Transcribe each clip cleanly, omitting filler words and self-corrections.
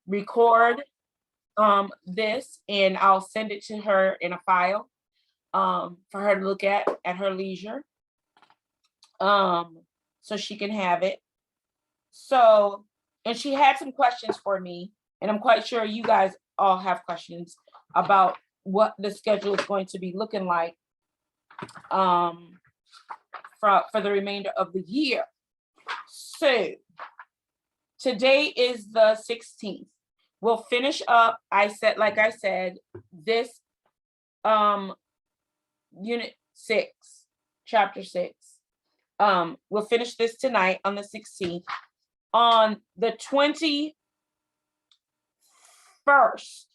record this, and I'll send it to her in a file for her to look at her leisure, so she can have it. So, and she had some questions for me, and I'm quite sure you guys all have questions about what the schedule is going to be looking like for the remainder of the year. So today is the 16th. We'll finish up, like I said, this unit 6, chapter 6. We'll finish this tonight on the 16th. On the 21st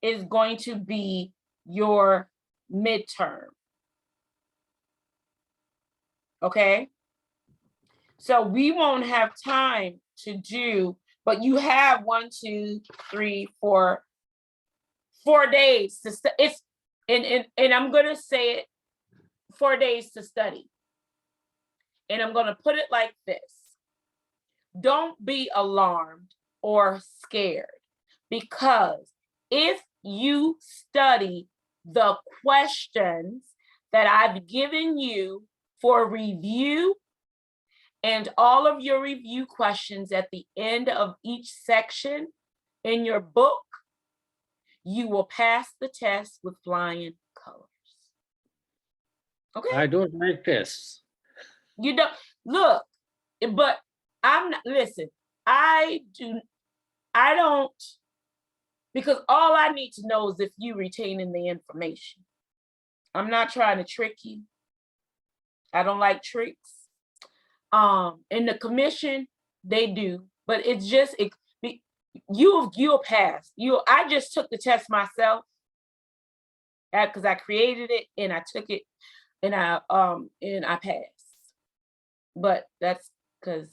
is going to be your midterm. Okay? So we won't have time to do, but you have 4 days to it's and I'm gonna say it, 4 days to study. And I'm gonna put it like this. Don't be alarmed or scared, because if you study the questions that I've given you for review, and all of your review questions at the end of each section in your book, you will pass the test with flying colors. Okay? I don't like tests. You don't look, but I'm not, listen, I don't, because all I need to know is if you retaining the information. I'm not trying to trick you. I don't like tricks. In the commission, they do, but it's just, you'll pass. I just took the test myself because I created it and I took it and I passed. But that's because,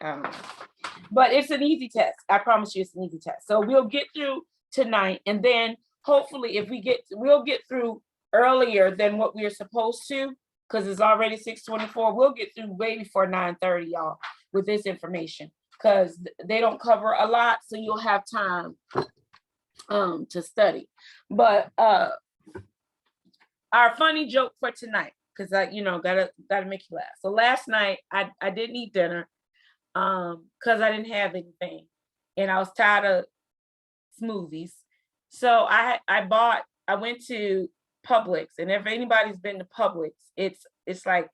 but it's an easy test. I promise you it's an easy test. So we'll get through tonight, and then hopefully if we'll get through earlier than what we are supposed to, because it's already 6:24. We'll get through way before 9:30, y'all, with this information, because they don't cover a lot, so you'll have time to study. But our funny joke for tonight, because I gotta make you laugh. So last night I didn't eat dinner because I didn't have anything, and I was tired of smoothies. So I went to Publix, and if anybody's been to Publix, it's like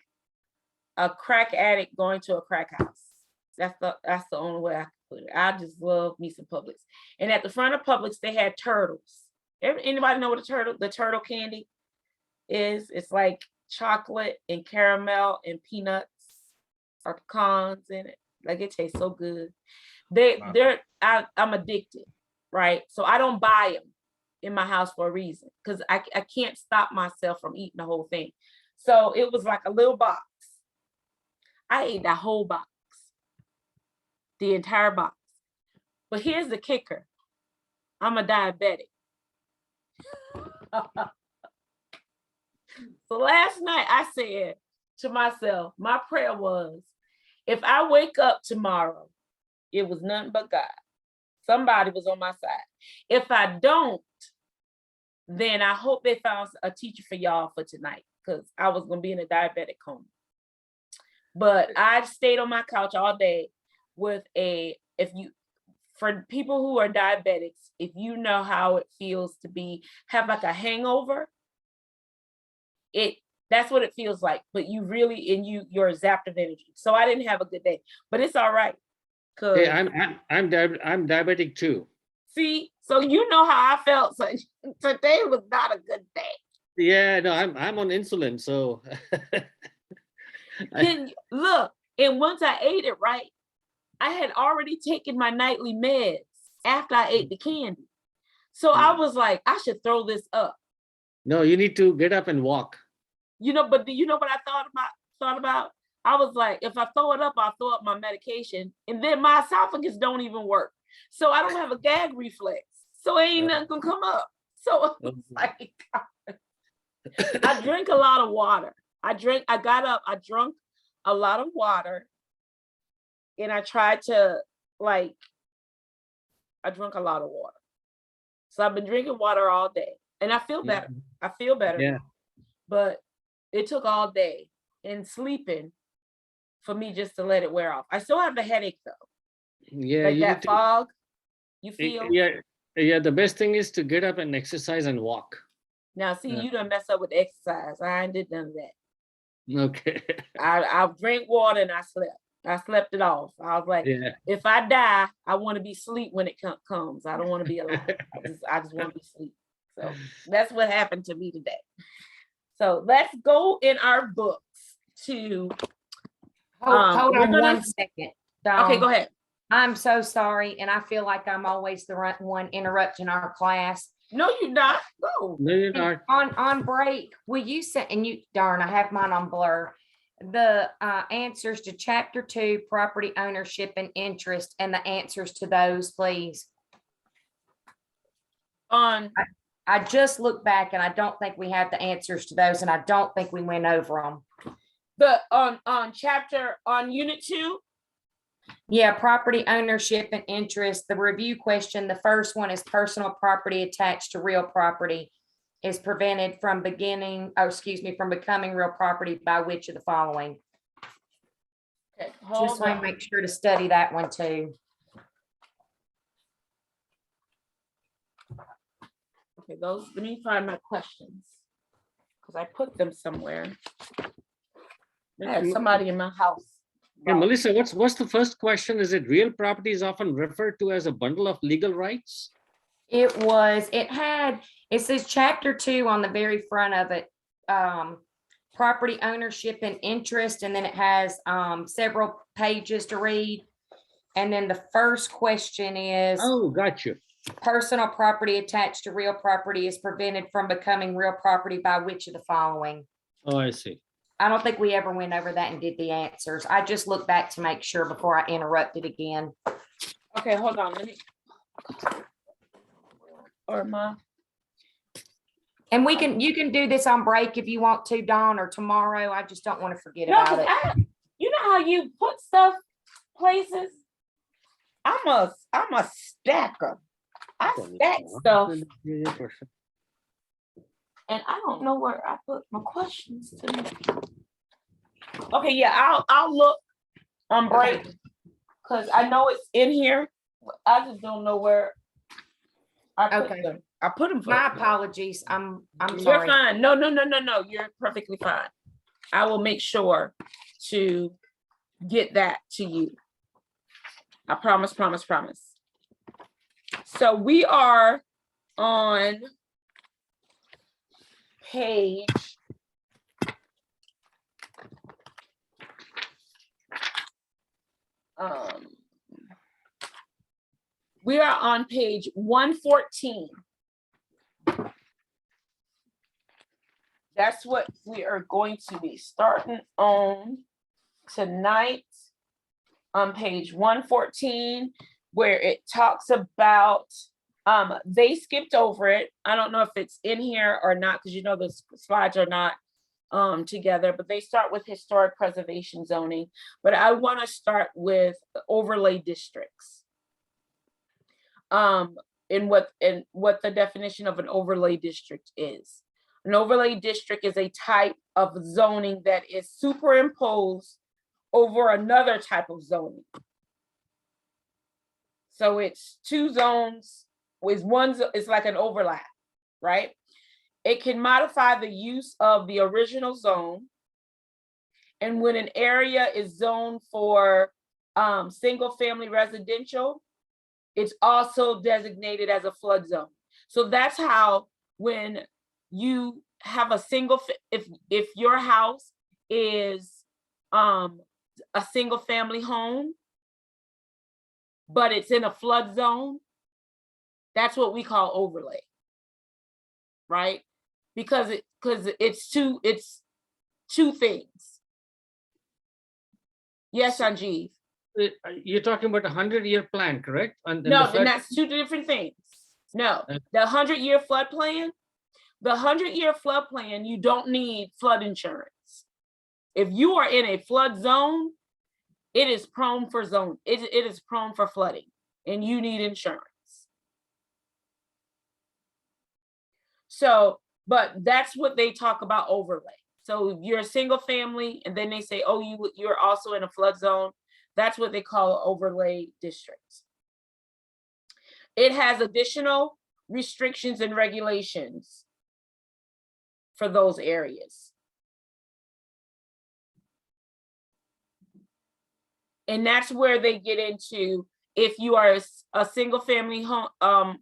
a crack addict going to a crack house. That's the only way I can put it. I just love me some Publix. And at the front of Publix, they had turtles. Anybody know what the turtle candy is? It's like chocolate and caramel and peanuts or pecans in it. Like, it tastes so good. I'm addicted, right? So I don't buy them in my house for a reason, because I can't stop myself from eating the whole thing. So it was like a little box. I ate that whole box, the entire box. But here's the kicker. I'm a diabetic. So last night I said to myself, my prayer was, if I wake up tomorrow, it was nothing but God. Somebody was on my side. If I don't, then I hope they found a teacher for y'all for tonight, because I was going to be in a diabetic coma. But I stayed on my couch all day with for people who are diabetics, if you know how it feels to have like a hangover, that's what it feels like. But you're zapped of energy. So I didn't have a good day, but it's all right. Hey, I'm diabetic too. See, so you know how I felt. So today was not a good day. Yeah, no, I'm on insulin, so. Look, and once I ate it, right, I had already taken my nightly meds after I ate the candy. So I was like, I should throw this up. No, you need to get up and walk. But do you know what I thought about? I was like, if I throw it up, I'll throw up my medication, and then my esophagus don't even work. So I don't have a gag reflex. So ain't nothing gonna come up. So I was like, I drink a lot of water. I got up, I drank a lot of water, and I tried to I drink a lot of water. So I've been drinking water all day and I feel better. I feel better. Yeah. But it took all day and sleeping for me just to let it wear off. I still have the headache though. Yeah, Like you that need to, fog, you feel? yeah, the best thing is to get up and exercise and walk. Now, see, Yeah. you done mess up with exercise. I ain't did none of that. Okay. I drank water and I slept. I slept it off. I was like, Yeah. if I die, I want to be asleep when it comes. I don't want to be alive. I just want to be asleep. So that's what happened to me today. So let's go in our books to. Hold on 1 second. Okay, go ahead. I'm so sorry, and I feel like I'm always the one interrupting our class. No, you're not. Go. No, you're not. On break, will you send, and you, darn, I have mine on blur, the answers to chapter 2, property ownership and interest, and the answers to those, please. On. I just looked back and I don't think we have the answers to those, and I don't think we went over them. On chapter on unit 2. Yeah, property ownership and interest. The review question, the first one is personal property attached to real property is prevented from becoming real property by which of the following? Okay, Just want to make sure to study that one too. Okay, those, let me find my questions because I put them somewhere. I had somebody in my house. Yeah, Melissa, what's the first question? Is it real property is often referred to as a bundle of legal rights? It says chapter 2 on the very front of it. Property ownership and interest, and then it has several pages to read. And then the first question is, oh, got you. Personal property attached to real property is prevented from becoming real property by which of the following? Oh, I see. I don't think we ever went over that and did the answers. I just looked back to make sure before I interrupted again. Okay, hold on. Let me. Or my. And you can do this on break if you want to, Dawn, or tomorrow. I just don't want to forget about it. You know how you put stuff places? I'm a stacker. I stack stuff. And I don't know where I put my questions to. Okay, yeah, I'll look on break because I know it's in here. I just don't know where I put them. I put them. My apologies. I'm You're sorry. fine. No. You're perfectly fine. I will make sure to get that to you. I promise. So we are on page we are on page 114. That's what we are going to be starting on tonight on page 114, where it talks about they skipped over it. I don't know if it's in here or not, because you know the slides are not together, but they start with historic preservation zoning. But I want to start with overlay districts. And what the definition of an overlay district is. An overlay district is a type of zoning that is superimposed over another type of zoning. So it's two zones with it's like an overlap, right? It can modify the use of the original zone. And when an area is zoned for single family residential, it's also designated as a flood zone. So that's how when you have a single, if your house is a single family home, but it's in a flood zone, that's what we call overlay, right? Because it's two things. Yes, Sanjeev. You're talking about 100-year plan, correct? No, then that's two different things. No, the 100-year flood plan, you don't need flood insurance. If you are in a flood zone, it is prone for flooding and you need insurance. So, but that's what they talk about overlay. So if you're a single family and then they say, oh, you're also in a flood zone, that's what they call overlay districts. It has additional restrictions and regulations for those areas. And that's where they get into, if you are a single family home,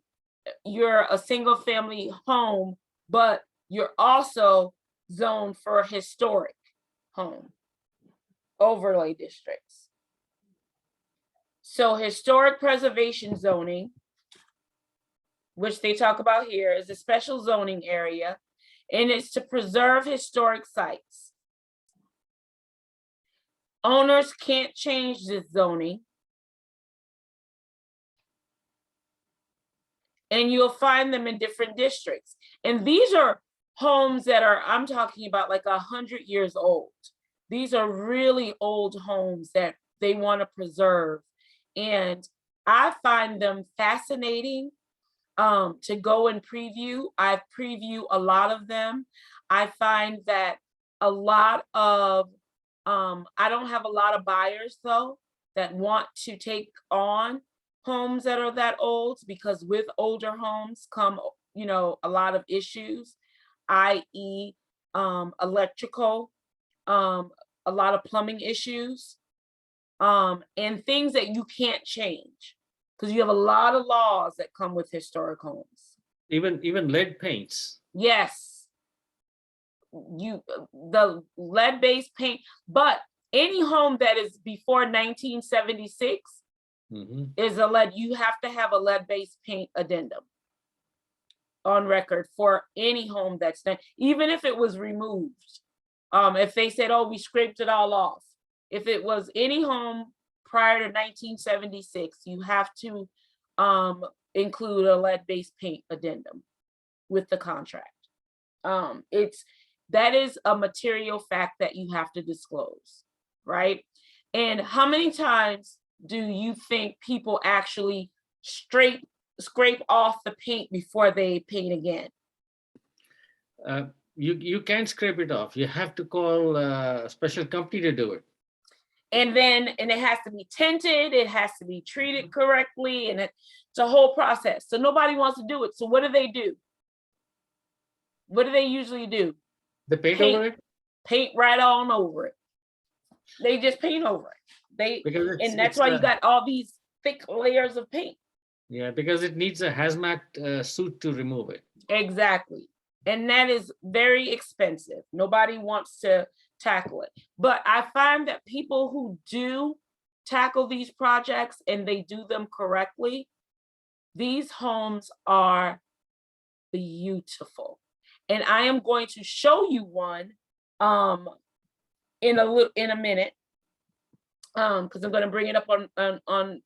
you're a single family home, but you're also zoned for historic home overlay districts. So historic preservation zoning, which they talk about here, is a special zoning area, and it's to preserve historic sites. Owners can't change this zoning. And you'll find them in different districts. And these are homes that are, I'm talking about like 100 years old. These are really old homes that they want to preserve. And I find them fascinating to go and preview. I preview a lot of them. I find that a lot of, I don't have a lot of buyers though, that want to take on homes that are that old, because with older homes come, you know, a lot of issues, i.e. Electrical, a lot of plumbing issues, and things that you can't change, because you have a lot of laws that come with historic homes. Even lead paints. Yes, the lead-based paint, but any home that is before 1976 is a lead, you have to have a lead-based paint addendum on record for any home that's done, even if it was removed. If they said, oh, we scraped it all off. If it was any home prior to 1976, you have to include a lead-based paint addendum with the contract. That is a material fact that you have to disclose, right? And how many times do you think people actually scrape off the paint before they paint again? You can't scrape it off. You have to call a special company to do it. And it has to be tinted, it has to be treated correctly, and it's a whole process. So nobody wants to do it. So what do? What do they usually do? They paint over it? Paint right on over it. They just paint over it. And that's why you got all these thick layers of paint. Yeah, because it needs a hazmat suit to remove it. Exactly. And that is very expensive. Nobody wants to tackle it. But I find that people who do tackle these projects and they do them correctly, these homes are beautiful. And I am going to show you one in a minute. Because I'm going to bring it up on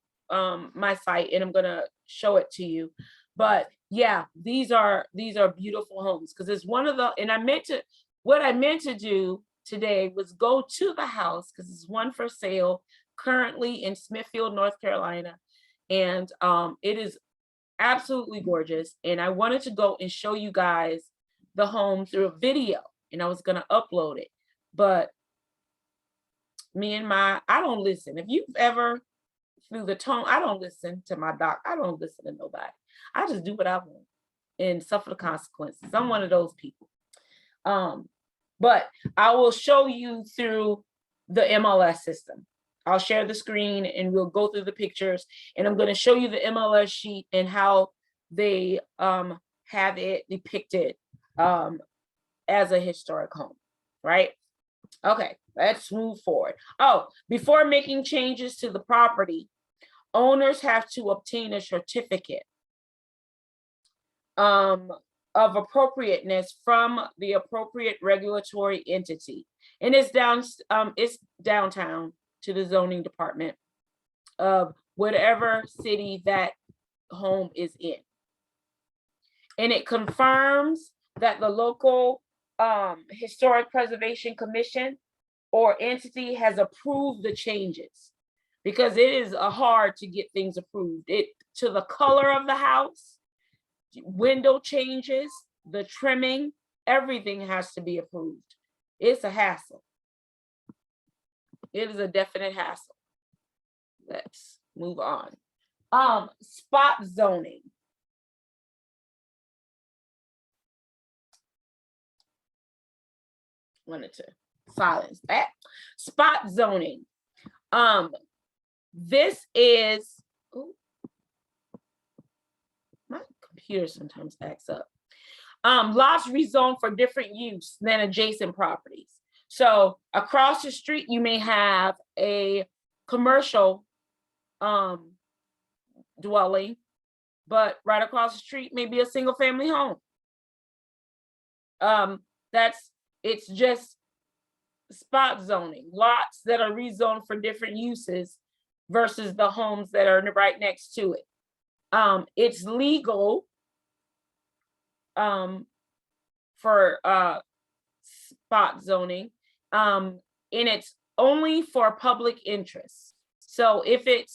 my site and I'm going to show it to you. But yeah, these are beautiful homes, because it's one of the, and what I meant to do today was go to the house, because it's one for sale currently in Smithfield, North Carolina. And it is absolutely gorgeous. And I wanted to go and show you guys the home through a video, and I was going to upload it. But I don't listen. If you've ever through the tone, I don't listen to my doc. I don't listen to nobody. I just do what I want and suffer the consequences. I'm one of those people. But I will show you through the MLS system. I'll share the screen and we'll go through the pictures, and I'm going to show you the MLS sheet and how they have it depicted as a historic home, right? Okay, let's move forward. Oh, before making changes to the property, owners have to obtain a certificate of appropriateness from the appropriate regulatory entity. And it's downtown to the zoning department of whatever city that home is in. And it confirms that the local Historic Preservation Commission or entity has approved the changes, because it is hard to get things approved. To the color of the house, window changes, the trimming, everything has to be approved. It's a hassle. It is a definite hassle. Let's move on. Spot zoning. Wanted to silence that. Spot zoning. This is, ooh, my computer sometimes acts up. Lots rezoned for different use than adjacent properties. So across the street, you may have a commercial dwelling, but right across the street may be a single family home. It's just spot zoning, lots that are rezoned for different uses versus the homes that are right next to it. It's legal for spot zoning, and it's only for public interest. So if it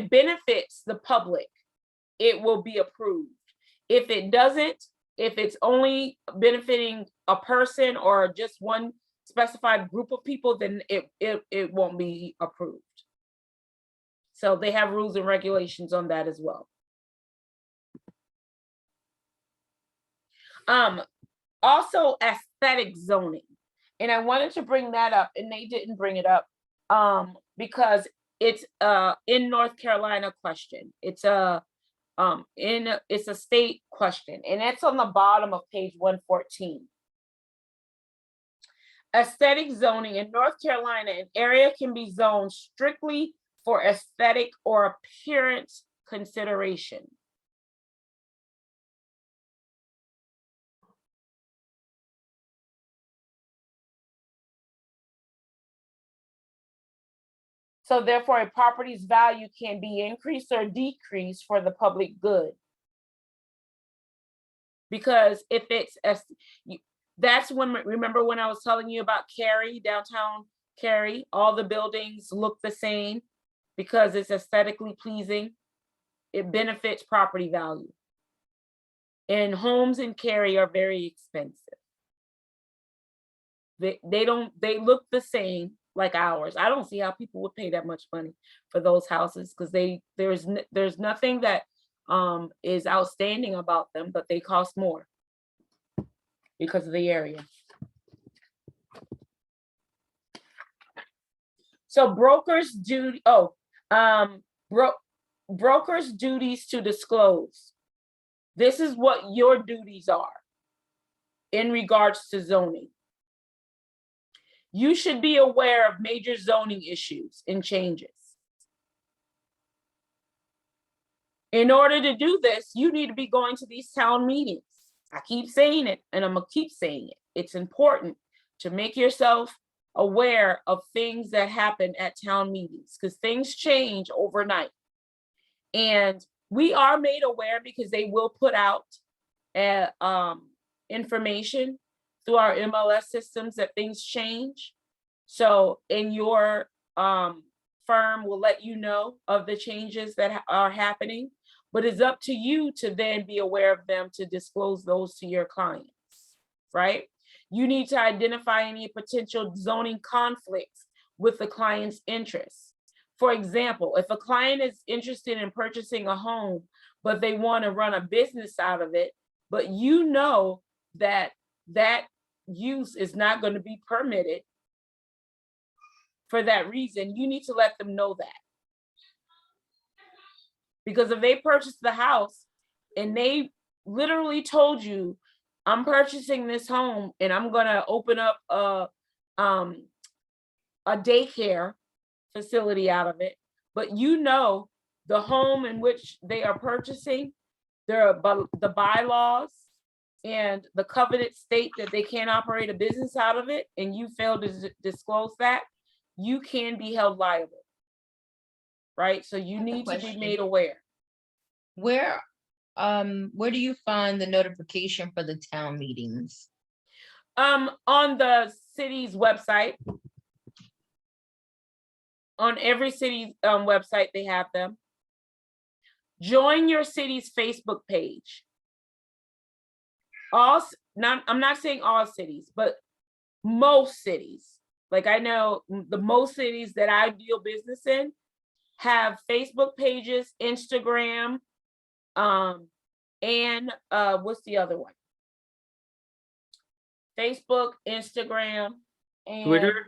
benefits the public, it will be approved. If it doesn't, if it's only benefiting a person or just one specified group of people, then it won't be approved. So they have rules and regulations on that as well. Also aesthetic zoning. And I wanted to bring that up, and they didn't bring it up because it's in North Carolina question. It's a state question, and it's on the bottom of page 114. Aesthetic zoning in North Carolina, an area can be zoned strictly for aesthetic or appearance consideration. So therefore, a property's value can be increased or decreased for the public good. Because if it's, that's when, remember when I was telling you about Cary, downtown Cary, all the buildings look the same because it's aesthetically pleasing. It benefits property value. And homes in Cary are very expensive. They look the same like ours. I don't see how people would pay that much money for those houses because there's nothing that is outstanding about them, but they cost more because of the area. So brokers' duties to disclose. This is what your duties are in regards to zoning. You should be aware of major zoning issues and changes. In order to do this, you need to be going to these town meetings. I keep saying it, and I'm gonna keep saying it. It's important to make yourself aware of things that happen at town meetings because things change overnight. And we are made aware because they will put out information through our MLS systems that things change. So in your firm will let you know of the changes that are happening, but it's up to you to then be aware of them to disclose those to your clients, right? You need to identify any potential zoning conflicts with the client's interests. For example, if a client is interested in purchasing a home, but they want to run a business out of it, but you know that that use is not going to be permitted for that reason, you need to let them know that. Because if they purchased the house and they literally told you, I'm purchasing this home and I'm going to open up a daycare facility out of it, but you know the home in which they are purchasing, the bylaws and the covenant state that they can't operate a business out of it, and you fail to disclose that, you can be held liable, right? So you need to be made aware. Where do you find the notification for the town meetings? On the city's website. On every city's website, they have them. Join your city's Facebook page. I'm not saying all cities, but most cities. Like I know the most cities that I deal business in have Facebook pages, Instagram, and what's the other one? Facebook, Instagram, and Twitter,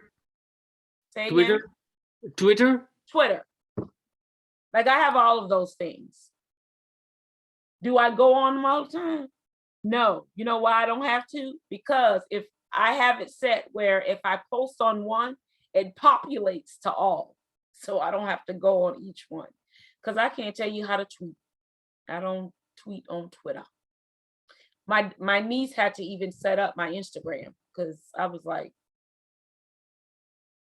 say again? Twitter. Twitter. Like I have all of those things. Do I go on them all the time? No. You know why I don't have to? Because if I have it set where if I post on one, it populates to all. So I don't have to go on each one. Because I can't tell you how to tweet. I don't tweet on Twitter. My niece had to even set up my Instagram because I was like,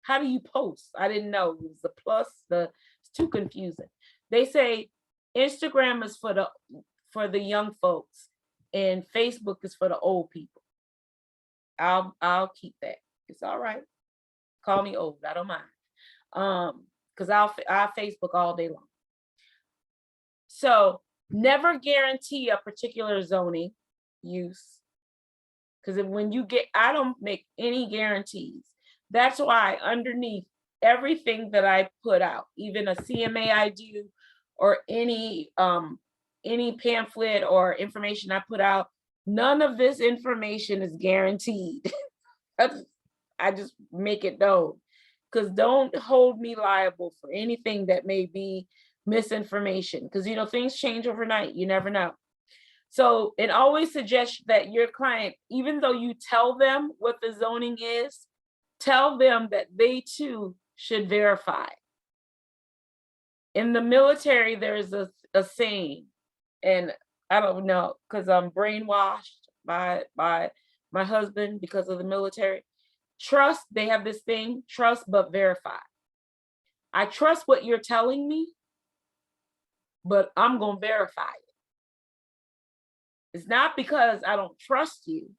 how do you post? I didn't know. It was the plus, it's too confusing. They say Instagram is for the young folks and Facebook is for the old people. I'll keep that. It's all right. Call me old. I don't mind. Because I'll Facebook all day long. So never guarantee a particular zoning use. Because when you get, I don't make any guarantees. That's why underneath everything that I put out, even a CMA I do, or any pamphlet or information I put out, none of this information is guaranteed. I just make it known, because don't hold me liable for anything that may be misinformation, because things change overnight. You never know. So it always suggests that your client, even though you tell them what the zoning is, tell them that they too should verify. In the military, there's a saying, and I don't know, because I'm brainwashed by my husband because of the military. Trust, they have this thing, trust but verify. I trust what you're telling me, but I'm going to verify it. It's not because I don't trust you.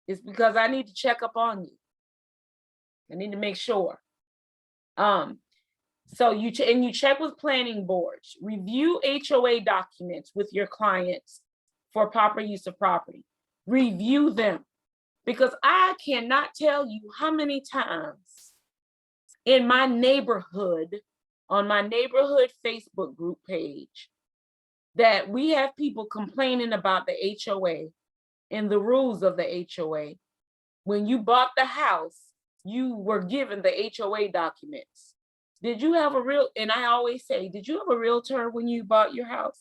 It's because I need to check up on you. I need to make sure. So you check with planning boards, review HOA documents with your clients for proper use of property. Review them, because I cannot tell you how many times in my neighborhood, on my neighborhood Facebook group page, that we have people complaining about the HOA and the rules of the HOA. When you bought the house, you were given the HOA documents. Did you have and I always say, did you have a realtor when you bought your house?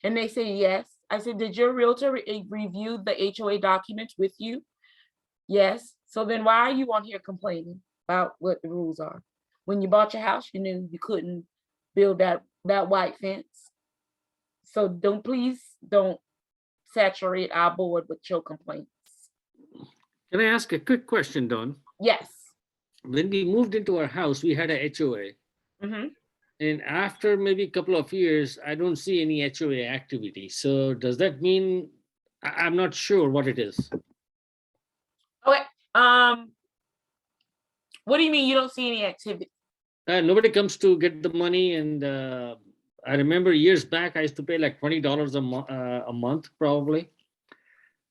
And they say, yes. I said, did your realtor review the HOA documents with you? Yes. So then why are you on here complaining about what the rules are? When you bought your house, you knew you couldn't build that white fence. So please don't saturate our board with your complaints. Can I ask a quick question, Dawn? Yes. When we moved into our house, we had a HOA. Mm-hmm. And after maybe a couple of years, I don't see any HOA activity. So does that mean, I'm not sure what it is. Okay. What do you mean you don't see any activity? Nobody comes to get the money. And I remember years back, I used to pay like $20 a month, probably.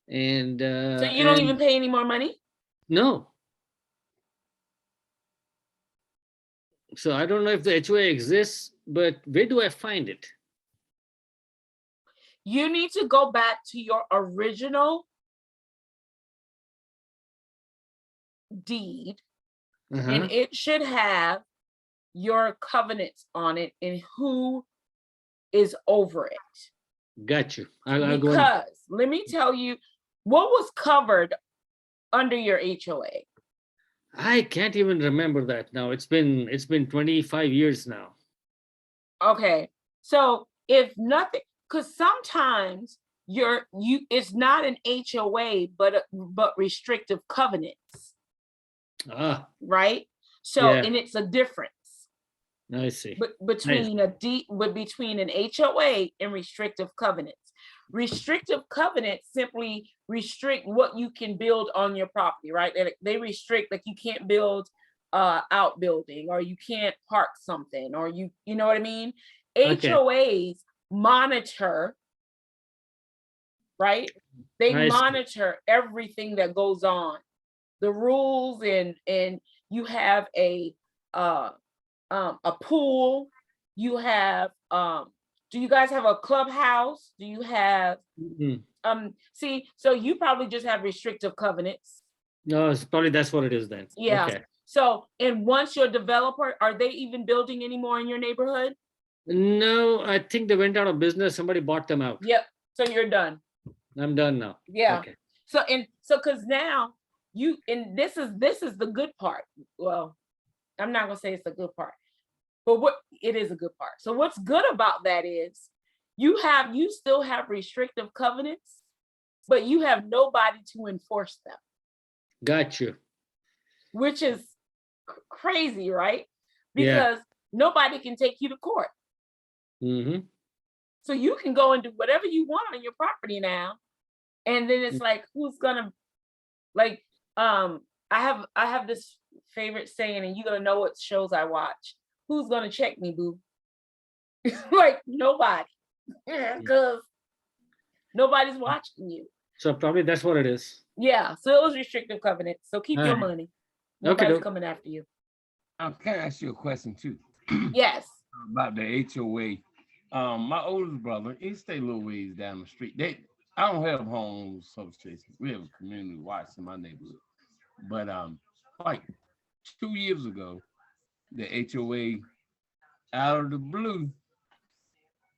And so you don't even pay any more money? No. So I don't know if the HOA exists, but where do I find it? You need to go back to your original deed, and it should have your covenants on it and who is over it. Got you. I'll go. Because let me tell you what was covered under your HOA. I can't even remember that now. It's been 25 years now. Okay. So if nothing, because sometimes it's not an HOA, but restrictive covenants. Right? So yeah. And it's a difference. I see. Between an HOA and restrictive covenants. Restrictive covenants simply restrict what you can build on your property, right? They restrict, like, you can't build outbuilding, or you can't park something, or you know what I mean? Okay. HOAs monitor, right? They I see. monitor everything that goes on, the rules, and you have a pool, you have, do you guys have a clubhouse? Do you have, Mhm. see, so you probably just have restrictive covenants. No, it's probably that's what it is then. Yeah. Okay. So, and once your developer, are they even building anymore in your neighborhood? No, I think they went out of business. Somebody bought them out. Yep. So you're done. I'm done now. Yeah. Okay. So, because now and this is the good part. Well, I'm not gonna say it's the good part, but it is a good part. So what's good about that is you still have restrictive covenants, but you have nobody to enforce them, Got you. which is crazy, right? Yeah. Because nobody can take you to court. Mm-hmm. So you can go and do whatever you want on your property now. And then it's like, who's gonna, like, I have this favorite saying, and you're gonna know what shows I watch. Who's gonna check me, boo? Like, nobody. Because nobody's watching you. So probably that's what it is. Yeah, so it was restrictive covenants. So keep your Alright. money. Okay, Nobody's doke. coming after you. Can I ask you a question too Yes. about the HOA? My oldest brother, he stay a little ways down the street. I don't have home association. We have a community watch in my neighborhood. But like 2 years ago, the HOA out of the blue,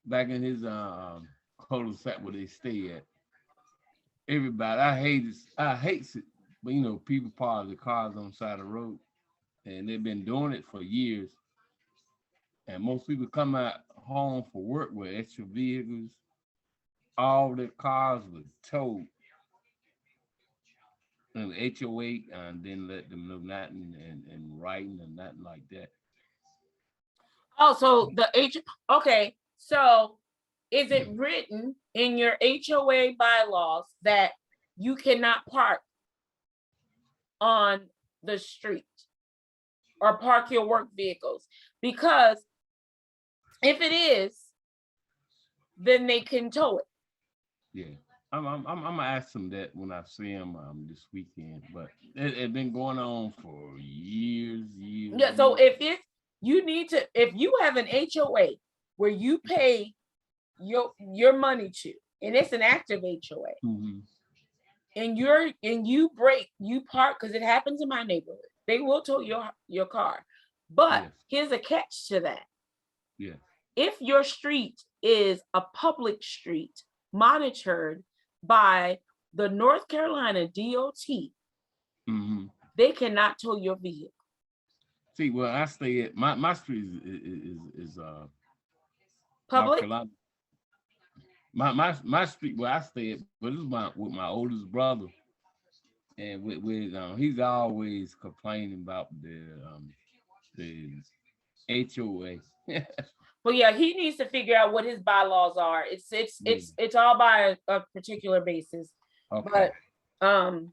back in his cul-de-sac where they stay at, everybody, I hate it, but you know, people park the cars on the side of the road, and they've been doing it for years. And most people come out home for work with extra vehicles. All their cars were towed. And the HOA and then let them know nothing and writing and nothing like that. Oh, so okay. So is it written in your HOA bylaws that you cannot park on the street or park your work vehicles? Because if it is, then they can tow it. Yeah. I'm gonna ask them that when I see them this weekend, but it's been going on for years. Yeah, so if you have an HOA where you pay your money to, and it's an active HOA, Mhm. and you park, because it happens in my neighborhood, they will tow your car. But Yes. here's a catch to that. Yeah. If your street is a public street monitored by the North Carolina DOT, Mhm. they cannot tow your vehicle. See, well, I stay at my street is North Public? Carolina. My street where I stay at, but this is with my oldest brother, and he's always complaining about the HOA. Well, yeah, he needs to figure out what his bylaws are. It's all by a particular basis. Okay. But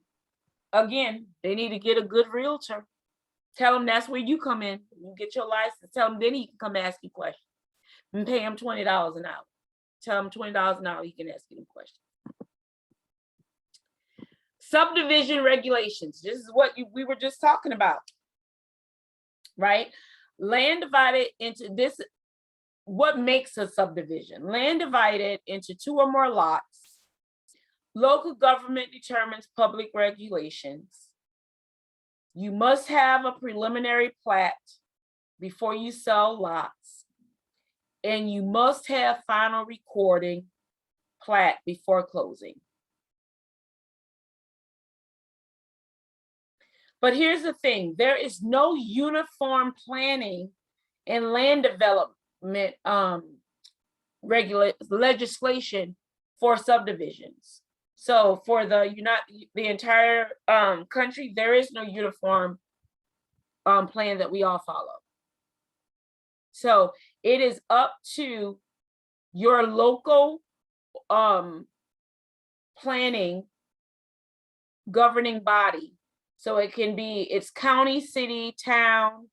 again, they need to get a good realtor. Tell him that's where you come in. You get your license. Tell him then he can come ask you questions. And pay him $20 an hour. Tell him $20 an hour, he can ask you them questions. Subdivision regulations. This is what we were just talking about, right? Land divided into this. What makes a subdivision? Land divided into 2 or more lots. Local government determines public regulations. You must have a preliminary plat before you sell lots. And you must have final recording plat before closing. But here's the thing, there is no uniform planning and land development legislation for subdivisions. So for the entire country, there is no uniform plan that we all follow. So it is up to your local planning governing body So it can be, it's county, city, town,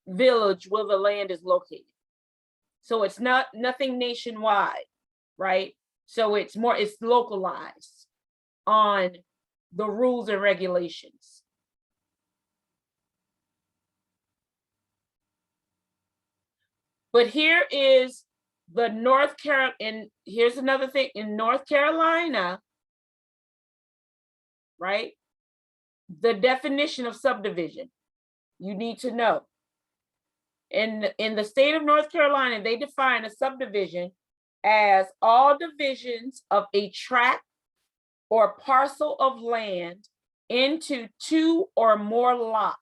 village where the land is located. So it's nothing nationwide, right? So it's localized on the rules and regulations. But here is the North Carolina, and here's another thing, in North Carolina, right? The definition of subdivision, you need to know. In the state of North Carolina, they define a subdivision as all divisions of a tract or parcel of land into 2 or more lots,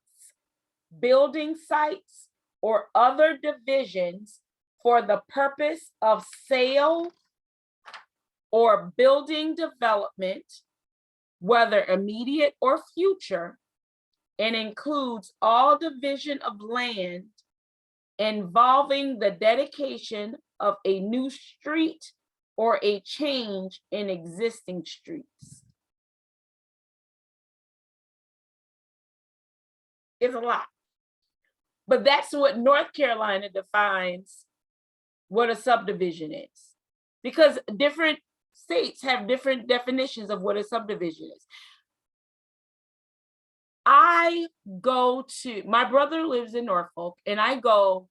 building sites, or other divisions for the purpose of sale or building development, whether immediate or future, and includes all division of land involving the dedication of a new street or a change in existing streets. It's a lot. But that's what North Carolina defines what a subdivision is. Because different states have different definitions of what a subdivision is. I go to, my brother lives in Norfolk, and I go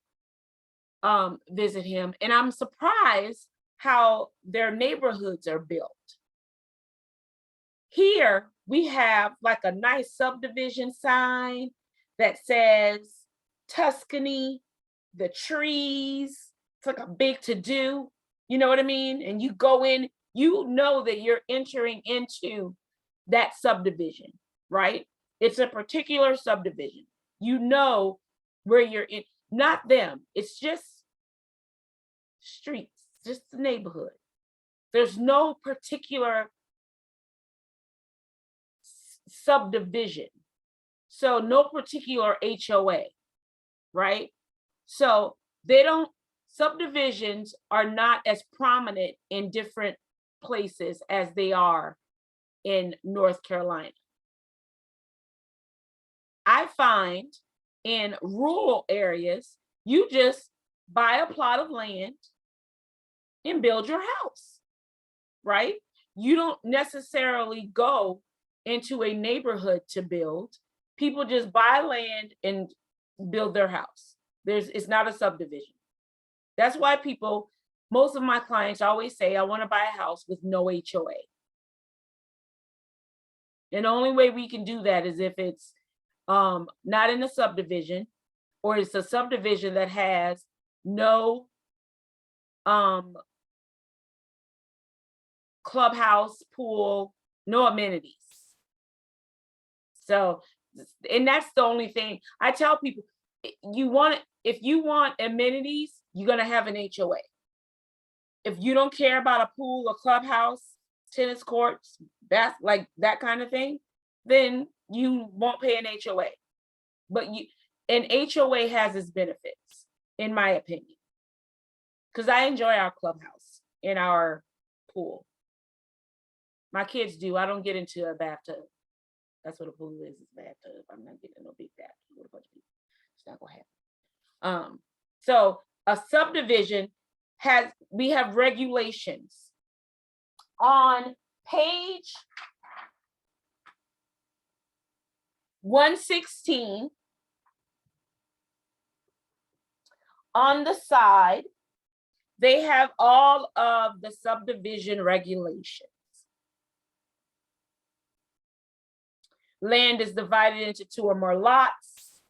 visit him, and I'm surprised how their neighborhoods are built. Here we have like a nice subdivision sign that says Tuscany, the trees. It's like a big to-do, you know what I mean? And you go in, you know that you're entering into that subdivision, right? It's a particular subdivision. You know where you're in, not them. It's just streets, just the neighborhood. There's no particular subdivision. So no particular HOA, right? So subdivisions are not as prominent in different places as they are in North Carolina. I find in rural areas, you just buy a plot of land and build your house, right? You don't necessarily go into a neighborhood to build. People just buy land and build their house. It's not a subdivision. That's why most of my clients always say, I want to buy a house with no HOA. And the only way we can do that is if it's not in a subdivision, or it's a subdivision that has no clubhouse, pool, no amenities. So, and that's the only thing I tell people, if you want amenities, you're gonna have an HOA. If you don't care about a pool, a clubhouse, tennis courts, like that kind of thing, then you won't pay an HOA. But an HOA has its benefits, in my opinion, because I enjoy our clubhouse and our pool. My kids do. I don't get into a bathtub. That's what a pool is, a bathtub. I'm not getting no big bathtub with a bunch of people. It's not gonna happen. So a subdivision we have regulations. On page 116, on the side, they have all of the subdivision regulations. Land is divided into 2 or more lots.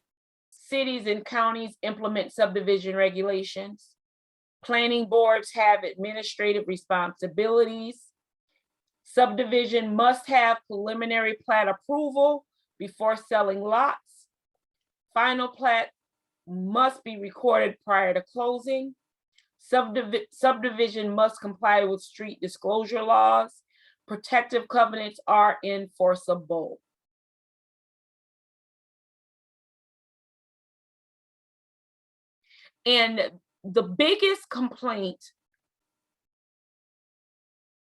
Cities and counties implement subdivision regulations. Planning boards have administrative responsibilities. Subdivision must have preliminary plat approval before selling lots. Final plat must be recorded prior to closing. Subdivision must comply with street disclosure laws. Protective covenants are enforceable. And the biggest complaint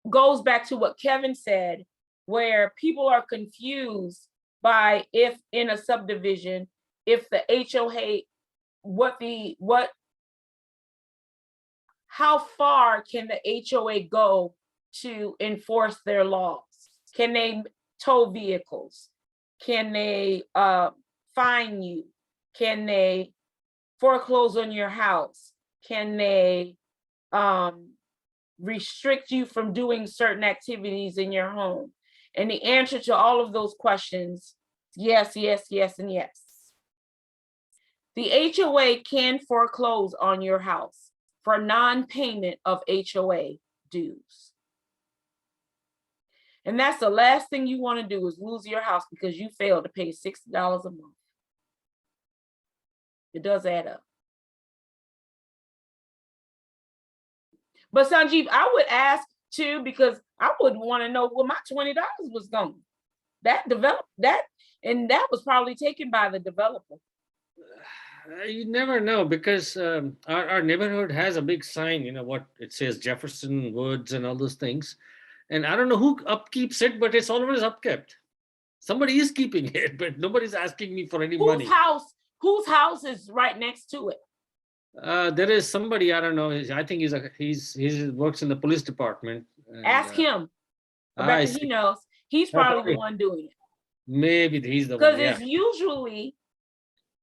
goes back to what Kevin said, where people are confused by if in a subdivision, if the HOA, how far can the HOA go to enforce their laws? Can they tow vehicles? Can they fine you? Can they foreclose on your house? Can they restrict you from doing certain activities in your home? And the answer to all of those questions, yes, yes, yes, and yes. The HOA can foreclose on your house for non-payment of HOA dues. And that's the last thing you want to do, is lose your house because you failed to pay $60 a month. It does add up. But Sanjeev, I would ask too, because I wouldn't want to know where my $20 was going. That was probably taken by the developer. You never know, because our neighborhood has a big sign, you know, what it says, Jefferson Woods and all those things. And I don't know who upkeeps it, but it's always upkept. Somebody is keeping it, but nobody's asking me for any money. Whose house is right next to it? There is somebody, I don't know. I think he works in the police department. And, Ask him. I I bet you see. he knows. He's probably the one doing it. Maybe he's the Because one. Yeah. it's usually,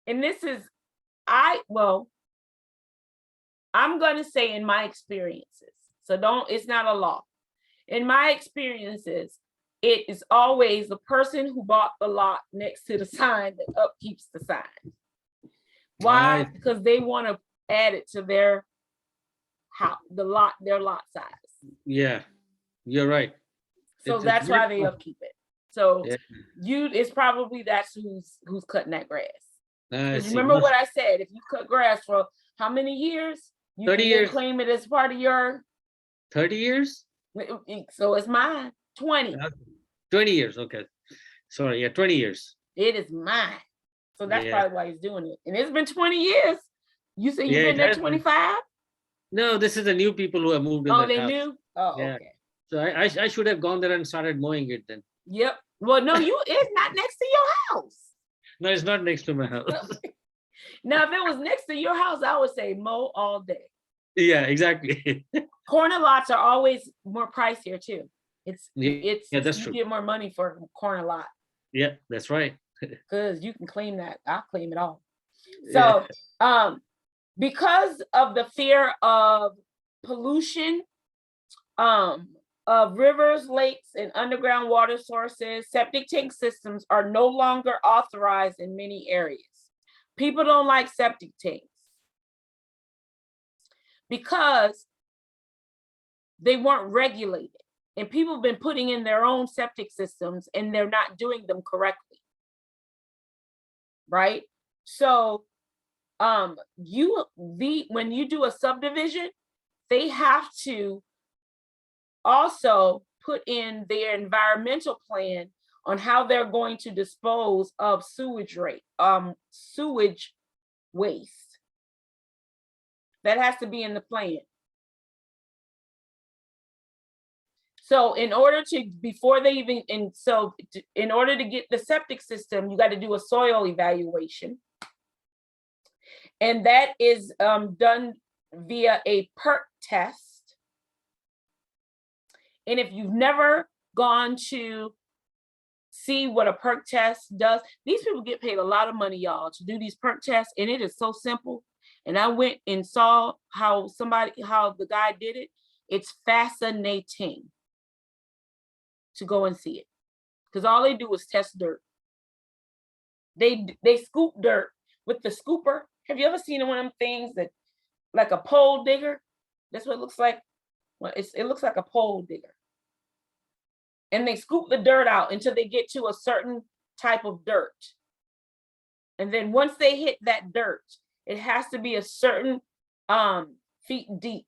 and this is, I'm going to say in my experiences, so it's not a law. In my experiences, it is always the person who bought the lot next to the sign that upkeeps the sign. Why? Right. Because they want to add it to their house, their lot size. Yeah, you're right. So It's that's very why they cool. upkeep it. So Yeah. it's probably that's who's cutting that grass. I 'Cause see. remember what I said, if you cut grass for how many years? You 30 can years. claim it as part of your, 30 years? so it's mine, 20. 20 years. Okay. Sorry. Yeah, 20 years. It is mine. So that's Yeah. probably why he's doing it. And it's been 20 years. You say you've Yeah, been it there has been. 25? No, this is the new people who have moved in. Oh, that they house. knew? Oh, Yeah. okay. So I should have gone there and started mowing it then. Yep. Well, no, it's not next to your house. No, it's not next to my house. Now, if it was next to your house, I would say mow all day. Yeah, exactly. Corner lots are always more pricier too. Yeah, that's You true. get more money for a corner lot Yeah, that's right. because you can claim that. I'll claim it all. Yeah. So, because of the fear of pollution, of rivers, lakes, and underground water sources, septic tank systems are no longer authorized in many areas. People don't like septic tanks because they weren't regulated, and people have been putting in their own septic systems and they're not doing them correctly. Right? So when you do a subdivision, they have to also put in their environmental plan on how they're going to dispose of sewage waste. That has to be in the plan. So in order to get the septic system, you got to do a soil evaluation. And that is done via a PERC test. And if you've never gone to see what a PERC test does, these people get paid a lot of money, y'all, to do these PERC tests, and it is so simple. And I went and saw how the guy did it. It's fascinating to go and see it, because all they do is test dirt. They scoop dirt with the scooper. Have you ever seen one of them things that, like a pole digger? That's what it looks like. Well, it looks like a pole digger. And they scoop the dirt out until they get to a certain type of dirt. And then once they hit that dirt, it has to be a certain feet deep.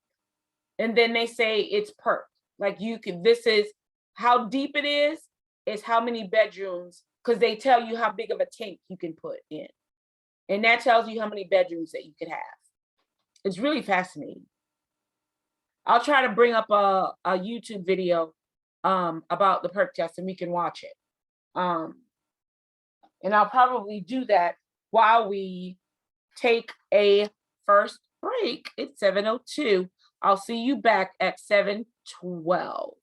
And then they say it's PERC. Like this is how deep it is how many bedrooms, because they tell you how big of a tank you can put in. And that tells you how many bedrooms that you could have. It's really fascinating. I'll try to bring up a YouTube video about the PERC test and we can watch it. And I'll probably do that while we take a first break. It's 7:02. I'll see you back at 7:12.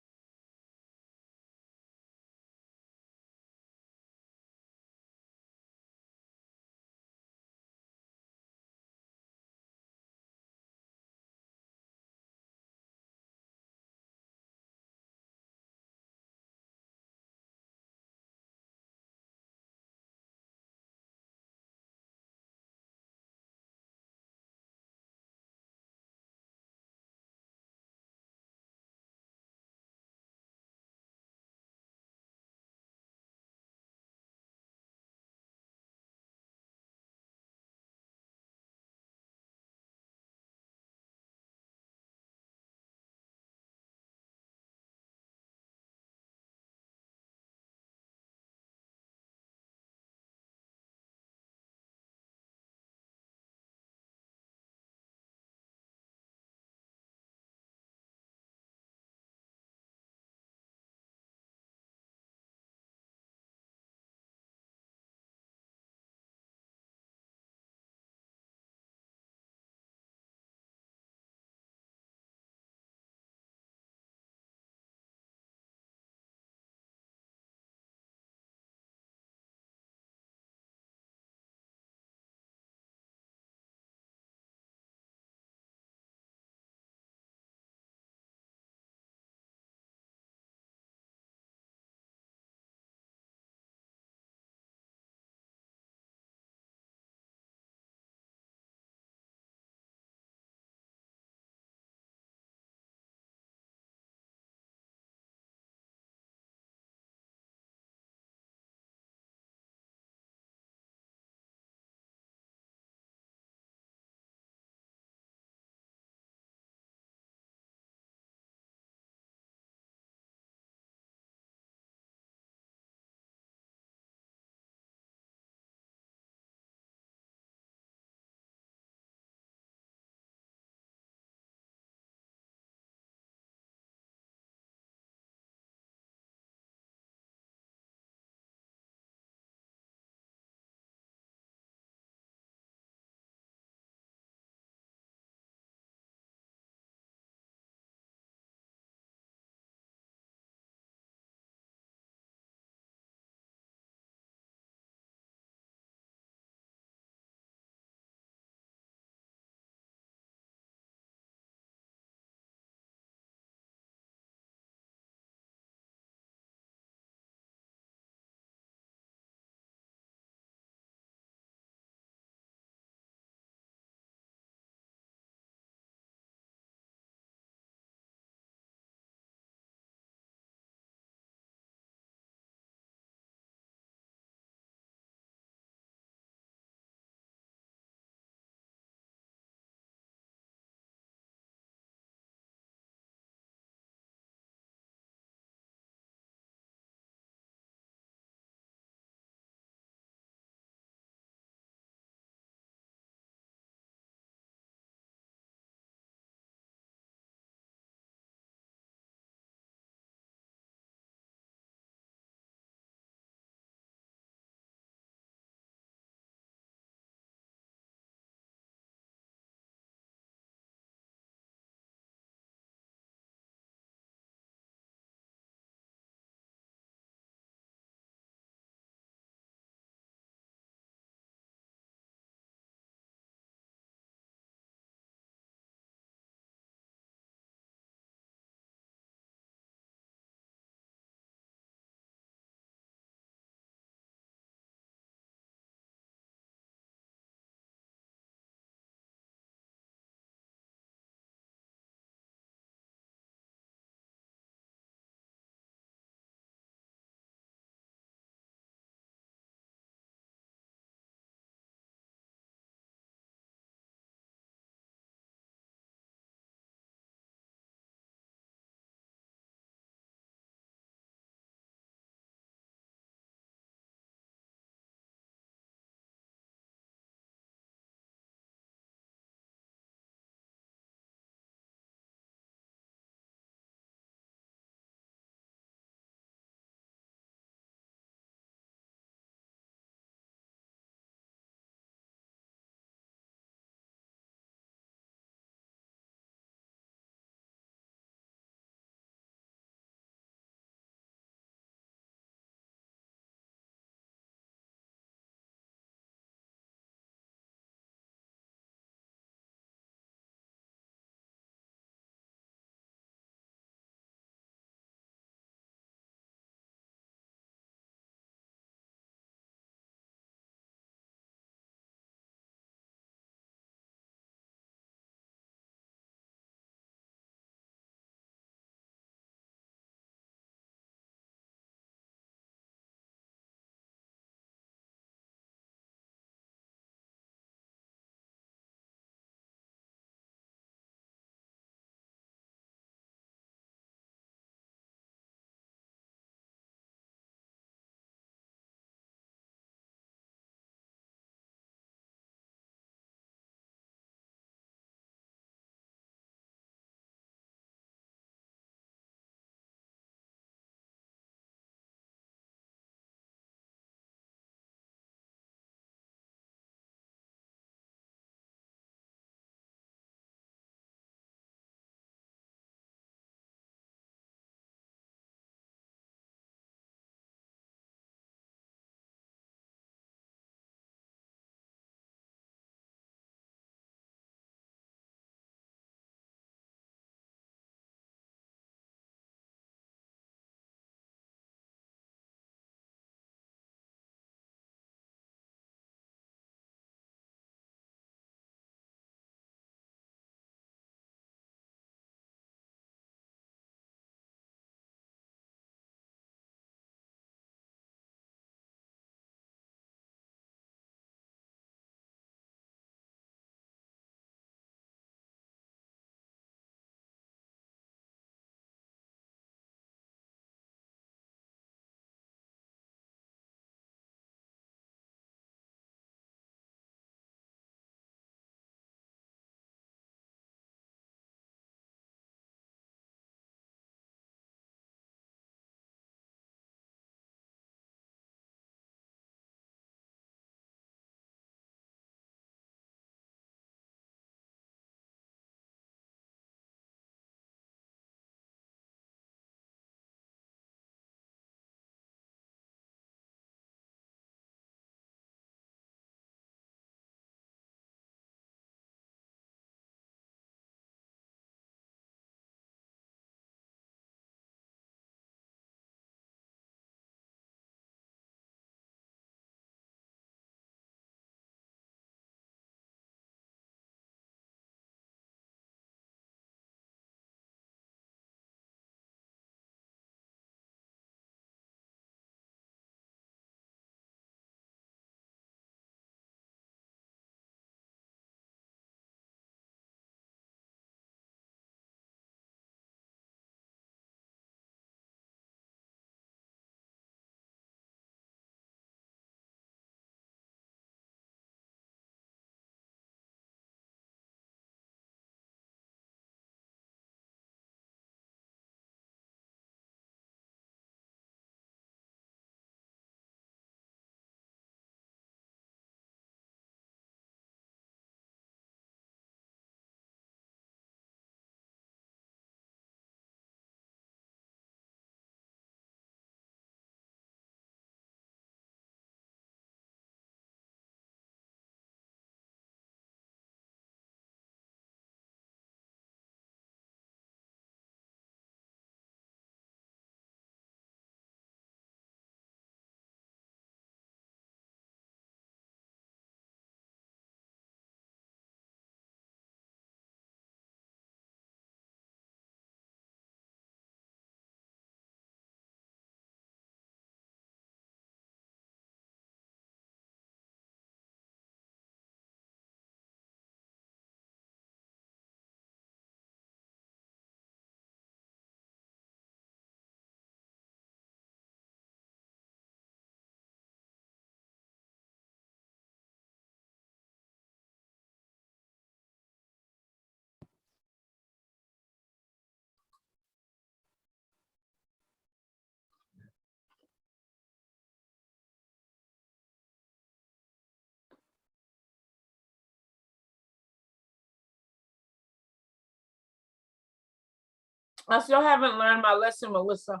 I still haven't learned my lesson, Melissa.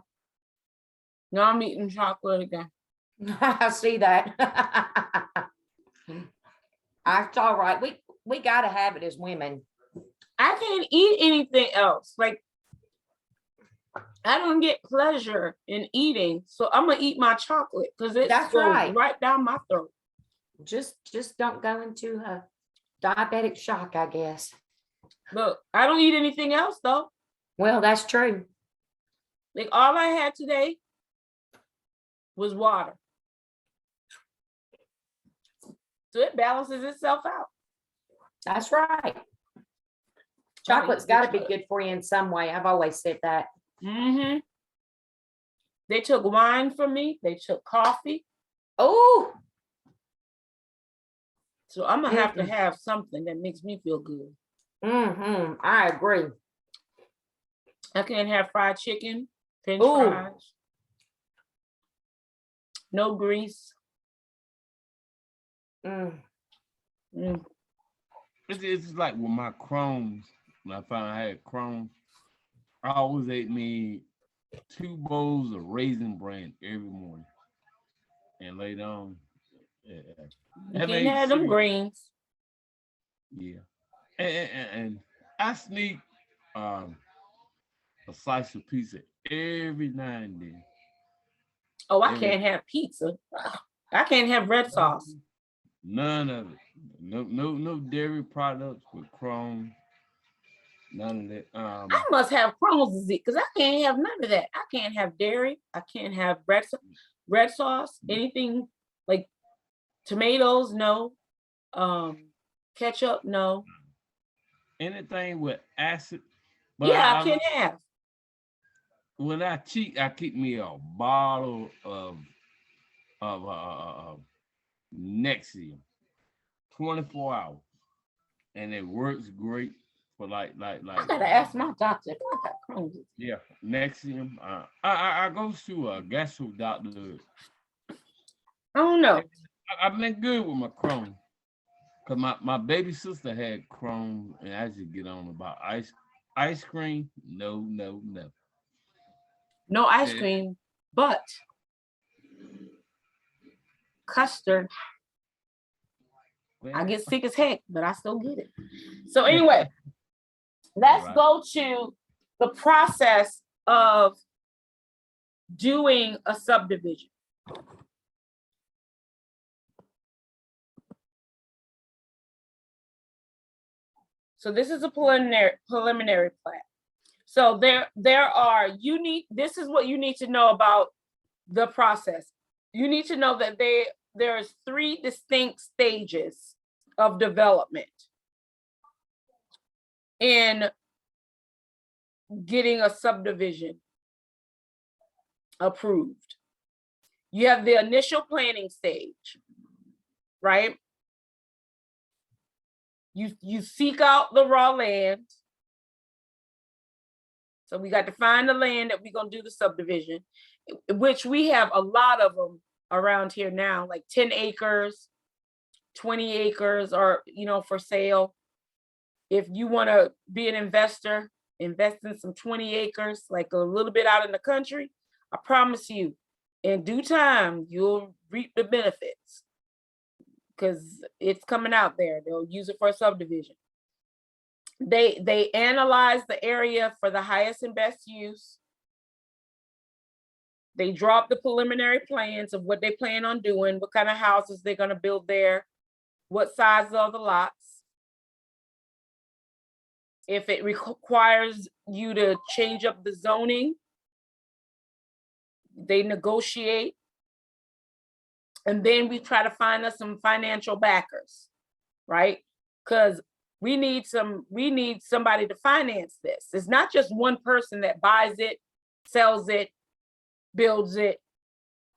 Now I'm eating chocolate again. I see that. That's all right. We gotta have it as women. I can't eat anything else. Like, I don't get pleasure in eating, so I'm gonna eat my chocolate because it's That's goes right. right down my throat. Just don't go into a diabetic shock, I guess. Look, I don't eat anything else though. Well, that's true. Like all I had today was water. So it balances itself out. That's right. Chocolate's got to be good for you in some way. I've always said that. Mm-hmm. They took wine from me. They took coffee. Oh, So I'm gonna have to Mm-mm. have something that makes me feel good. I agree. I can't have fried chicken, French Ooh. fries, no grease. Mm. Mm. It's like with my Crohn's. When I found I had Crohn's, I always ate me 2 bowls of raisin bran every morning, and later on, yeah, You have can't ate have them cereal. greens. Yeah, and I sneak um a slice of pizza every now and then. Oh, I Every- can't have pizza. I can't have red sauce. None of it. No dairy products with Crohn's. None of that. I must have Crohn's disease because I can't have none of that. I can't have dairy. I can't have red sauce, anything like tomatoes, no. Ketchup, no. Anything with acid. But Yeah, I can't have. when I cheat, I keep me a bottle of Nexium, 24 hours, and it works great for like. I gotta ask my doctor if I got Crohn's disease. Yeah, Nexium. I go to a gastro doctor. I don't know. I've been good with my Crohn. Cause my baby sister had Crohn, and I just get on about ice cream. No. No ice Yeah. cream, but custard. I get sick as heck, but I still get it. So anyway, let's Right. go to the process of doing a subdivision. So this is a preliminary plat. So there are this is what you need to know about the process. You need to know that there's 3 distinct stages of development in getting a subdivision approved. You have the initial planning stage, right? You seek out the raw land. So we got to find the land that we're gonna do the subdivision, which we have a lot of them around here now, like 10 acres, 20 acres are, for sale. If you want to be an investor, invest in some 20 acres, like a little bit out in the country. I promise you, in due time, you'll reap the benefits because it's coming out there. They'll use it for a subdivision. They analyze the area for the highest and best use. They draw up the preliminary plans of what they plan on doing, what kind of houses they're going to build there, what size are the lots. If it requires you to change up the zoning, they negotiate. And then we try to find us some financial backers, right? Because we need somebody to finance this. It's not just one person that buys it, sells it, builds it.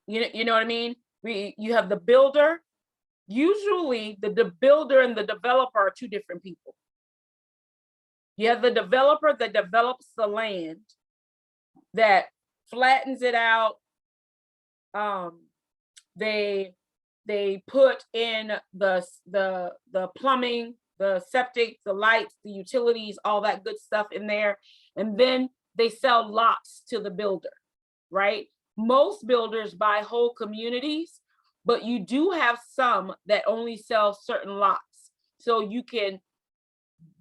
You know what I mean? You have the builder. Usually the builder and the developer are 2 different people. You have the developer that develops the land, that flattens it out. They put in the plumbing, the septic, the lights, the utilities, all that good stuff in there. And then they sell lots to the builder, right? Most builders buy whole communities, but you do have some that only sell certain lots. So you can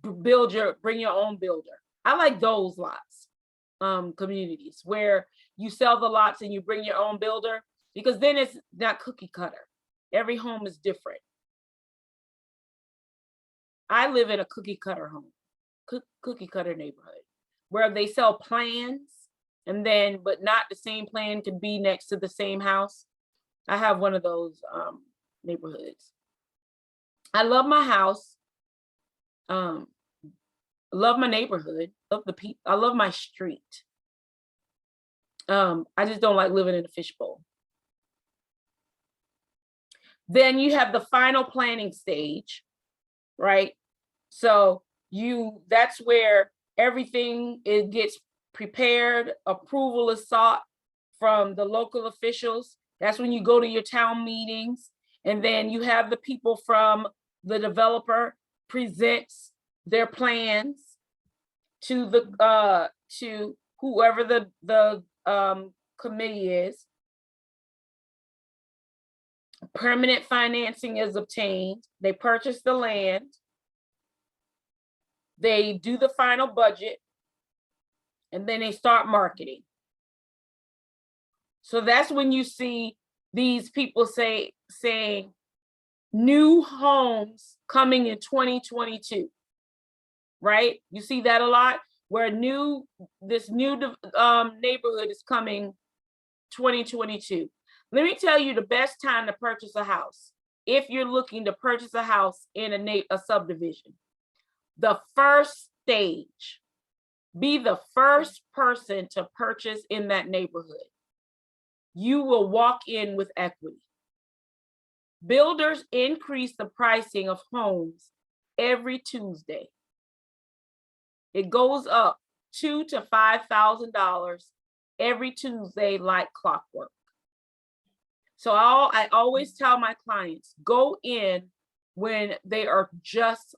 bring your own builder. I like those lots, communities where you sell the lots and you bring your own builder, because then it's not cookie cutter. Every home is different. I live in a cookie cutter home, cookie cutter neighborhood, where they sell plans, and then, but not the same plan can be next to the same house. I have one of those neighborhoods. I love my house. Love my neighborhood, love the people, I love my street. I just don't like living in a fishbowl. Then you have the final planning stage, right? So that's where everything it gets prepared, approval is sought from the local officials. That's when you go to your town meetings, and then you have the people from the developer presents their plans to the to whoever the committee is. Permanent financing is obtained. They purchase the land. They do the final budget, and then they start marketing. So that's when you see these people saying new homes coming in 2022, right? You see that a lot, where this new neighborhood is coming 2022. Let me tell you the best time to purchase a house. If you're looking to purchase a house in a subdivision, the first stage, be the first person to purchase in that neighborhood. You will walk in with equity. Builders increase the pricing of homes every Tuesday. It goes up $2,000 to $5,000 every Tuesday like clockwork. So I always tell my clients, go in when they are just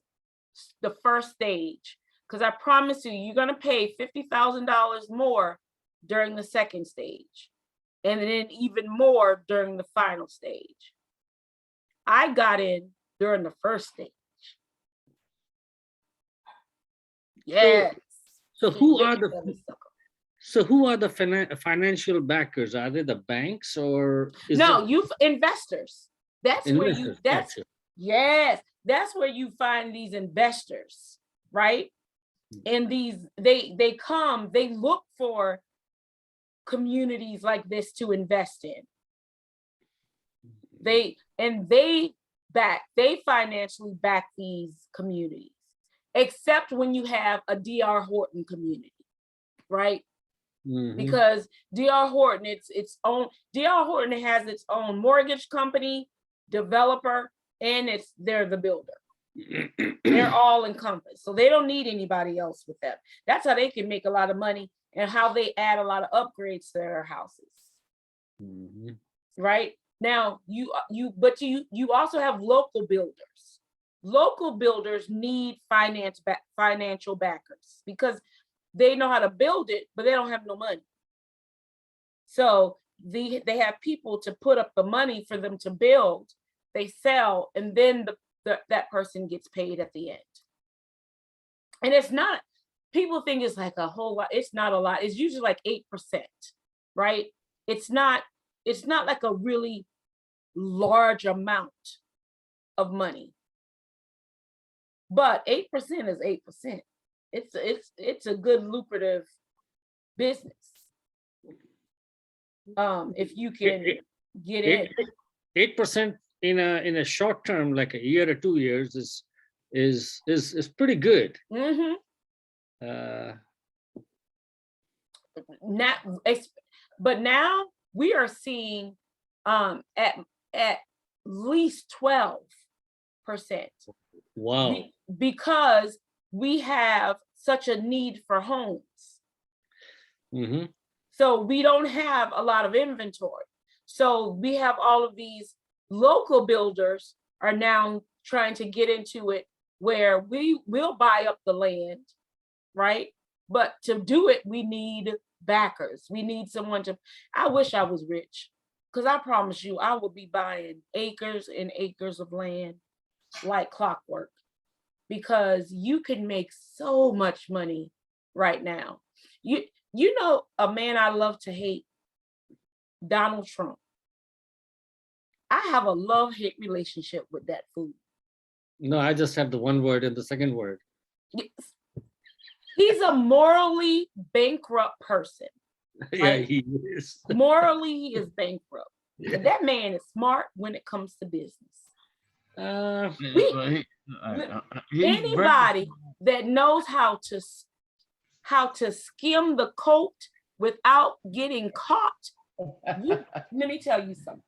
the first stage, because I promise you, you're going to pay $50,000 more during the second stage, and then even more during the final stage. I got in during the first stage. Yes. So who are the financial backers? Are they the banks, or No, you've investors. That's where you Gotcha. yes, that's where you find these investors, right? And they come, they look for communities like this to invest in. They financially back these communities, except when you have a D.R. Horton community, right? Mhm. Because D.R. Horton, D.R. Horton has its own mortgage company, developer, and they're the builder. They're all encompassed, so they don't need anybody else with them. That's how they can make a lot of money, and how they add a lot of upgrades to their houses. Mhm. Right now, you also have local builders. Local builders need financial backers, because they know how to build it, but they don't have no money. So they have people to put up the money for them to build. They sell, and then that person gets paid at the end. And it's not, people think it's like a whole lot. It's not a lot. It's usually like 8%, right? It's not like a really large amount of money. But 8% is 8%. It's a good lucrative business. If you can get in. 8% in a short term, like a year or 2 years, is pretty good. Mm-hmm. But now we are seeing at least 12%. Wow. Because we have such a need for homes. Mm-hmm. So we don't have a lot of inventory. So we have all of these local builders are now trying to get into it, where we will buy up the land, right? But to do it, we need backers. We need someone to, I wish I was rich. Because I promise you, I would be buying acres and acres of land like clockwork. Because you can make so much money right now. You know a man I love to hate, Donald Trump. I have a love-hate relationship with that food. No, I just have the one word and the second word. He's a morally bankrupt person. Yeah, Right. he is. Morally, he is bankrupt. Yeah. And that man is smart when it comes to business. Uh, We- But he's very- Anybody that knows how to skim the coat without getting caught, let me tell you something.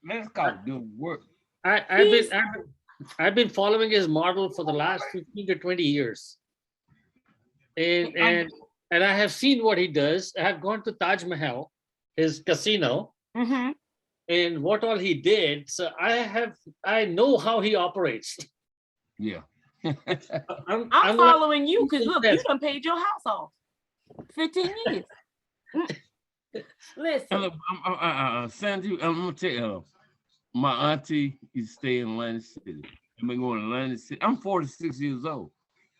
Let's call it doing work. I've been following his model for the last 15 to 20 years. And I have seen what he does. I have gone to Taj Mahal, his casino, Mhm. and what all he did. So I know how he operates. Yeah. I'm like- following you because look, you Yes. done paid your house off. 15 years. Listen, Sandy, I'm gonna tell you, my auntie is staying in Atlantic City. I've been going to Atlantic City. I'm 46 years old,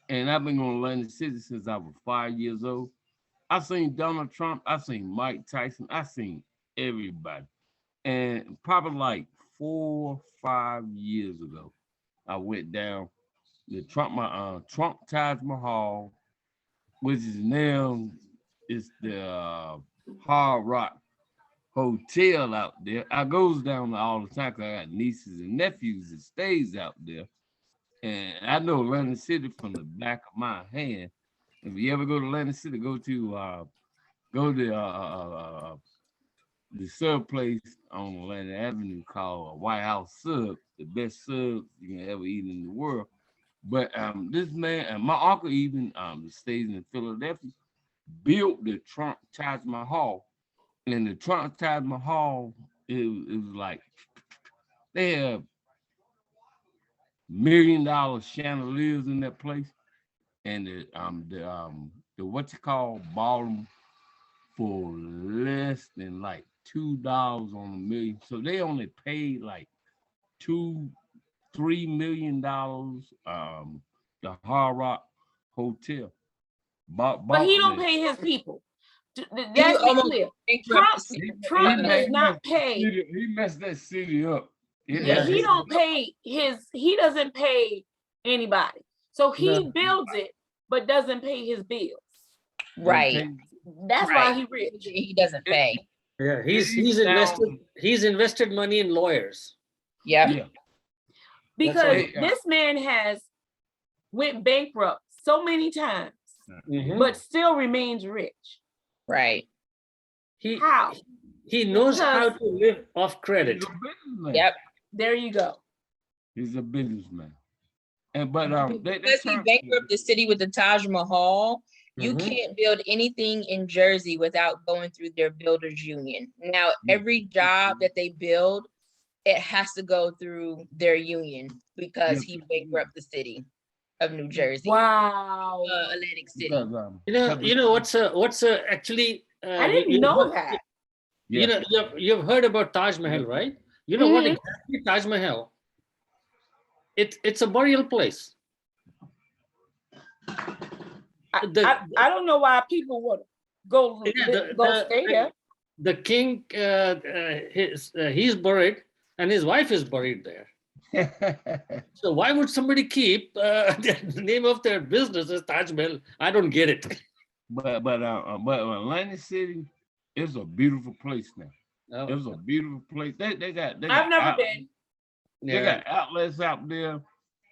and I've been going to Atlantic City since I was 5 years old. I seen Donald Trump. I seen Mike Tyson. I seen everybody, and probably like 4 or 5 years ago, I went down the Trump Taj Mahal, which is now it's the Hard Rock Hotel out there. I goes down there all the time because I got nieces and nephews that stays out there. And I know Atlantic City from the back of my hand. If you ever go to Atlantic City, go to the sub place on Atlantic Avenue called White House Sub, the best sub you can ever eat in the world. But this man and my uncle even stays in Philadelphia, built the Trump Taj Mahal. And the Trump Taj Mahal, it was like they have $1 million chandeliers in that place, and the what you call bought them for less than like $2 on a million. So they only paid like $2-3 million. The Hard Rock Hotel. but he don't pay his people. That's be almost clear. bankrupt Trump, the city. Trump does not pay. He messed that city up. Yeah, he don't pay he doesn't pay anybody. So he No. builds it, but doesn't pay his bills. Right. That's why he rich. He doesn't pay. Yeah, he's invested money in lawyers. Yep. Yeah. Because right. this man has went bankrupt so many times, Mhm. but still remains rich. Right. How? He knows how Because- to live off credit. He's a businessman. Yep. There you go. He's a businessman. And but they Because he trying- bankrupt the city with the Taj Mahal, you Mhm. can't build anything in Jersey without going through their builders union. Now, every job that they build, it has to go through their union because he bankrupt the city of New Jersey, Wow. Atlantic City. because, You know what's actually. I didn't know that. You know, you've heard about Taj Mahal, right? You know what Mhm. exactly Taj Mahal? It's a burial place. I don't know why people would go stay there. The king, he's buried, and his wife is buried there. So why would somebody keep the name of their business as Taj Mahal? I don't get it. but Atlantic City is a beautiful place now. Oh, It's a beautiful place. They got I've never been. They got outlets out there.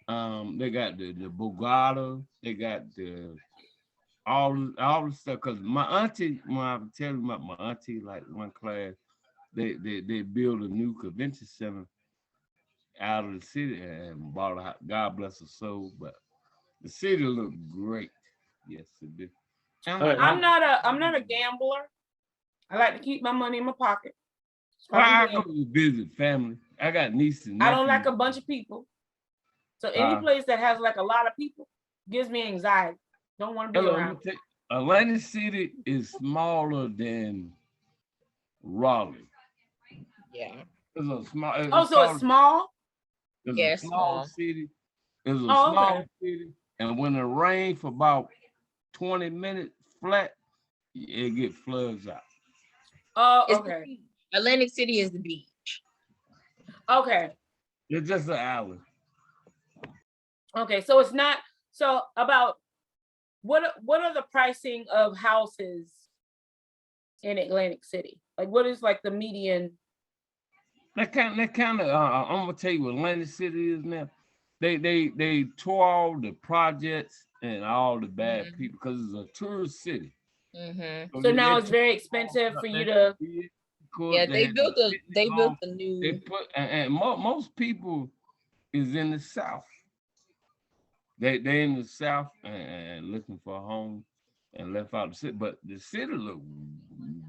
They got the Bogota. They got the all the stuff. Cause my auntie, when I was telling you about my auntie, like one class, they built a new convention center out of the city and bought a house. God bless her soul, but the city looked great. Yes, it did. I'm not a gambler. I like to keep my money in my pocket. I go to visit family. I got nieces and I don't like a nephews. bunch of people. So any place that has like a lot of people gives me anxiety. Don't want to be Hello, around. Atlantic City is smaller than Raleigh. Yeah. It's a small. Oh, so it's small? It's Yeah, a it's small small. city. It's a Oh, small okay. city, and when it rains for about 20 minutes flat, it get floods out. Oh, It's the okay. beach. Atlantic City is the beach. Okay. It's just an island. Okay. So it's not, so about what are the pricing of houses in Atlantic City? Like what is like the median? That kind of. I'm gonna tell you what Atlantic City is now. They tore all the projects and all the bad Mhm. people because it's a tourist city. Mm-hmm. So now they it's very tore expensive all for you that to, vehicle, Yeah, they had the picnic they built hall. the They new. put and most people is in the South. They in the South and looking for a home and left out the city, but the city look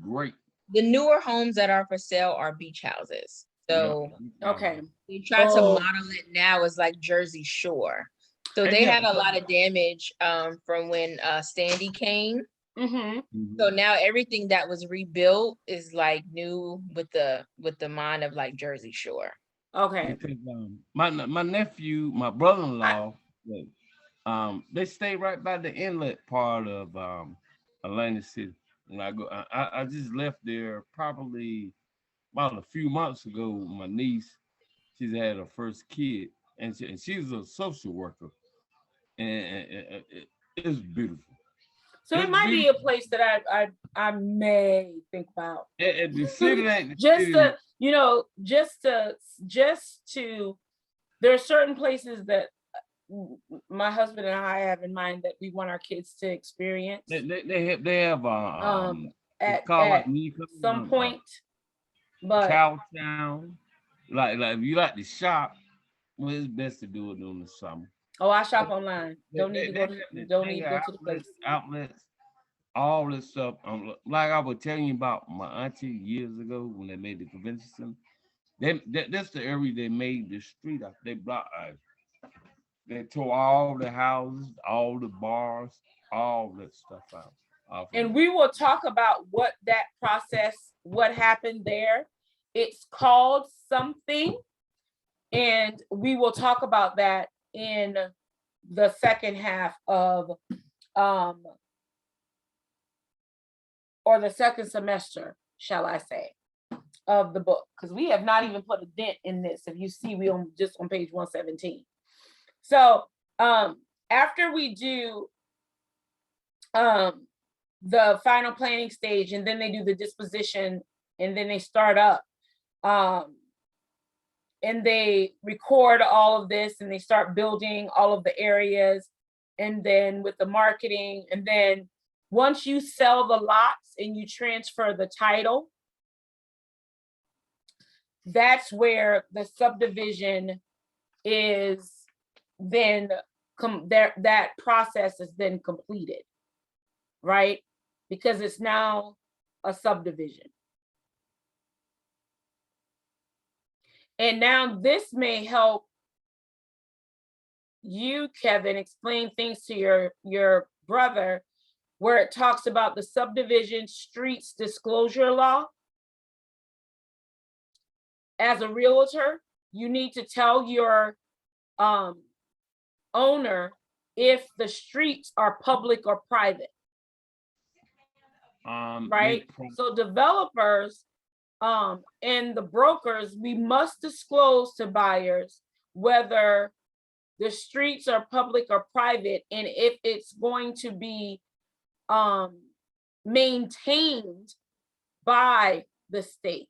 great. The newer homes that are for sale are beach houses. So okay. we try to Oh. model it now as like Jersey Shore. So And they yeah, had a lot of damage from when Sandy came. Mm-hmm. So now everything that was rebuilt is like new with the mind of like Jersey Shore. Okay. because my nephew, my brother-in-law, they stay right by the inlet part of Atlantic City. When I go, I just left there probably about a few months ago. With my niece, she's had her first kid, and she's a social worker, and it's beautiful. So it It's might be a beautiful. place that I may think about. The city ain't the Just city. to, you know, just to there are certain places that my husband and I have in mind that we want our kids to experience They have it's called like at when you some come point. But Cowtown. Like if you like to shop, well, it's best to do it during the summer. oh, I shop online. Don't need to go to They don't need to go to the place. outlets, all this stuff. Like I was telling you about my auntie years ago when they made the convention center. That's the area they made the street out. They blocked. They tore all the houses, all the bars, all that stuff out. And we will talk about what that process, what happened there. It's called something, and we will talk about that in the second half of or the second semester, shall I say, of the book, because we have not even put a dent in this. If you see, we on just on page 117. So after we do the final planning stage, and then they do the disposition, and then they start up, and they record all of this, and they start building all of the areas, and then with the marketing, and then once you sell the lots and you transfer the title, that's where the subdivision is then that process is then completed, right? Because it's now a subdivision. And now this may help you, Kevin, explain things to your brother, where it talks about the subdivision streets disclosure law. As a realtor, you need to tell your owner if the streets are public or private. Right? So developers and the brokers, we must disclose to buyers whether the streets are public or private, and if it's going to be maintained by the state.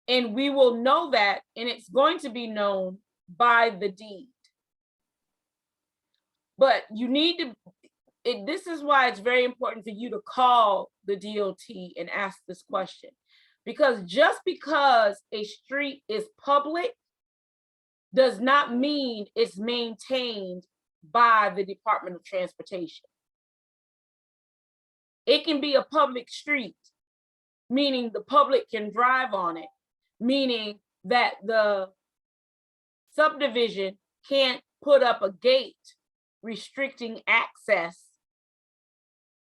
And we will know that, and it's going to be known by the deed. But you need to, this is why it's very important for you to call the DOT and ask this question. Because just because a street is public does not mean it's maintained by the Department of Transportation. It can be a public street, meaning the public can drive on it, meaning that the subdivision can't put up a gate restricting access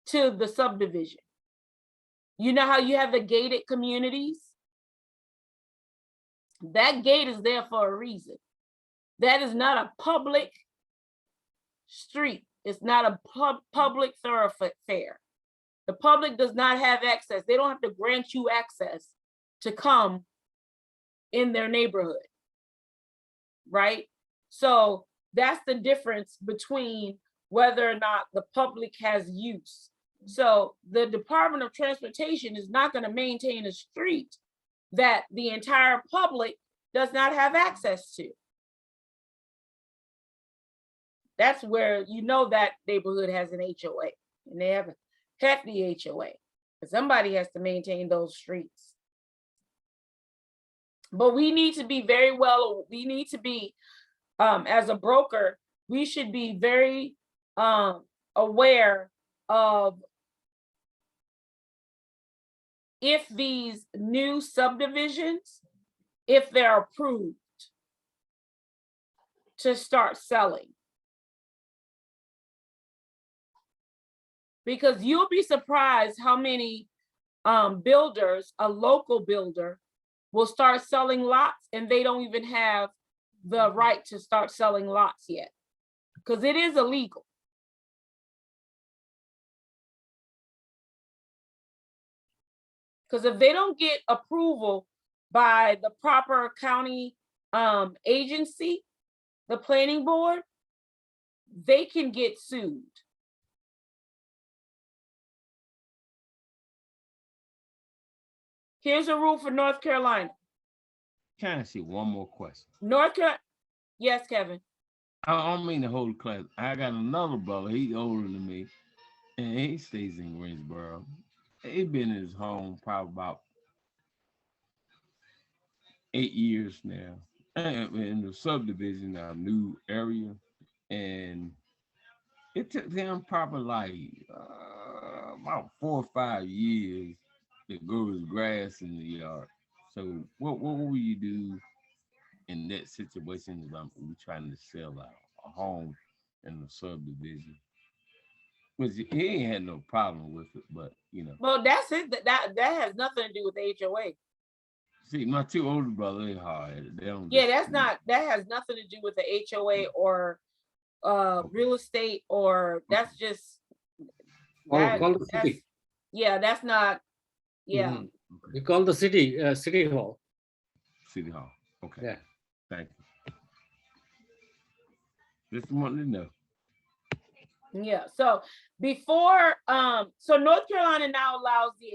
to the subdivision. You know how you have the gated communities? That gate is there for a reason. That is not a public street. It's not a public thoroughfare. The public does not have access. They don't have to grant you access to come in their neighborhood, right? So that's the difference between whether or not the public has use. So the Department of Transportation is not going to maintain a street that the entire public does not have access to. That's where you know that neighborhood has an HOA, and they have a hefty HOA. Somebody has to maintain those streets. But we need to be as a broker, we should be very aware of if these new subdivisions, if they're approved to start selling. Because you'll be surprised how many builders, a local builder, will start selling lots and they don't even have the right to start selling lots yet, because it is illegal. Because if they don't get approval by the proper county agency, the planning board, they can get sued. Here's a rule for North Carolina. Can I see one more question? North Carolina, yes, Kevin. I don't mean to hold the class. I got another brother. He's older than me, and he stays in Greensboro. He's been in his home probably about 8 years now, in the subdivision, our new area, and it took him probably like about 4 or 5 years to grow his grass in the yard. So what will you do in that situation? We're trying to sell a home in the subdivision, which he ain't had no problem with it, but you know. Well, that's it. That has nothing to do with the HOA. See, my two older brothers, they hard. They don't. Yeah, that has nothing to do with the HOA or real estate, or that's just Call the city. yeah, that's not. Yeah. Mhm. You call the city hall. City Hall. Okay. Yeah. Thank you. Just wanted to know. Yeah, so before, so North Carolina now allows the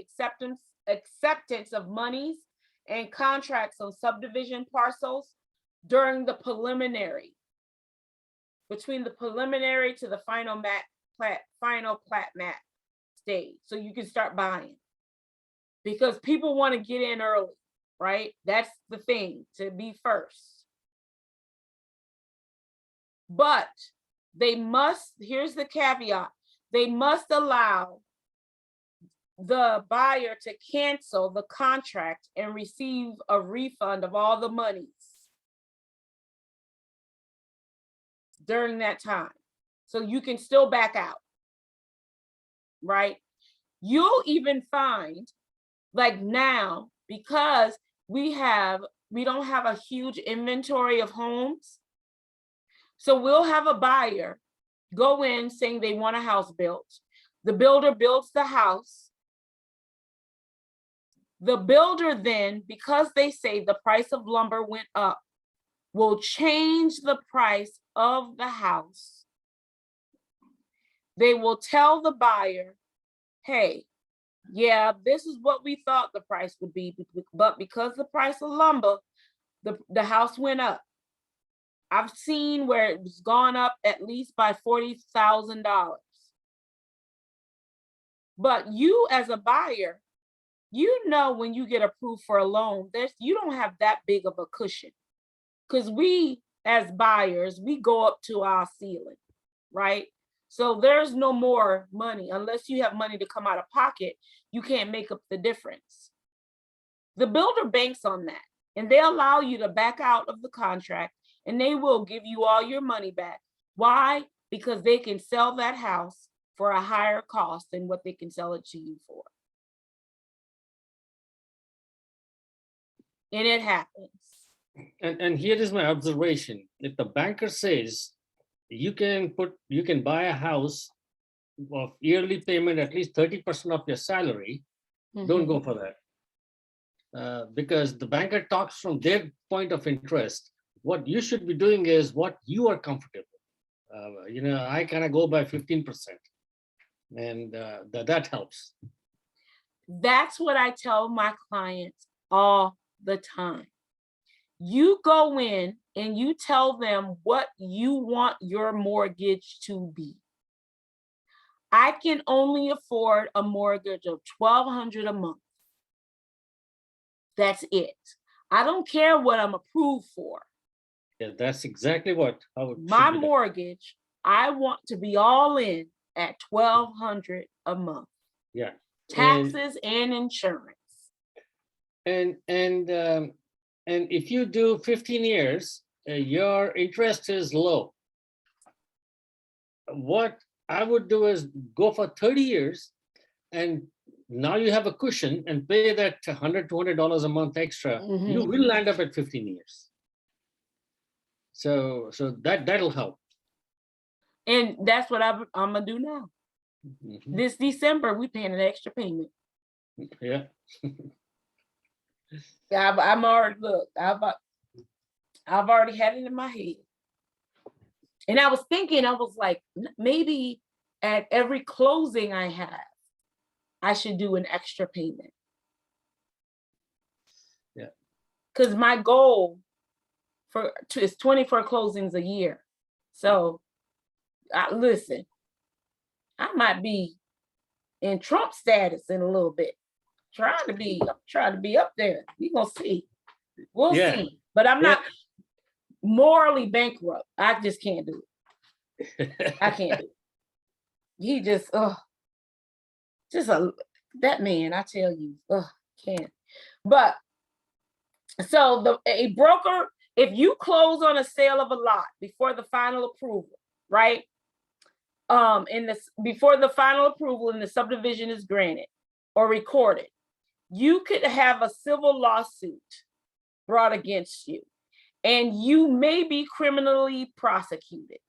acceptance of monies and contracts on subdivision parcels during the preliminary, between the preliminary to the final plat map stage. So you can start buying because people want to get in early, right? That's the thing, to be first. But they must, here's the caveat, they must allow the buyer to cancel the contract and receive a refund of all the monies during that time. So you can still back out, right? You'll even find, like now, because we don't have a huge inventory of homes, so we'll have a buyer go in saying they want a house built. The builder builds the house. The builder then, because they say the price of lumber went up, will change the price of the house. They will tell the buyer, hey, yeah, this is what we thought the price would be, but because the price of lumber, the house went up. I've seen where it was gone up at least by $40,000. But you as a buyer, you know when you get approved for a loan, you don't have that big of a cushion. Because we as buyers, we go up to our ceiling, right? So there's no more money. Unless you have money to come out of pocket, you can't make up the difference. The builder banks on that, and they allow you to back out of the contract and they will give you all your money back. Why? Because they can sell that house for a higher cost than what they can sell it to you for. And it happens. And here is my observation. If the banker says you can buy a house of yearly payment at least 30% of your salary, don't go for that. Because the banker talks from their point of interest. What you should be doing is what you are comfortable. I kind of go by 15%, and that helps. That's what I tell my clients all the time. You go in and you tell them what you want your mortgage to be. I can only afford a mortgage of $1,200 a month. That's it. I don't care what I'm approved for. Yeah, that's exactly what My mortgage, I want to be all in at $1,200 a month. Yeah. Taxes and insurance. And if you do 15 years, your interest is low. What I would do is go for 30 years, and now you have a cushion and pay that $100, $200 a month extra. You will land up at 15 years. So that'll help. And that's what I'm gonna do now. This December, we paying an extra payment. Yeah. I'm already, look, I've already had it in my head. And I was thinking, I was like, maybe at every closing I have, I should do an extra payment. Yeah. Because my goal is 24 closings a year. So listen, I might be in Trump status in a little bit. Trying to be up there. We gonna see. We'll see. But I'm not morally bankrupt. I just can't do it. I can't do it. He just that man, I tell you, can't. But so a broker, if you close on a sale of a lot before the final approval, right? Before the final approval and the subdivision is granted or recorded, you could have a civil lawsuit brought against you, and you may be criminally prosecuted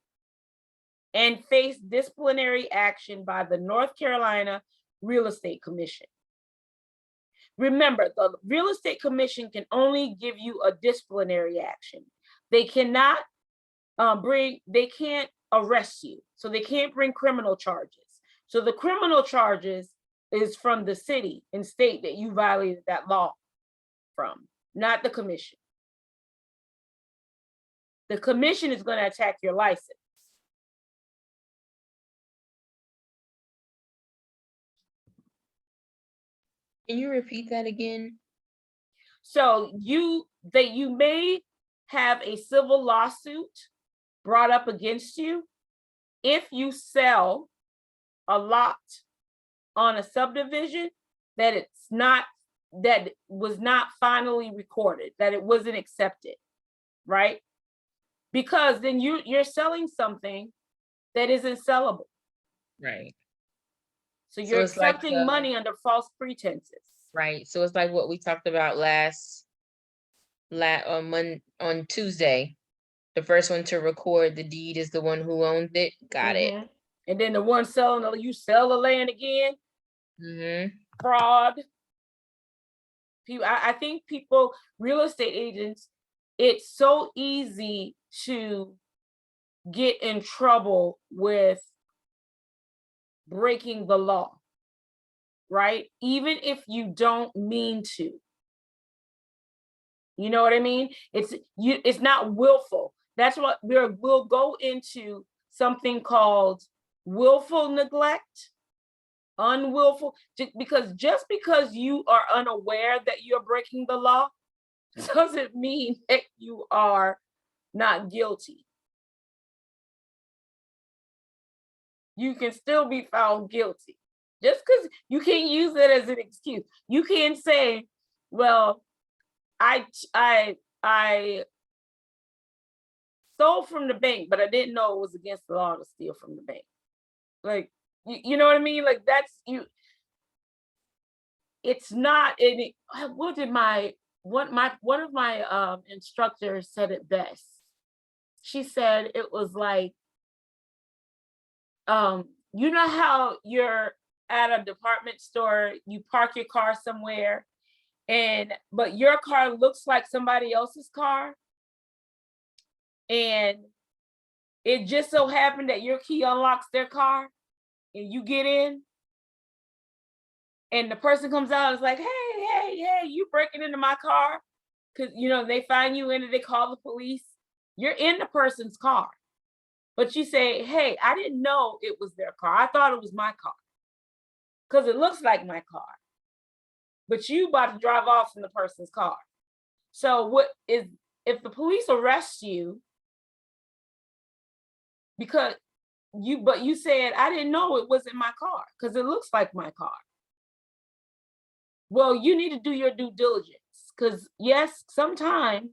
and face disciplinary action by the North Carolina Real Estate Commission. Remember, the Real Estate Commission can only give you a disciplinary action. They cannot they can't arrest you. So they can't bring criminal charges. So the criminal charges is from the city and state that you violated that law from, not the commission. The commission is going to attack your license. Can you repeat that again? So you may have a civil lawsuit brought up against you if you sell a lot on a subdivision that was not finally recorded, that it wasn't accepted, right? Because then you're selling something that isn't sellable. Right. So you're accepting money under false pretenses. Right. So it's like what we talked about on Tuesday. The first one to record the deed is the one who owns it. Got it. And then the one selling, you sell the land again. Fraud. People, I think real estate agents, it's so easy to get in trouble with breaking the law, right? Even if you don't mean to. You know what I mean? It's not willful. That's what we'll go into something called willful neglect, unwillful, because just because you are unaware that you're breaking the law doesn't mean that you are not guilty. You can still be found guilty. Just because you can't use it as an excuse. You can't say, well, I stole from the bank, but I didn't know it was against the law to steal from the bank. Like, you know what I mean? Like that's you. It's not any. What did one of my instructors said it best. She said it was like, you know how you're at a department store, you park your car somewhere, but your car looks like somebody else's car, and it just so happened that your key unlocks their car, and you get in, and the person comes out and is like, hey, you breaking into my car, because they find you in it, they call the police. You're in the person's car, but you say, hey, I didn't know it was their car. I thought it was my car because it looks like my car, but you about to drive off in the person's car. So if the police arrest you because you said, I didn't know it wasn't my car because it looks like my car. Well, you need to do your due diligence, because yes, sometimes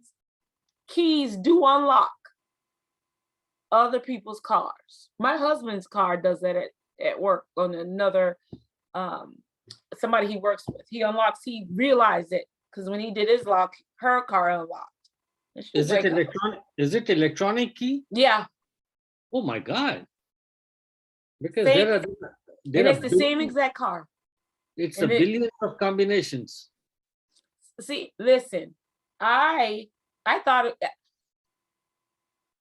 keys do unlock other people's cars. My husband's car does that at work on another somebody he works with. He realized it because when he did his lock, her car unlocked. Is it electronic key? Yeah. Oh my God. Because Same, there and are it's the same exact car. it's and a billions of combinations. See, listen, I thought it,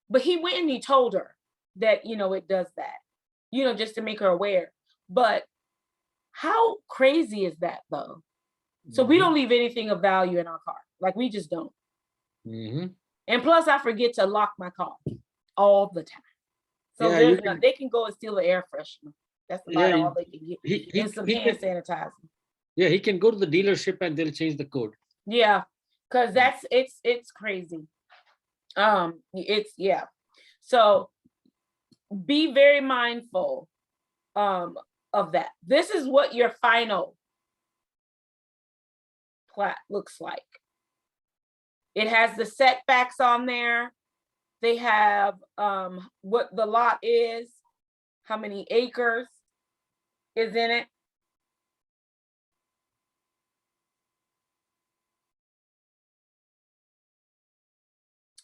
but he went and he told her that, it does that, just to make her aware. But how crazy is that though? So we don't leave anything of value in our car. Like we just don't. And plus I forget to lock my car all the time. So they can go and steal the air freshener. That's about all they can get. And some hand sanitizer. Yeah, he can go to the dealership and they'll change the code. Yeah, because it's crazy. So be very mindful of that. This is what your final plat looks like. It has the setbacks on there. They have what the lot is, how many acres is in it.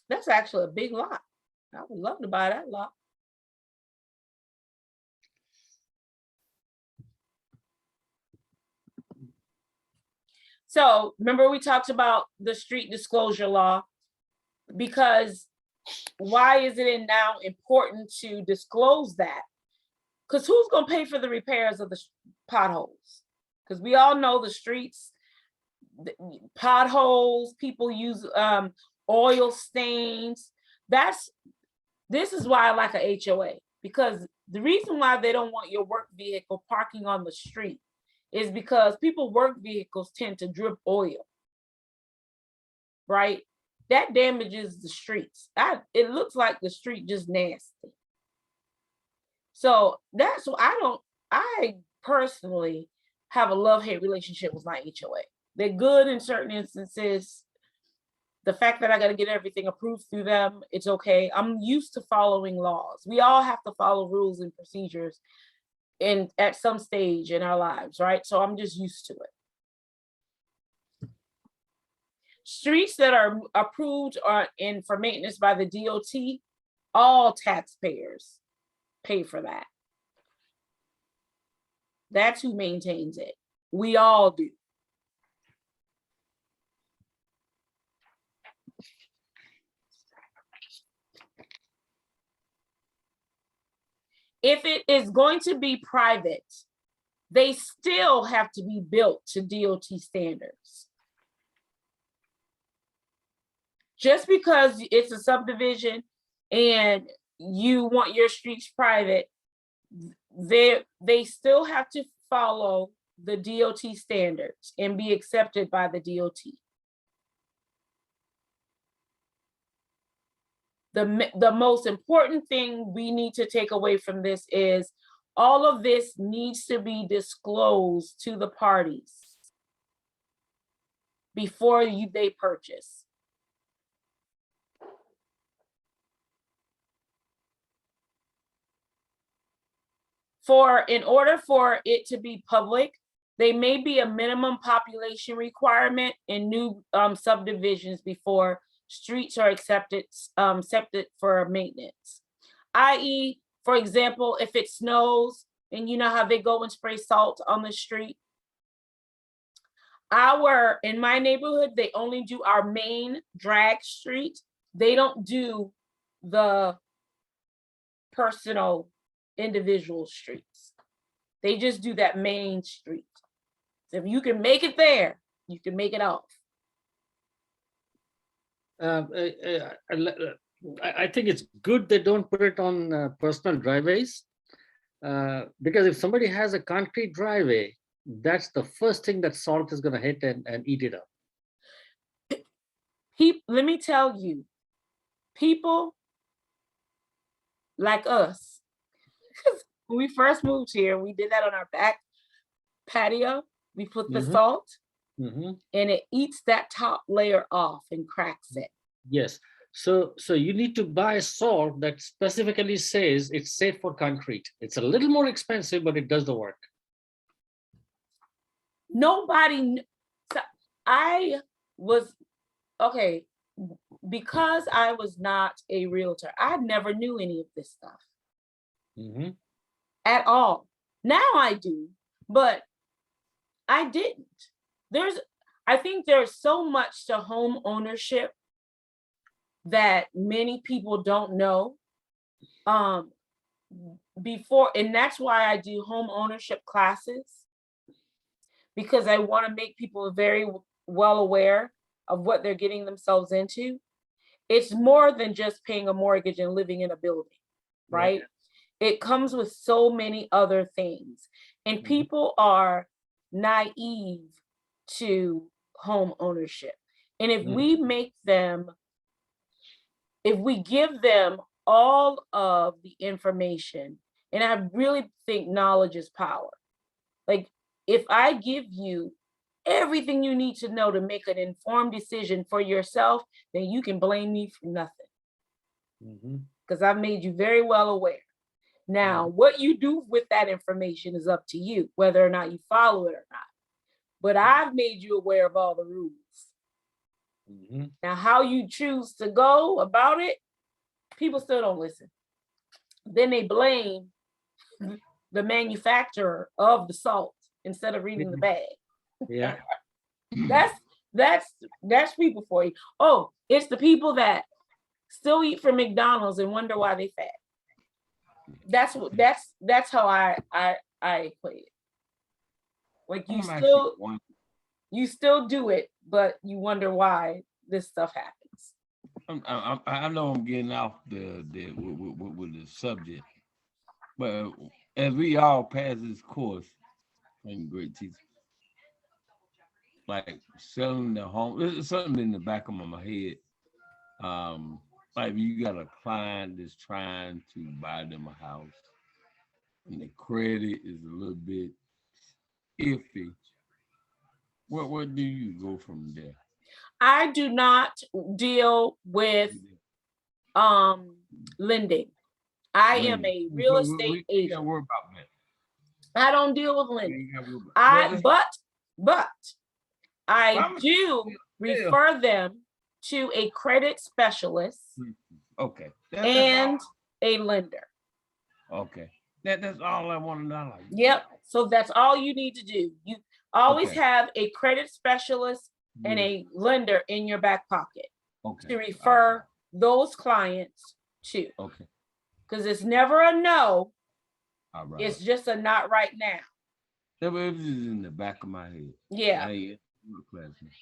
That's actually a big lot. I would love to buy that lot. So remember we talked about the street disclosure law, because why is it now important to disclose that? Because who's going to pay for the repairs of the potholes? Because we all know the streets, potholes, people use oil stains. This is why I like a HOA, because the reason why they don't want your work vehicle parking on the street is because people work vehicles tend to drip oil, right? That damages the streets. It looks like the street just nasty. So that's why I personally have a love-hate relationship with my HOA. They're good in certain instances. The fact that I got to get everything approved through them, it's okay. I'm used to following laws. We all have to follow rules and procedures at some stage in our lives, right? So I'm just used to it. Streets that are approved for maintenance by the DOT, all taxpayers pay for that. That's who maintains it. We all do. If it is going to be private, they still have to be built to DOT standards. Just because it's a subdivision and you want your streets private, they still have to follow the DOT standards and be accepted by the DOT. The most important thing we need to take away from this is all of this needs to be disclosed to the parties before they purchase. in order for it to be public, they may be a minimum population requirement in new subdivisions before streets are accepted for maintenance. I.e., for example, if it snows and you know how they go and spray salt on the street. In my neighborhood, they only do our main drag street. They don't do the personal individual streets. They just do that main street. So if you can make it there, you can make it off. I think it's good they don't put it on personal driveways, because if somebody has a concrete driveway, that's the first thing that salt is going to hit and eat it up. Let me tell you, people like us, when we first moved here, we did that on our back patio. We put the salt and it eats that top layer off and cracks it. Yes. So you need to buy salt that specifically says it's safe for concrete. It's a little more expensive, but it does the work. Because I was not a realtor, I never knew any of this stuff at all. Now I do, but I didn't. I think there's so much to home ownership that many people don't know. And that's why I do home ownership classes, because I want to make people very well aware of what they're getting themselves into. It's more than just paying a mortgage and living in a building, right? Yeah. It comes with so many other things, and people are naive to home ownership. And if we give them all of the information, and I really think knowledge is power. Like, if I give you everything you need to know to make an informed decision for yourself, then you can blame me for nothing. Because I've made you very well aware. Now, what you do with that information is up to you, whether or not you follow it or not. But I've made you aware of all the rules. Now, how you choose to go about it, people still don't listen. Then they blame the manufacturer of the salt instead of reading the bag. Yeah. That's people for you. Oh, it's the people that still eat from McDonald's and wonder why they fat. That's how I equate it. Like, you still do it, but you wonder why this stuff happens. I know I'm getting off with the subject, but as we all pass this course, I'm great teacher. Like selling the home, there's something in the back of my head. Like you got a client that's trying to buy them a house, and the credit is a little bit iffy. Where do you go from there? I do not deal with lending. I am a real estate agent. Worry about that. I don't deal with lending. But I do refer them to a credit specialist. Okay. And a lender. Okay. That's all I want to know. Yep. So that's all you need to do. You always have a credit specialist and a lender in your back pocket to refer those clients to. Okay. Because it's never a no. All right. It's just a not right now. That was in the back of my head. Yeah.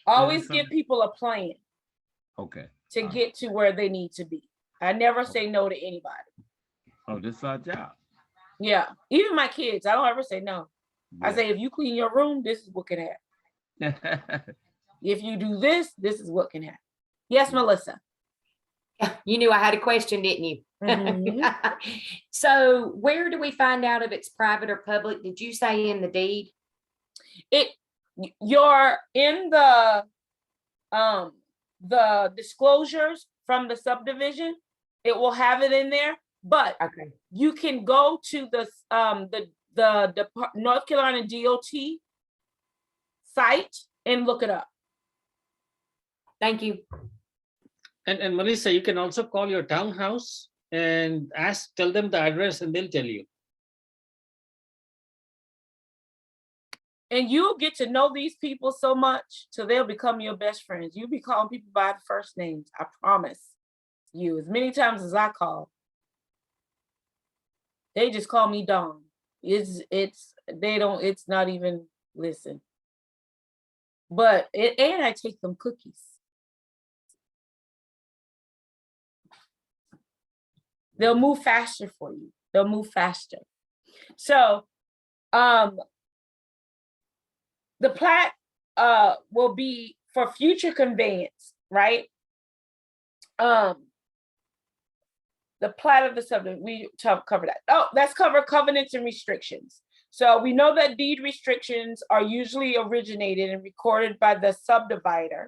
Always give people a plan. Okay. To get to where they need to be. I never say no to anybody. Oh, this is our job. Yeah. Even my kids, I don't ever say no. Yeah. I say, if you clean your room, this is what can happen. If you do this, this is what can happen. Yes, Melissa. You knew I had a question, didn't you? So where do we find out if it's private or public? Did you say in the deed? You're in the disclosures from the subdivision. It will have it in there, But Okay. you can go to the North Carolina DOT site and look it up. Thank you. And Melissa, you can also call your townhouse and tell them the address, and they'll tell you. And you'll get to know these people so much till they'll become your best friends. You'll be calling people by the first names. I promise you, as many times as I call. They just call me Dawn. It's not even, listen. But and I take them cookies. They'll move faster for you. They'll move faster. So the plat will be for future conveyance, right? The plat of the subdivision, we cover that. Oh, let's cover covenants and restrictions. So we know that deed restrictions are usually originated and recorded by the subdivider.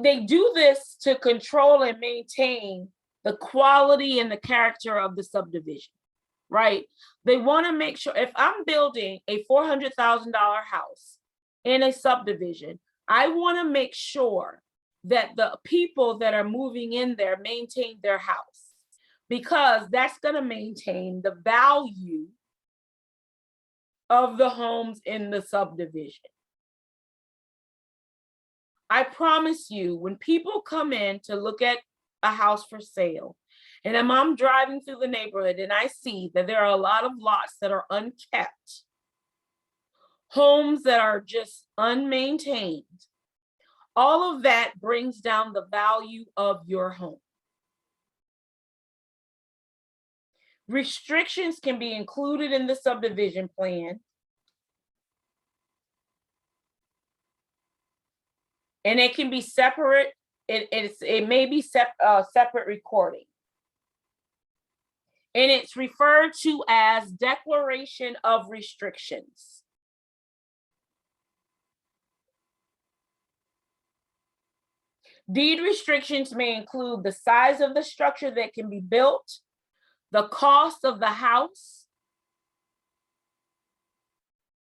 They do this to control and maintain the quality and the character of the subdivision, right? They want to make sure, if I'm building a $400,000 house in a subdivision, I want to make sure that the people that are moving in there maintain their house, because that's going to maintain the value of the homes in the subdivision. I promise you, when people come in to look at a house for sale, and I'm driving through the neighborhood and I see that there are a lot of lots that are unkept, homes that are just unmaintained, all of that brings down the value of your home. Restrictions can be included in the subdivision plan. And it can be separate. It may be separate recording. And it's referred to as declaration of restrictions. Deed restrictions may include the size of the structure that can be built, the cost of the house.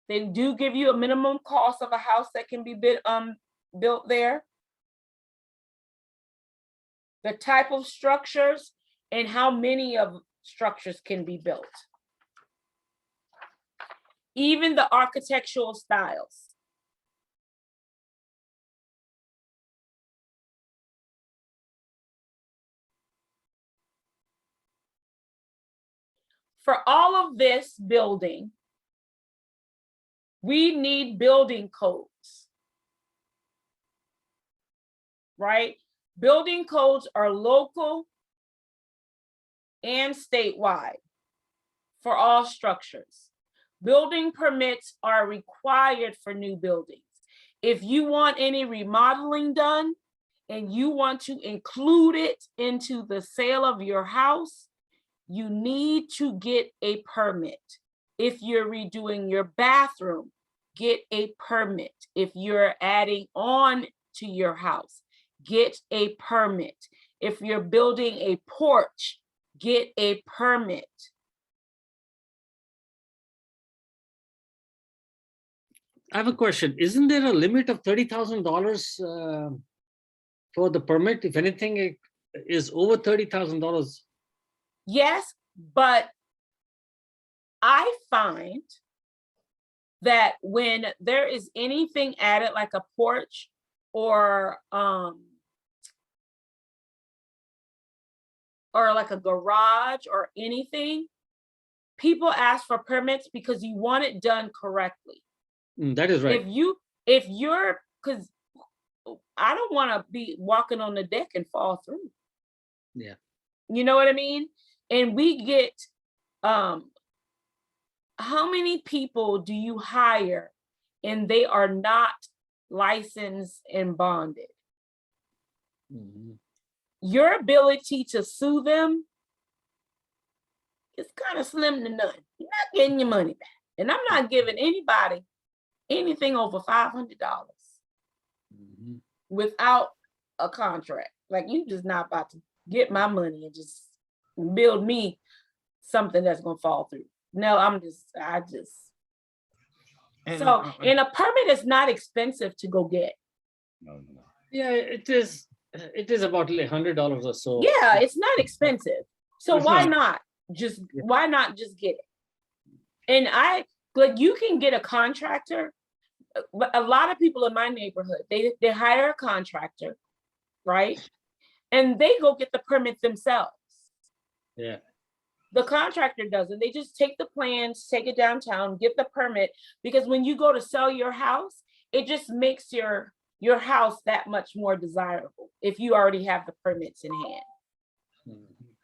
They do give you a minimum cost of a house that can be built there. The type of structures and how many of structures can be built. Even the architectural styles. For all of this building, we need building codes, right? Building codes are local and statewide for all structures. Building permits are required for new buildings. If you want any remodeling done and you want to include it into the sale of your house, you need to get a permit. If you're redoing your bathroom, get a permit. If you're adding on to your house, get a permit. If you're building a porch, get a permit. I have a question. Isn't there a limit of $30,000 for the permit? If anything it is over $30,000. Yes, but I find that when there is anything added like a porch or like a garage or anything, people ask for permits because you want it done correctly. That is right. If you're, because I don't want to be walking on the deck and fall through. Yeah. You know what I mean? And we get, how many people do you hire and they are not licensed and bonded? Mm-hmm. Your ability to sue them is kind of slim to none. You're not getting your money back. And I'm not giving anybody anything over $500 without a contract. Like, you just not about to get my money and just build me something that's gonna fall through. No, And, so, and a permit is not expensive to go get. no. Yeah, it is. It is about $100 or so. Yeah, it's not expensive. So It's why not. not just get it? And you can get a contractor. But a lot of people in my neighborhood, they hire a contractor, right? And they go get the permit themselves. Yeah. The contractor doesn't. They just take the plans, take it downtown, get the permit, because when you go to sell your house, it just makes your house that much more desirable if you already have the permits in hand.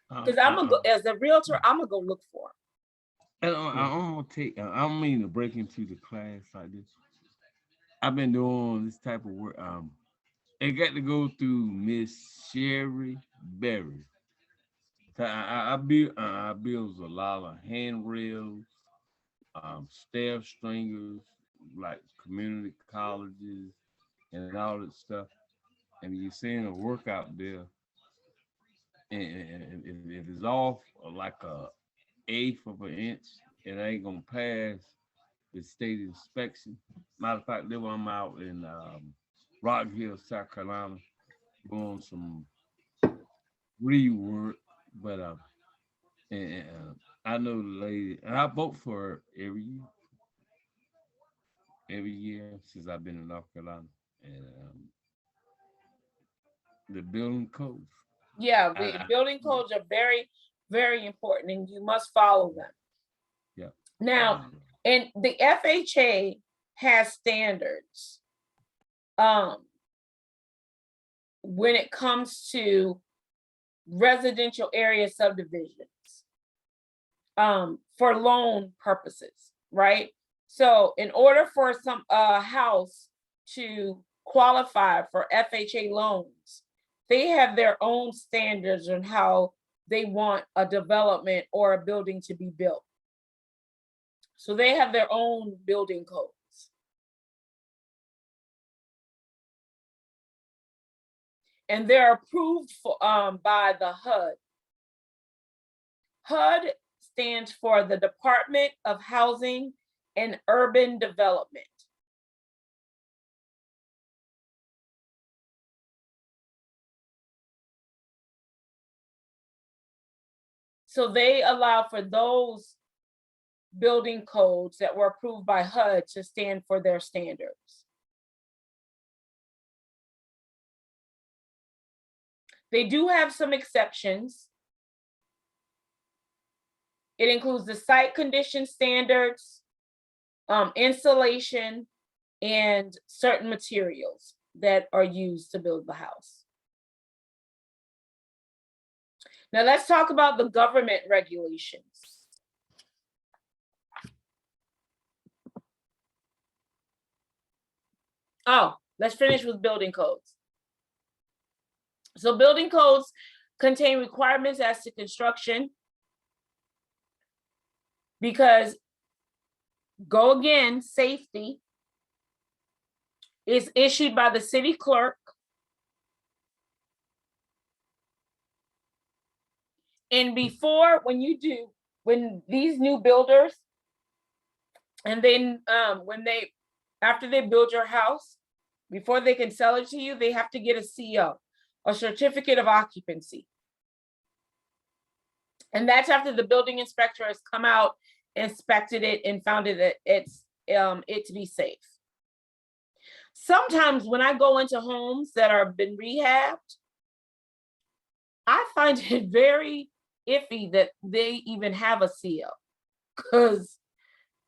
Because I'm gonna go as a realtor, I'm gonna go look for them. And I'm gonna take. I don't mean to break into the class like this. I've been doing this type of work. I got to go through Miss Sherry Berry. I build a lot of handrails, stair stringers, like community colleges and all that stuff. And you're seeing a work out there, and if it's off like a eighth of an inch, it ain't gonna pass the state inspection. Matter of fact, I'm out in Rock Hill, South Carolina, doing some rework, but I know the lady, and I vote for her every year since I've been in North Carolina, and the building codes. Yeah, the building codes are very, very important, and you must follow them. Yeah. Now, and the FHA has standards when it comes to residential area subdivisions for loan purposes, right? So in order for some house to qualify for FHA loans, they have their own standards on how they want a development or a building to be built. So they have their own building codes. And they're approved for, by the HUD. HUD stands for the Department of Housing and Urban Development. So they allow for those building codes that were approved by HUD to stand for their standards. They do have some exceptions. It includes the site condition standards, insulation, and certain materials that are used to build the house. Now let's talk about the government regulations. Oh, let's finish with building codes. So building codes contain requirements as to construction, because go again, safety is issued by the city clerk. And before, when these new builders, and then after they build your house, before they can sell it to you, they have to get a CO, a certificate of occupancy. And that's after the building inspector has come out, inspected it, and found it that it to be safe. Sometimes when I go into homes that are been rehabbed, I find it very iffy that they even have a CO, because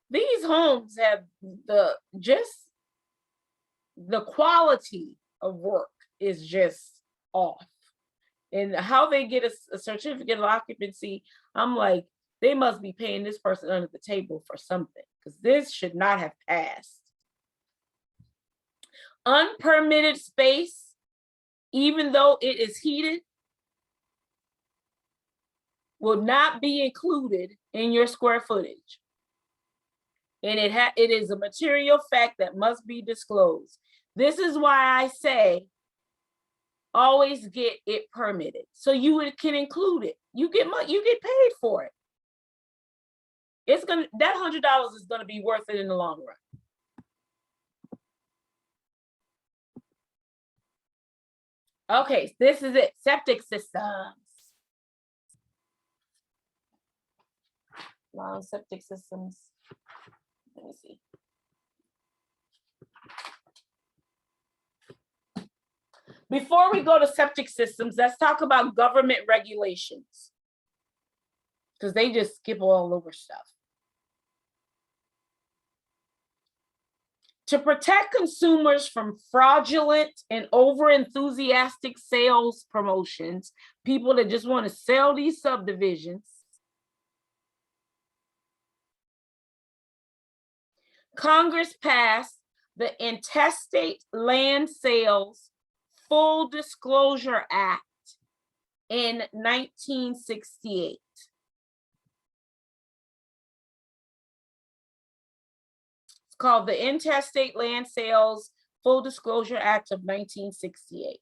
these homes have the quality of work is just off. And how they get a certificate of occupancy, I'm like, they must be paying this person under the table for something, because this should not have passed. Unpermitted space, even though it is heated, will not be included in your square footage. And it is a material fact that must be disclosed. This is why I say always get it permitted. So can include it. You get paid for it. That $100 is gonna be worth it in the long run. Okay, this is it. Septic systems. Septic systems. Let me see. Before we go to septic systems, let's talk about government regulations, because they just skip all over stuff. To protect consumers from fraudulent and over-enthusiastic sales promotions, people that just want to sell these subdivisions, Congress passed the Intestate Land Sales Full Disclosure Act in 1968. It's called the Intestate Land Sales Full Disclosure Act of 1968.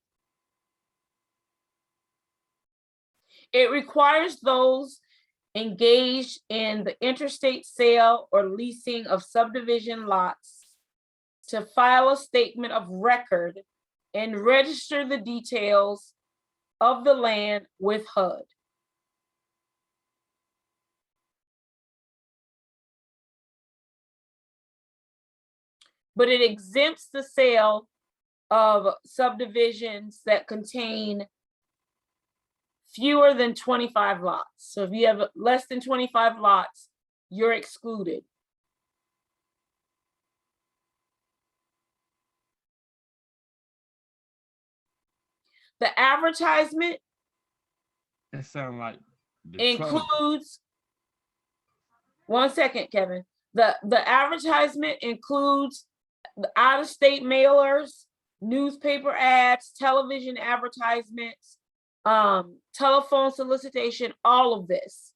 It requires those engaged in the interstate sale or leasing of subdivision lots to file a statement of record and register the details of the land with HUD. But it exempts the sale of subdivisions that contain fewer than 25 lots. So if you have less than 25 lots, you're excluded. The advertisement That sounds like the Trump. includes, one second, Kevin. The advertisement includes the out-of-state mailers, newspaper ads, television advertisements, telephone solicitation, all of this.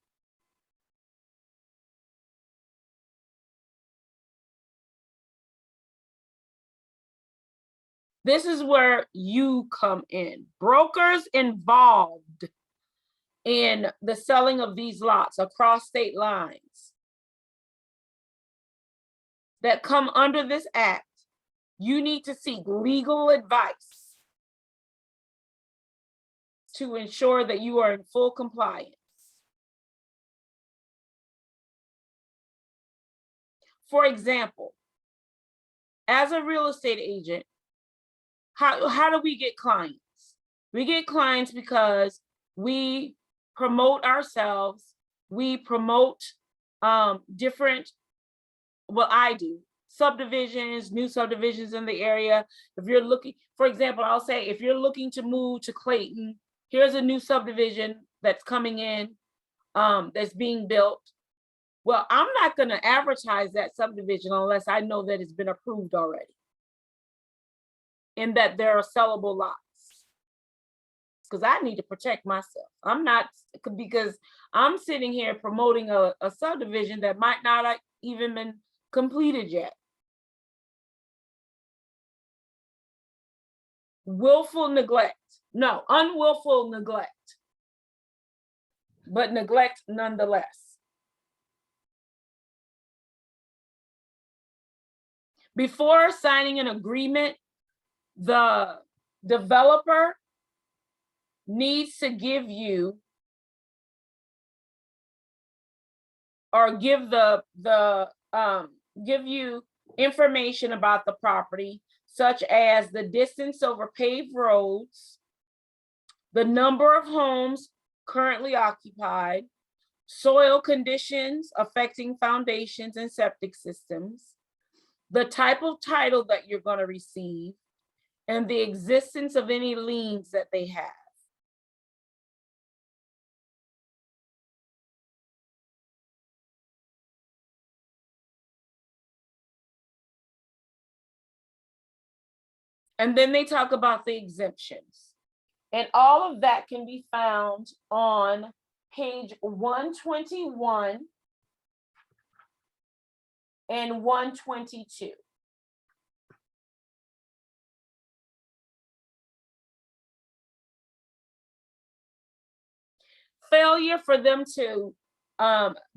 This is where you come in. Brokers involved in the selling of these lots across state lines that come under this act, you need to seek legal advice to ensure that you are in full compliance. For example, as a real estate agent, how do we get clients? We get clients because we promote ourselves. We promote different, well, I do, subdivisions, new subdivisions in the area. If you're looking, for example, I'll say, if you're looking to move to Clayton, here's a new subdivision that's coming in, that's being built. Well, I'm not going to advertise that subdivision unless I know that it's been approved already and that there are sellable lots, because I need to protect myself. I'm not, because I'm sitting here promoting a subdivision that might not have even been completed yet. Willful neglect. No, unwillful neglect, but neglect nonetheless. Before signing an agreement, the developer needs to give you or give you information about the property, such as the distance over paved roads, the number of homes currently occupied, soil conditions affecting foundations and septic systems, the type of title that you're going to receive, and the existence of any liens that they have. And then they talk about the exemptions. And all of that can be found on page 121 and 122. Failure for them to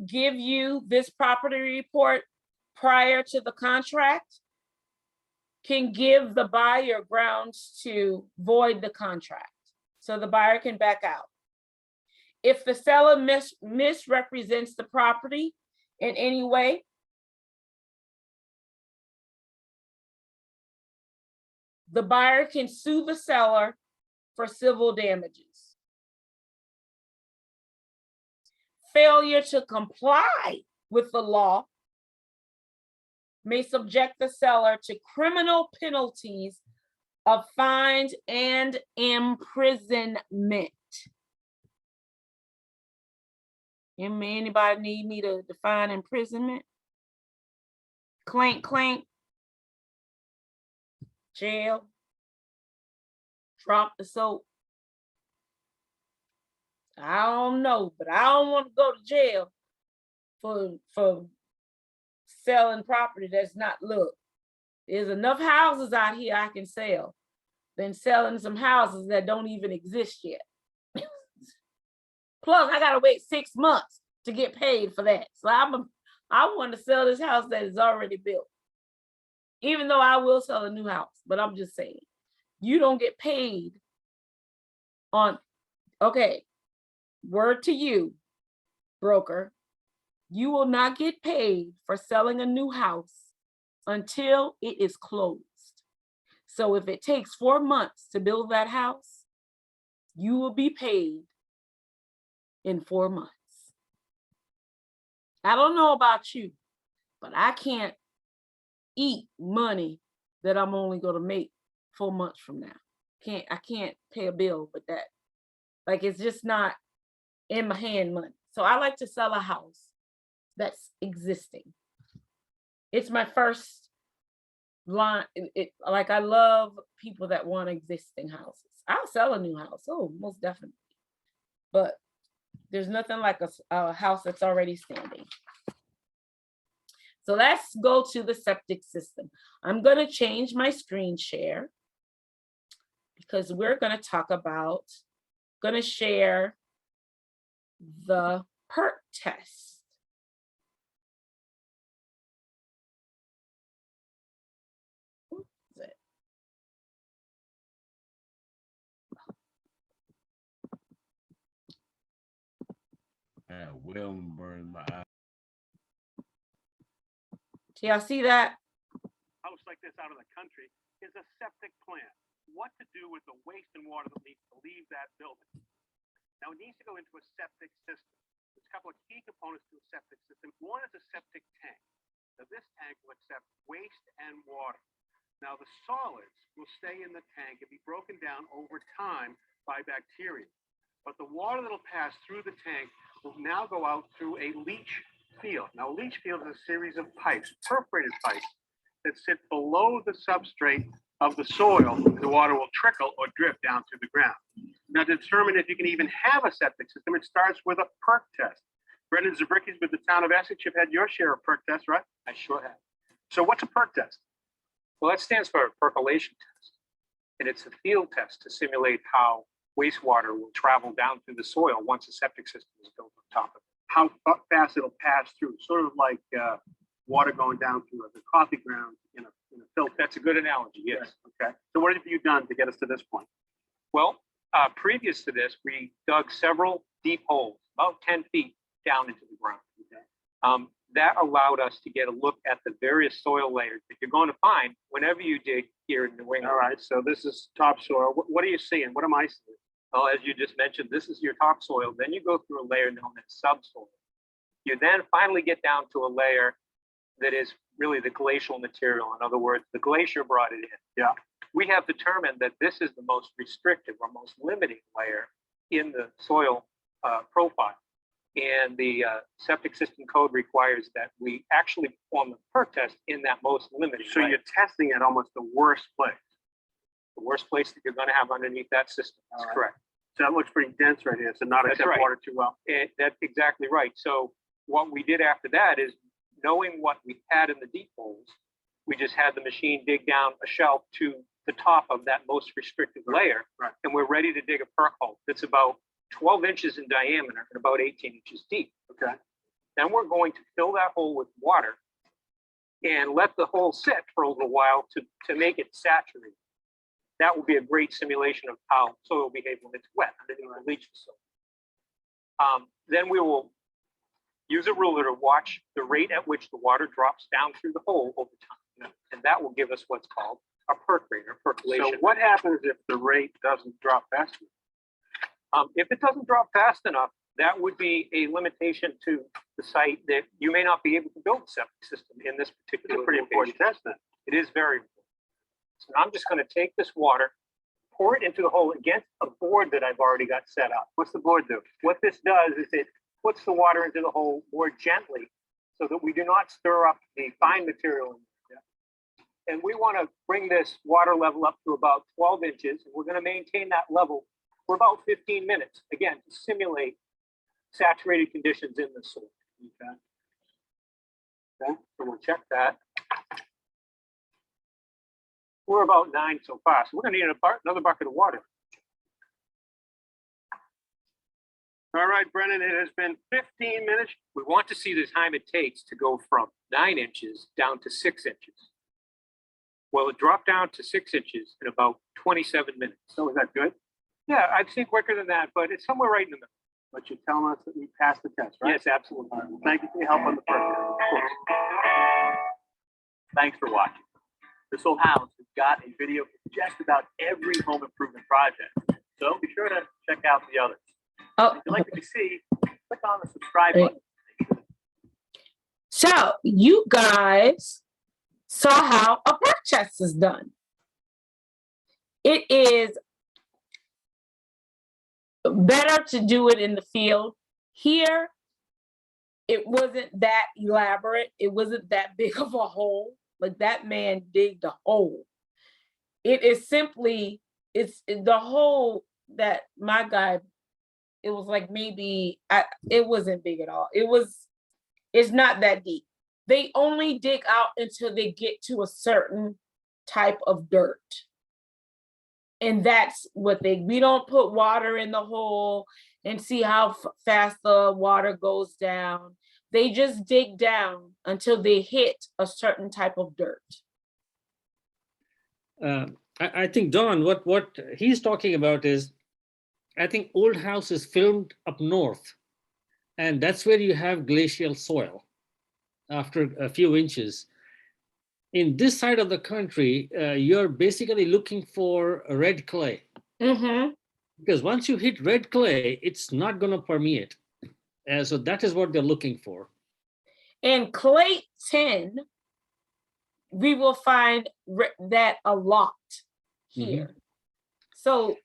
give you this property report prior to the contract can give the buyer grounds to void the contract. So the buyer can back out. If the seller misrepresents the property in any way, the buyer can sue the seller for civil damages. Failure to comply with the law may subject the seller to criminal penalties of fines and imprisonment. Anybody need me to define imprisonment? Clank, clank. Jail. Drop the soap. I don't know, but I don't want to go to jail for selling property that's not, look, there's enough houses out here I can sell than selling some houses that don't even exist yet. Plus, I gotta wait 6 months to get paid for that. So I want to sell this house that is already built. Even though I will sell a new house, but I'm just saying, you don't get paid on, okay, word to you, broker, you will not get paid for selling a new house until it is closed. So if it takes 4 months to build that house, you will be paid in 4 months. I don't know about you, but I can't eat money that I'm only going to make 4 months from now. I can't pay a bill with that. Like, it's just not in my hand money. So I like to sell a house that's existing. It's my first line. Like, I love people that want existing houses. I'll sell a new house. Oh, most definitely. But there's nothing like a house that's already standing. So let's go to the septic system. I'm going to change my screen share because we're going to talk about, going to share the PERC test. Well, burn my eye. Do y'all see that? House like this out of the country is a septic plan. What to do with the waste and water that needs to leave that building. Now, it needs to go into a septic system. There's a couple of key components to a septic system. One is a septic tank. Now, this tank will accept waste and water. Now, the solids will stay in the tank and be broken down over time by bacteria. But the water that'll pass through the tank will now go out through a leach field. Now, a leach field is a series of pipes, perforated pipes, that sit below the substrate of the soil. The water will trickle or drip down through the ground. Now, to determine if you can even have a septic system, it starts with a PERC test. Brendan Zabricki's with the town of Essex. You've had your share of PERC tests, right? I sure have. So what's a PERC test? Well, that stands for percolation test. And it's a field test to simulate how wastewater will travel down through the soil once a septic system is built on top of it. How fast it'll pass through, sort of like water going down through the coffee ground in a filter. That's a good analogy, yes. Okay. So what have you done to get us to this point? Well, previous to this, we dug several deep holes, about 10 feet down into the ground. Okay. That allowed us to get a look at the various soil layers that you're going to find whenever you dig here in New England. All right, so this is topsoil. What are you seeing? What am I seeing? Well, as you just mentioned, this is your topsoil. Then you go through a layer known as subsoil. You then finally get down to a layer that is really the glacial material. In other words, the glacier brought it in. Yeah. We have determined that this is the most restrictive or most limiting layer in the soil profile. And the septic system code requires that we actually perform the PERC test in that most limiting So layer. you're testing at almost the worst place. The worst place that you're going to have underneath that system. That's All right. correct. So that looks pretty dense right here. So not That's accept right. water too well. And that's exactly right. So what we did after that is, knowing what we had in the deep holes, we just had the machine dig down a shelf to the top of that most restrictive layer. Right. And we're ready to dig a PERC hole that's about 12 inches in diameter and about 18 inches deep. Okay. Then we're going to fill that hole with water and let the hole sit for a little while to make it saturated. That will be a great simulation of how soil will behave when it's wet underneath the leach facility. Then we will use a ruler to watch the rate at which the water drops down through the hole over time. And that will give us what's called a perk rate or percolation. So what happens if the rate doesn't drop fast enough? If it doesn't drop fast enough, that would be a limitation to the site that you may not be able to build a septic system in this It's particular a pretty important location. test then. It is very important. So I'm just going to take this water, pour it into the hole against a board that I've already got set up. What's the board do? What this does is it puts the water into the hole more gently so that we do not stir up the fine material in there. And we want to bring this water level up to about 12 inches. And we're going to maintain that level for about 15 minutes, again, to simulate saturated conditions in the soil. Okay. Okay, so we'll check that. We're about 9 so far, so we're going to need another bucket of water. All right, Brennan, it has been 15 minutes. We want to see the time it takes to go from 9 inches down to 6 inches. Well, it dropped down to 6 inches in about 27 minutes. So is that good? Yeah, I've seen quicker than that, but it's somewhere right in the middle. But you're telling us that we passed the test, right? Yes, absolutely. All right, well, thank you for your help on the first. Thanks for watching. This old house has got a video for just about every home improvement project. So be sure to check out the others. Oh, If you'd like to see, click on the subscribe button. so you guys saw how a perk test is done. It is better to do it in the field. Here, it wasn't that elaborate. It wasn't that big of a hole. Like that man digged a hole. It is simply, it's the hole that my guy, it was like maybe, it wasn't big at all. It's not that deep. They only dig out until they get to a certain type of dirt. And that's what we don't put water in the hole and see how fast the water goes down. They just dig down until they hit a certain type of dirt. I think, Don, what he's talking about is, I think Old House is filmed up north, and that's where you have glacial soil after a few inches. In this side of the country, you're basically looking for a red clay. Mm-hmm. Because once you hit red clay, it's not going to permeate. So that is what they're looking for. In Clayton, we will find that a lot here. So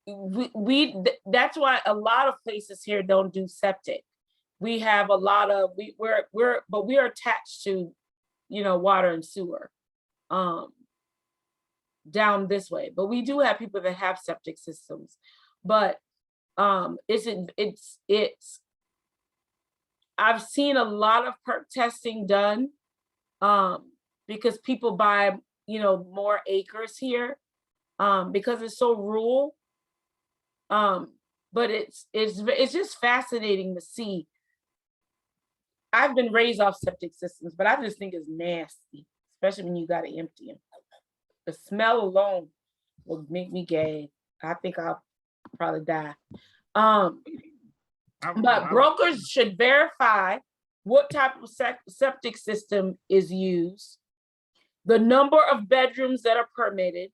that's why a lot of places here don't do septic. We have a lot of, we're attached to, water and sewer down this way. But we do have people that have septic systems. But I've seen a lot of perk testing done because people buy, more acres here because it's so rural. But it's just fascinating to see. I've been raised off septic systems, but I just think it's nasty, especially when you got to empty them. The smell alone will make me gag. I think I'll probably die. But brokers should verify what type of septic system is used, the number of bedrooms that are permitted,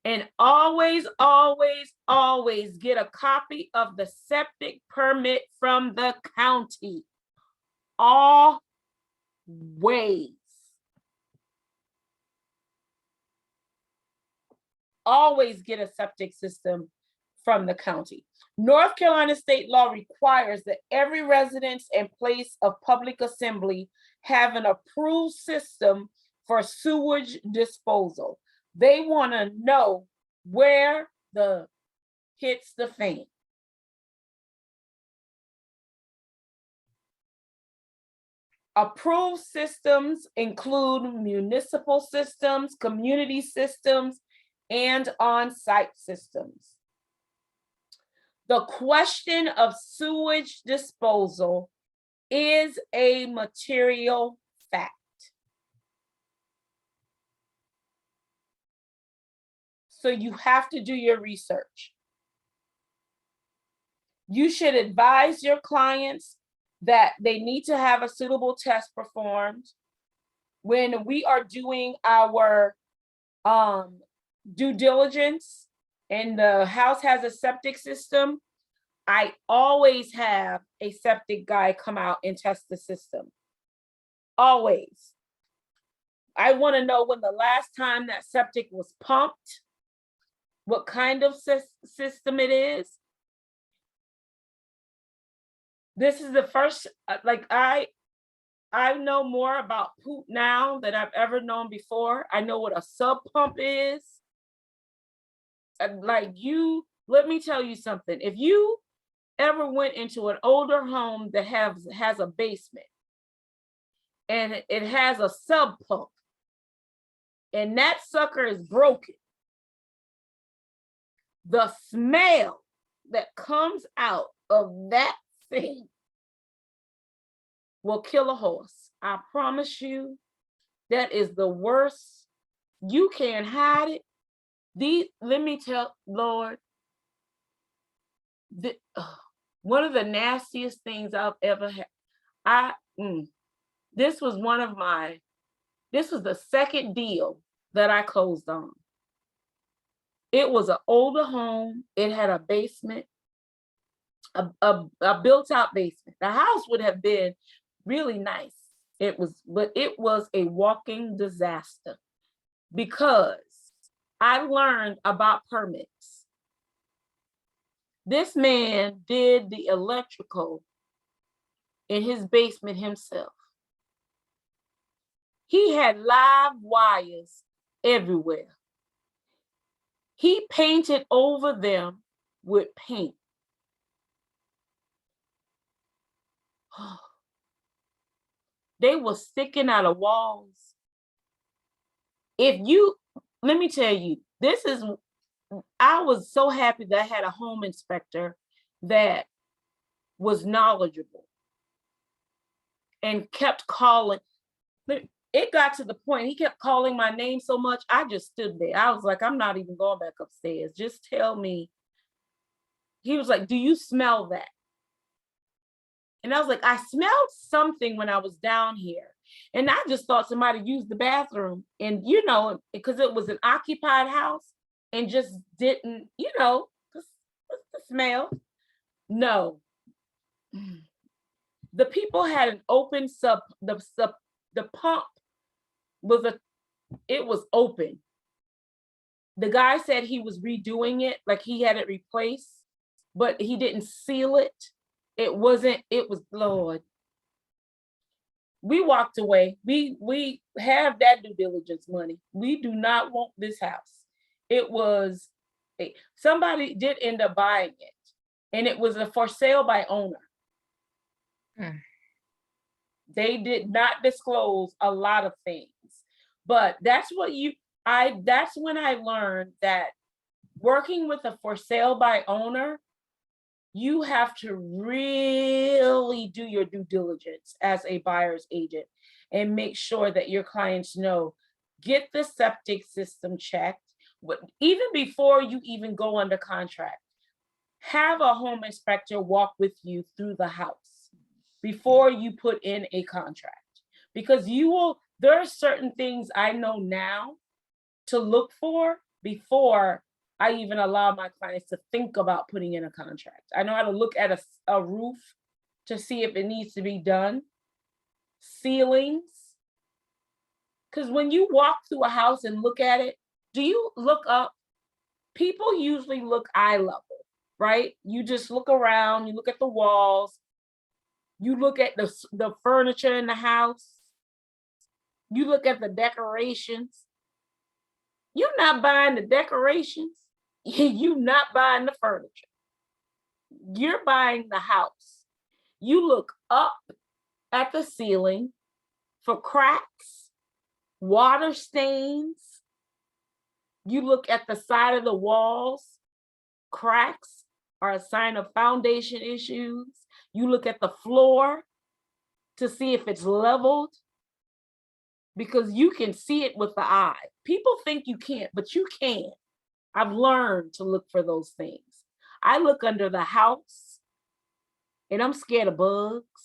and always, always, always get a copy of the septic permit from the county. Always. Always get a septic system from the county. North Carolina state law requires that every residence and place of public assembly have an approved system for sewage disposal. They want to know where the hits the fan. Approved systems include municipal systems, community systems, and on-site systems. The question of sewage disposal is a material fact. So you have to do your research. You should advise your clients that they need to have a suitable test performed. When we are doing our due diligence and the house has a septic system, I always have a septic guy come out and test the system. Always. I want to know when the last time that septic was pumped, what kind of system it is. This is the first, like I know more about poop now than I've ever known before. I know what a sub pump is. Like you, let me tell you something. If you ever went into an older home that has a basement and it has a sub pump and that sucker is broken, the smell that comes out of that thing will kill a horse. I promise you, that is the worst. You can't hide it. Let me tell, Lord, one of the nastiest things I've ever had. This was the second deal that I closed on. It was an older home. It had a basement, a built-out basement. The house would have been really nice. But it was a walking disaster because I learned about permits. This man did the electrical in his basement himself. He had live wires everywhere. He painted over them with paint. They were sticking out of walls. Let me tell you, I was so happy that I had a home inspector that was knowledgeable and kept calling. It got to the point, he kept calling my name so much, I just stood there. I was like, I'm not even going back upstairs. Just tell me. He was like, do you smell that? And I was like, I smelled something when I was down here. And I just thought somebody used the bathroom. And, because it was an occupied house and just didn't, the smell. No. The people had an open the pump it was open. The guy said he was redoing it, like he had it replaced, but he didn't seal it. It was Lord. We walked away. We have that due diligence money. We do not want this house. Somebody did end up buying it, and it was a for sale by owner. They did not disclose a lot of things, but that's when I learned that working with a for sale by owner, you have to really do your due diligence as a buyer's agent and make sure that your clients know, get the septic system checked. Even before you even go under contract, have a home inspector walk with you through the house before you put in a contract. Because there are certain things I know now to look for before I even allow my clients to think about putting in a contract. I know how to look at a roof to see if it needs to be done. Ceilings. Because when you walk through a house and look at it, do you look up? People usually look eye level, right? You just look around, you look at the walls, you look at the furniture in the house, you look at the decorations. You're not buying the decorations. You're not buying the furniture. You're buying the house. You look up at the ceiling for cracks, water stains. You look at the side of the walls, cracks. are a sign of foundation issues. You look at the floor to see if it's leveled, because you can see it with the eye. People think you can't, but you can. I've learned to look for those things. I look under the house, and I'm scared of bugs,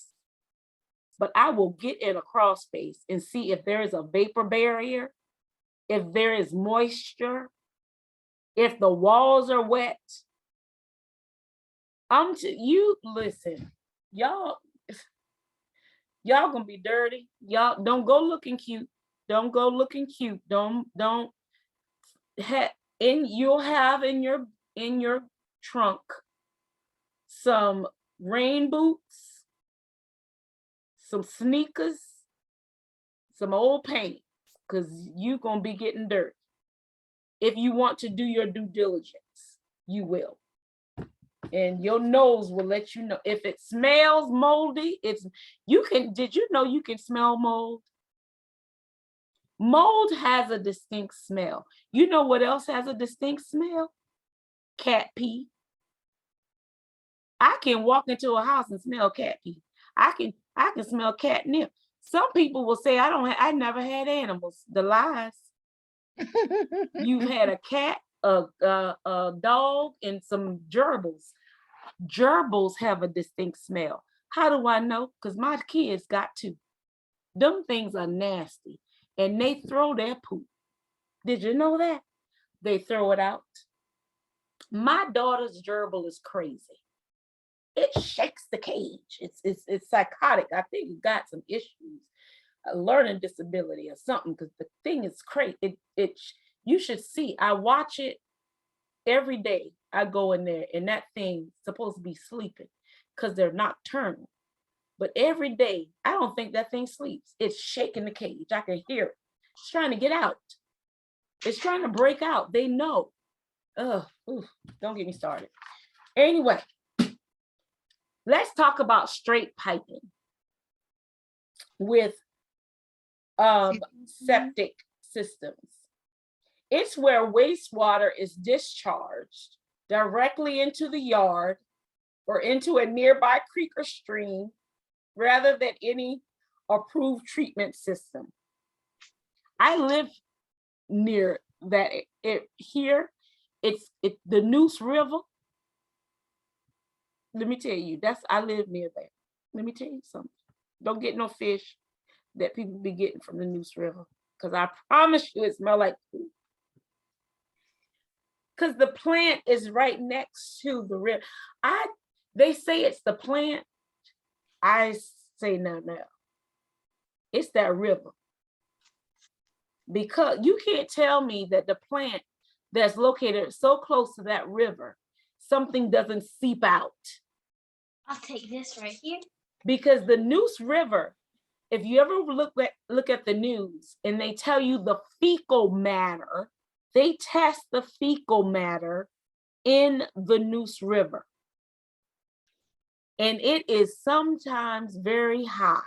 but I will get in a crawl space and see if there is a vapor barrier, if there is moisture, if the walls are wet. You listen, y'all gonna be dirty. Y'all don't go looking cute. Don't go looking cute. Don't you'll have in your trunk some rain boots, some sneakers, some old paint, because you're gonna be getting dirty. If you want to do your due diligence, you will. And your nose will let you know. If it smells moldy, did you know you can smell mold? Mold has a distinct smell. You know what else has a distinct smell? Cat pee. I can walk into a house and smell cat pee. I can smell catnip. Some people will say, I never had animals. The lies. You've had a cat, a dog, and some gerbils. Gerbils have a distinct smell. How do I know? Because my kids got two. Them things are nasty, and they throw their poop. Did you know that? They throw it out. My daughter's gerbil is crazy. It shakes the cage. It's psychotic. I think it got some issues, a learning disability or something, because the thing is crazy. You should see. I watch it every day. I go in there, and that thing's supposed to be sleeping because they're nocturnal. But every day, I don't think that thing sleeps. It's shaking the cage. I can hear it. It's trying to get out. It's trying to break out. They know. Don't get me started. Anyway, let's talk about straight piping with septic systems. It's where wastewater is discharged directly into the yard or into a nearby creek or stream, rather than any approved treatment system. I live near that. Here, it's the Neuse River. Let me tell you, I live near there. Let me tell you something. Don't get no fish that people be getting from the Neuse River, because I promise you it smells like food. Because the plant is right next to the river. They say it's the plant. I say no. It's that river. Because you can't tell me that the plant that's located so close to that river, something doesn't seep out. I'll take this right here. Because the Neuse River, if you ever look at the news and they tell you the fecal matter, they test the fecal matter in the Neuse River. And it is sometimes very high.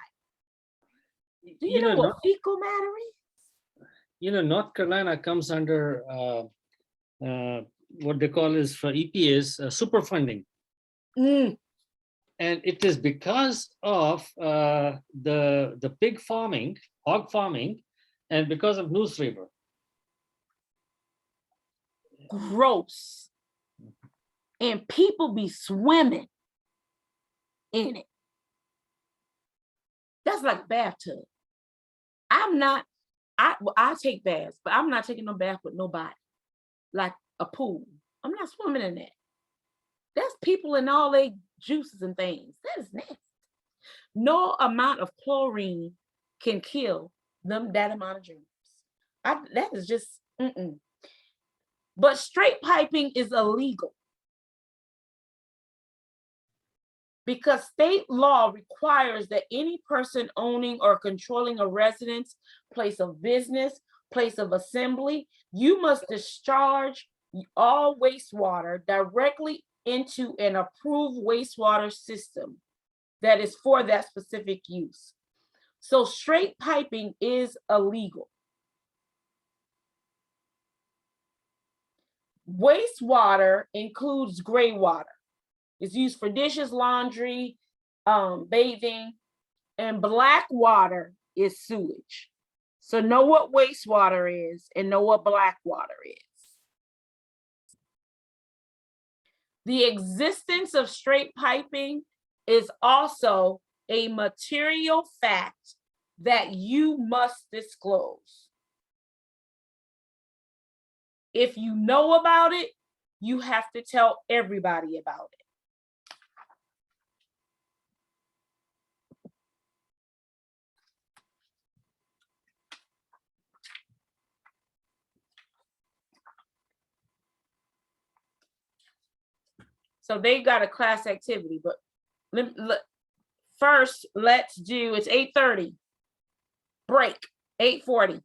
Do you know what fecal matter is? North Carolina comes under what they call is for EPA's super funding. And it is because of the pig farming, hog farming, and because of Neuse River. Gross. And people be swimming in it. That's like a bathtub. I take baths, but I'm not taking no bath with nobody. Like a pool. I'm not swimming in that. That's people in all their juices and things. That is nasty. No amount of chlorine can kill that amount of germs. That is just, But straight piping is illegal because state law requires that any person owning or controlling a residence, place of business, place of assembly, you must discharge all wastewater directly into an approved wastewater system that is for that specific use. So straight piping is illegal. Wastewater includes gray water. It's used for dishes, laundry, bathing, and black water is sewage. So know what wastewater is and know what black water is. The existence of straight piping is also a material fact that you must disclose. If you know about it, you have to tell everybody about it. So they got a class activity, but first let's do, it's 8:30. Break, 8:40.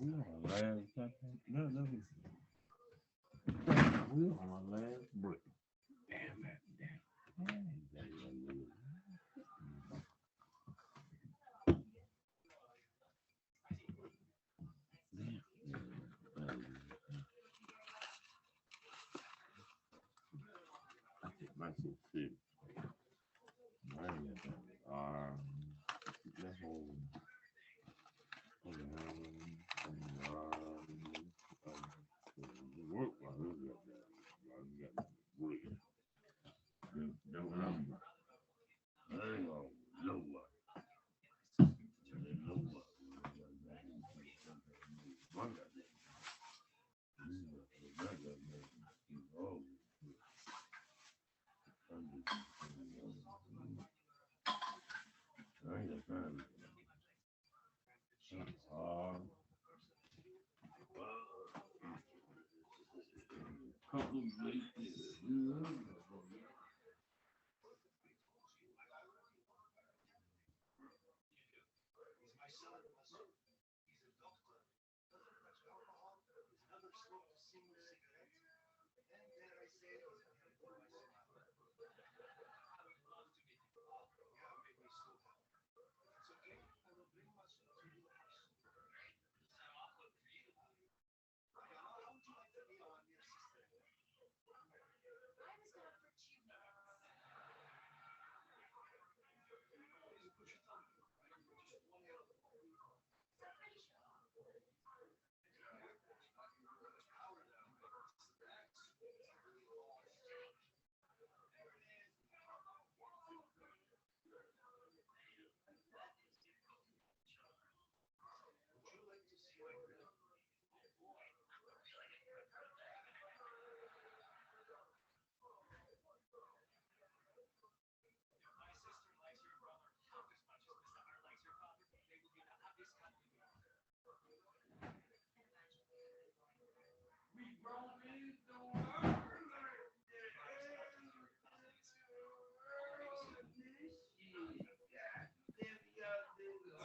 We on our last second. No. We on our last break. Damn it. I think my shit too. That whole work while I was up there. I got work. Then when I ain't gonna know what.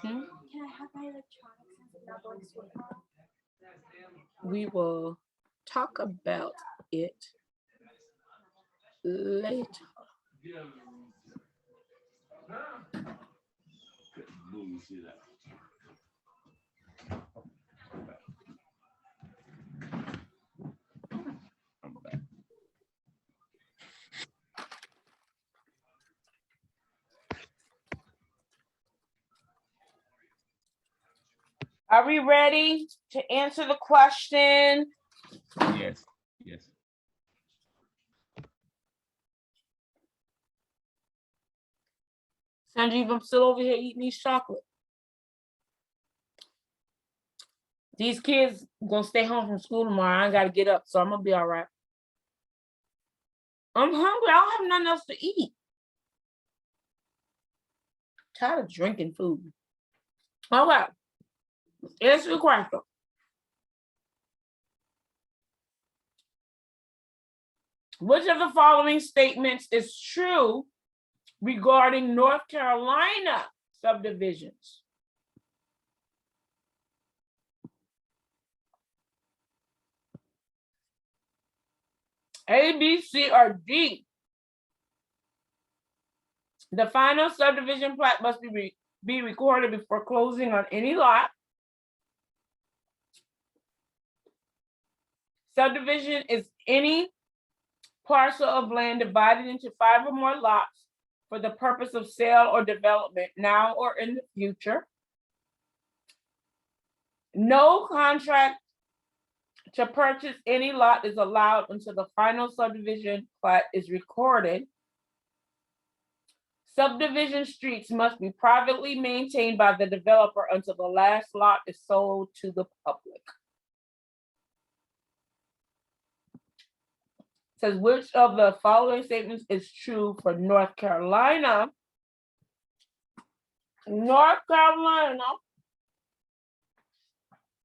Can I have my electronics since I'm not going to school tomorrow? We will talk about it later. Bullshit out. I'm back. Are we ready to answer the question? Yes. Yes. Sanjeev, I'm still over here eating these chocolate. These kids gonna stay home from school tomorrow. I ain't gotta get up, so I'm gonna be all right. I'm hungry. I don't have nothing else to eat. Tired of drinking food. Okay. Answer the question. Which of the following statements is true regarding North Carolina subdivisions? A, B, C, or D? The final subdivision plat must be recorded before closing on any lot. Subdivision is any parcel of land divided into 5 or more lots for the purpose of sale or development now or in the future. No contract to purchase any lot is allowed until the final subdivision plat is recorded. Subdivision streets must be privately maintained by the developer until the last lot is sold to the public. Says which of the following statements is true for North Carolina? North Carolina,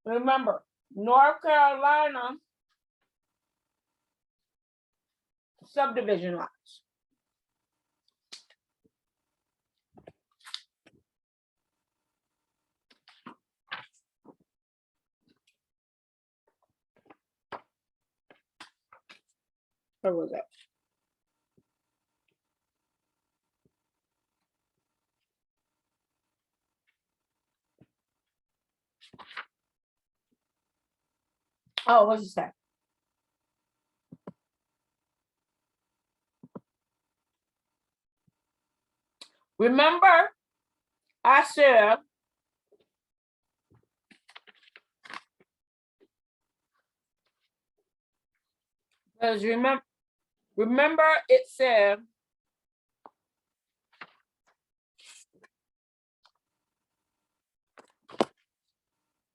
remember, North Carolina subdivision lots. Where was that? Oh, what's it say? Remember, I said because remember it said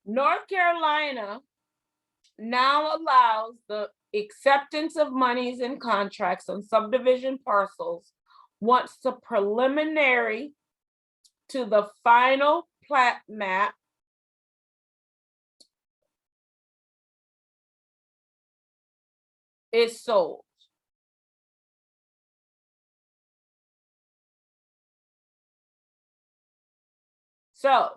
North Carolina now allows the acceptance of monies and contracts on subdivision parcels once the preliminary to the final plat map is sold. So,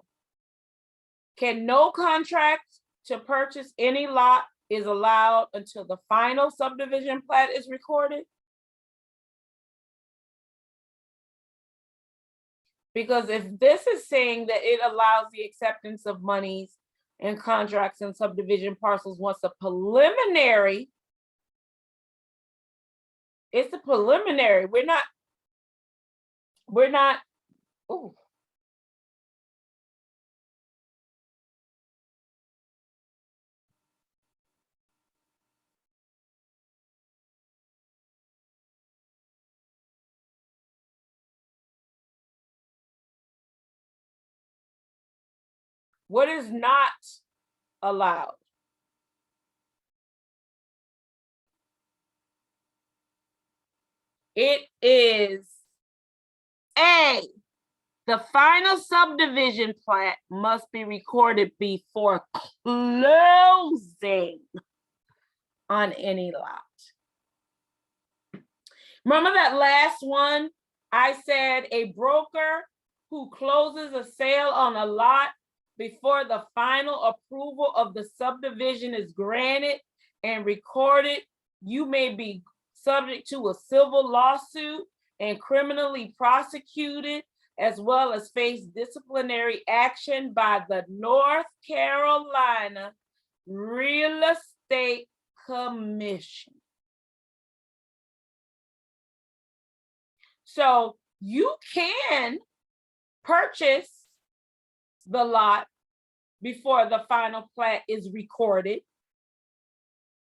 can no contract to purchase any lot is allowed until the final subdivision plat is recorded? Because if this is saying that it allows the acceptance of monies and contracts and subdivision parcels once a preliminary, it's a preliminary. We're not, ooh. What is not allowed? It is A, the final subdivision plat must be recorded before closing on any lot. Remember that last one? I said a broker who closes a sale on a lot before the final approval of the subdivision is granted and recorded, you may be subject to a civil lawsuit and criminally prosecuted, as well as face disciplinary action by the North Carolina Real Estate Commission. So you can purchase the lot before the final plat is recorded,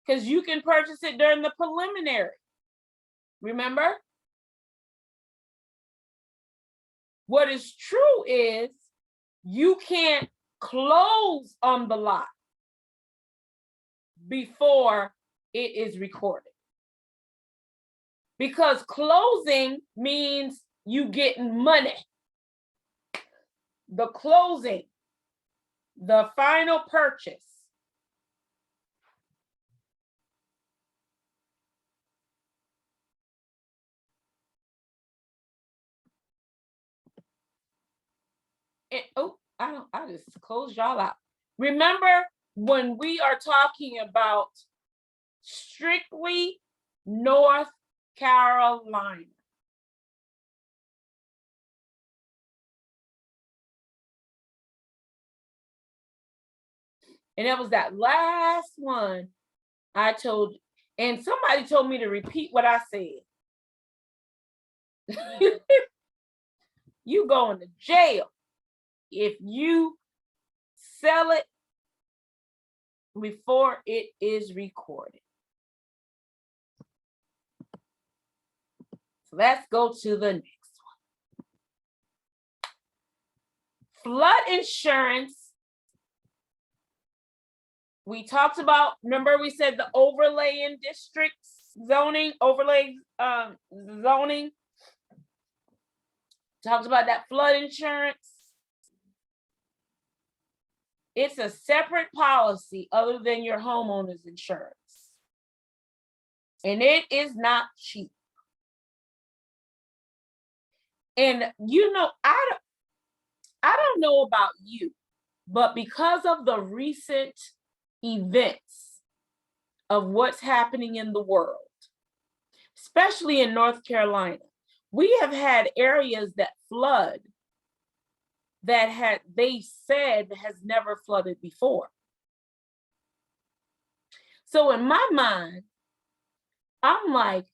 because you can purchase it during the preliminary. Remember? What is true is you can't close on the lot before it is recorded. Because closing means you getting money. The closing, the final purchase. I just closed y'all out. Remember when we are talking about strictly North Carolina. And it was that last one I told, and somebody told me to repeat what I said. You going to jail if you sell it before it is recorded. So let's go to the next one. Flood insurance. We talked about, remember we said the overlay in districts, zoning, overlay zoning. Talked about that flood insurance. It's a separate policy other than your homeowner's insurance. And it is not cheap. And you know, I don't know about you, but because of the recent events of what's happening in the world, especially in North Carolina, we have had areas that flood that they said has never flooded before. So in my mind, I'm like,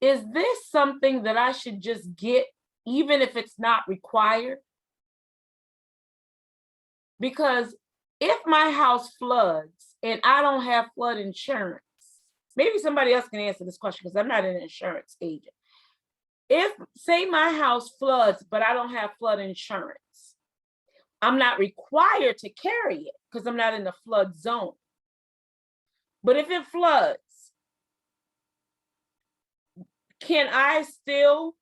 is this something that I should just get, even if it's not required? Because if my house floods and I don't have flood insurance, maybe somebody else can answer this question because I'm not an insurance agent. If, say my house floods, but I don't have flood insurance, I'm not required to carry it because I'm not in the flood zone. But if it floods, can I still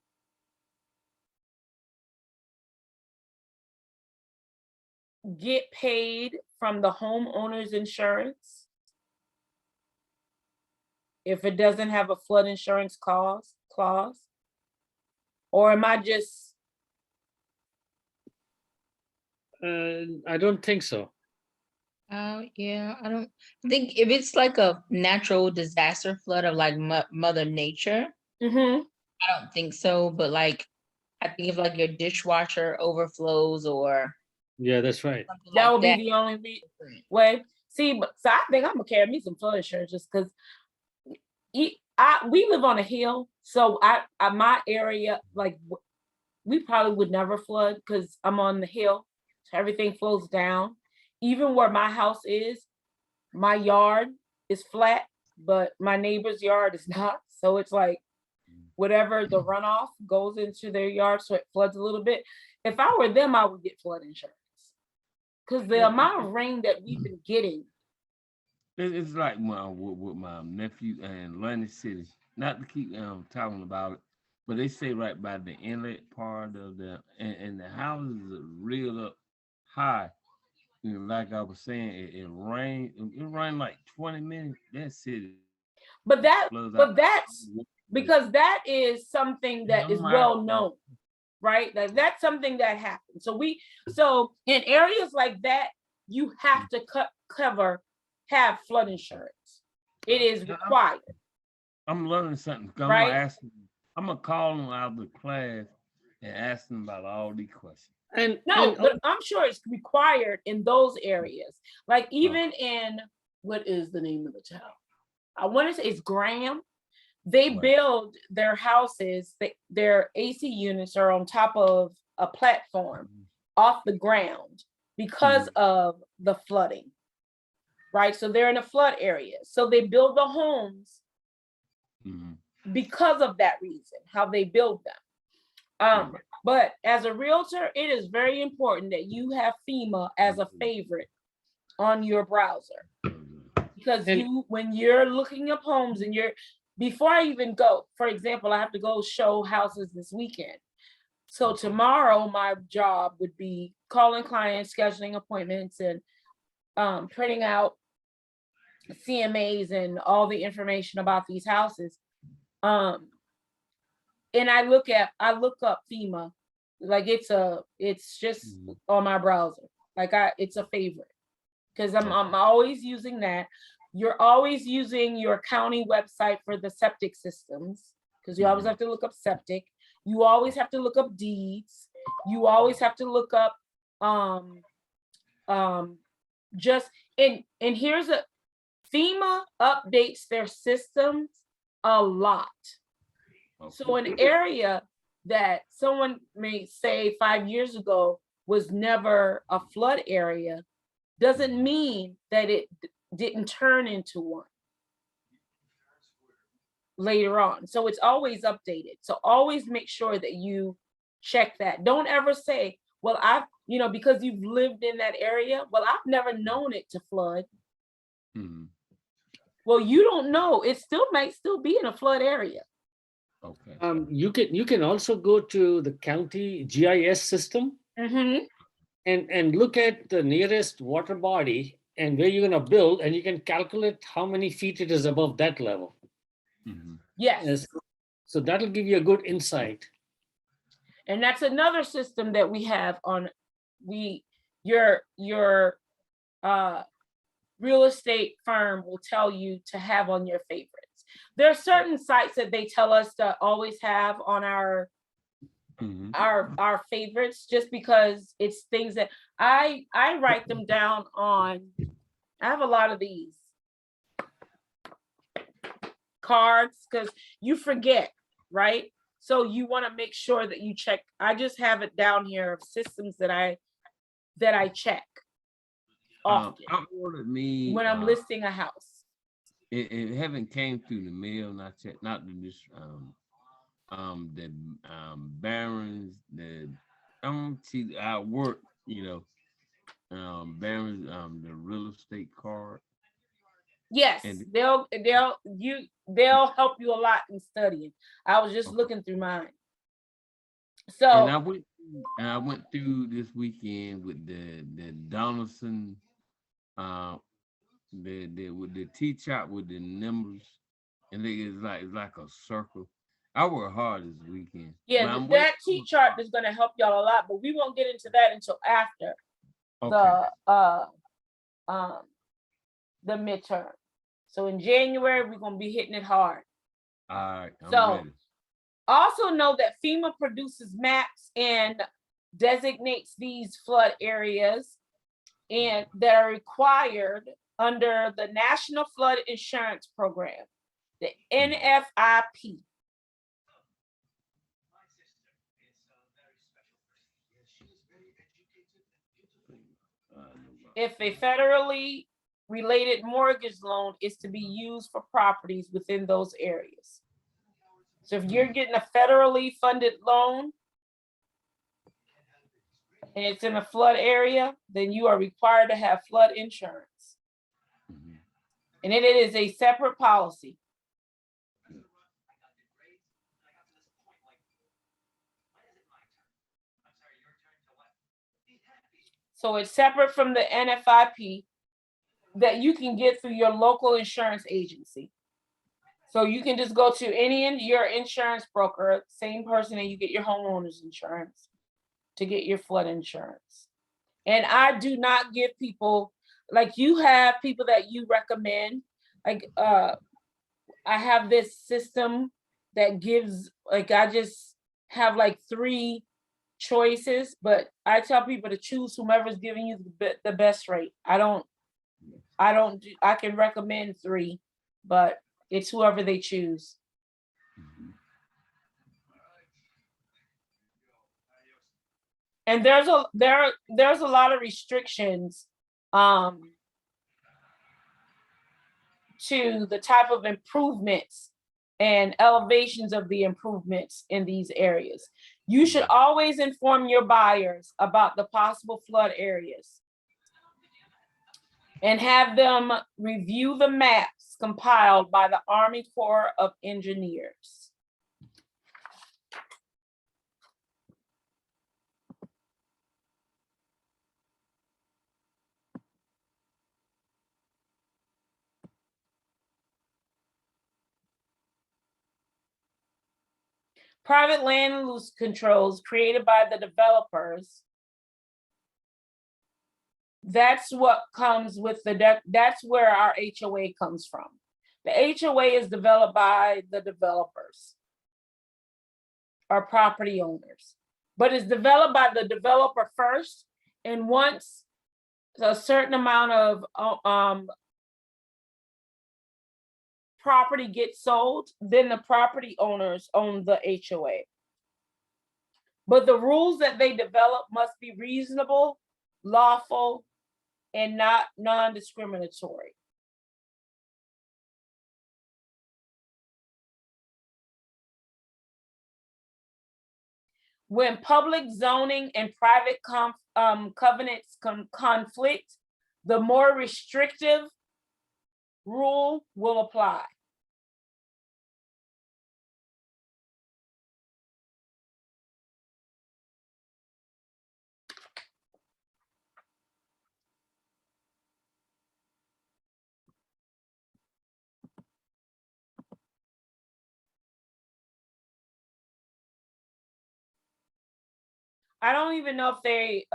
get paid from the homeowner's insurance if it doesn't have a flood insurance clause? Or am I just, I don't think so. Yeah, I don't think if it's like a natural disaster flood of like Mother Nature, mhm. I don't think so. But like, I think if like your dishwasher overflows or Yeah, that's right. something That like would be that. the only way. See, but so I think I'm gonna carry me some flood insurance just because we live on a hill, so my area, like we probably would never flood because I'm on the hill, so everything flows down. Even where my house is, my yard is flat, but my neighbor's yard is not. So it's like whatever the runoff goes into their yard, so it floods a little bit. If I were them, I would get flood insurance. Because the amount of rain that we've been getting. It's like with my nephew and London City. Not to keep talking about it, but they say right by the inlet part of and the houses are real up high. You know, like I was saying, it rained. It rained like 20 minutes. That city. But floods out. that's because that is something that is No well matter- known, right? Like that's something that happens. So in areas like that, you have to have flood insurance. It is required. I'm learning something. I'm Right? gonna ask them. I'm gonna call them out of the class and ask them about all these questions. No, but I'm sure it's required in those areas. Like even in, what is the name of the town? I want to say it's Graham. They Right. build their houses, their AC units are on top of a platform off the ground because of the flooding, right? So they're in a flood area. So they build the homes because of that reason, how they build them. But as a realtor, it is very important that you have FEMA as a favorite on your browser. Because when you're looking up homes and before I even go, for example, I have to go show houses this weekend. So tomorrow, my job would be calling clients, scheduling appointments, and printing out CMAs and all the information about these houses. And I look up FEMA, like it's just on my browser. Like it's a favorite because I'm always using that. You're always using your county website for the septic systems because you always have to look up septic. You always have to look up deeds. You always have to look up and here's FEMA updates their systems a lot. So an area that someone may say 5 years ago was never a flood area doesn't mean that it didn't turn into one later on. So it's always updated. So always make sure that you check that. Don't ever say, well, because you've lived in that area, well, I've never known it to flood. Well, you don't know. It might still be in a flood area. Okay. You can also go to the county GIS system and look at the nearest water body and where you're going to build, and you can calculate how many feet it is above that level. Yes. So that'll give you a good insight. And that's another system that we have on your real estate firm will tell you to have on your favorites. There are certain sites that they tell us to always have on our Mhm. our favorites, just because it's things that I write them down on. I have a lot of these cards because you forget, right? So you want to make sure that you check. I just have it down here of systems that I check often I ordered me when I'm listing a house. it haven't came through the mail, not yet, not the the Barron's, the see I work, Barron's, the real estate card. Yes, And- they'll help you a lot in studying. I was just looking through mine. So And I went through this weekend with the Donaldson, with the T-chop with the numbers, and it's like a circle. I work hard this weekend. but yeah, I'm that T chart is going to help y'all a lot, but we won't get into that until after okay. the midterm. So in January, we're going to be hitting it hard. All right, I'm So- ready. Also know that FEMA produces maps and designates these flood areas and that are required under the National Flood Insurance Program, the NFIP. If a federally related mortgage loan is to be used for properties within those areas. So if you're getting a federally funded loan and it's in a flood area, then you are required to have flood insurance. Mhm. And it is a separate policy. So it's separate from the NFIP that you can get through your local insurance agency. So you can just go to your insurance broker, same person that you get your homeowner's insurance, to get your flood insurance. And I do not give people, like you have people that you recommend, like I have this system that gives, like I just have like 3 choices, but I tell people to choose whomever's giving you the best rate. I can recommend 3, but it's whoever they choose. And there's a lot of restrictions to the type of improvements and elevations of the improvements in these areas. You should always inform your buyers about the possible flood areas and have them review the maps compiled by the Army Corps of Engineers. Private land use controls created by the developers. That's what comes with that's where our HOA comes from. The HOA is developed by the developers or property owners, but it's developed by the developer first. And once a certain amount of property gets sold, then the property owners own the HOA. But the rules that they develop must be reasonable, lawful, and not non-discriminatory. When public zoning and private covenants conflict, the more restrictive rule will apply. I don't even know if they,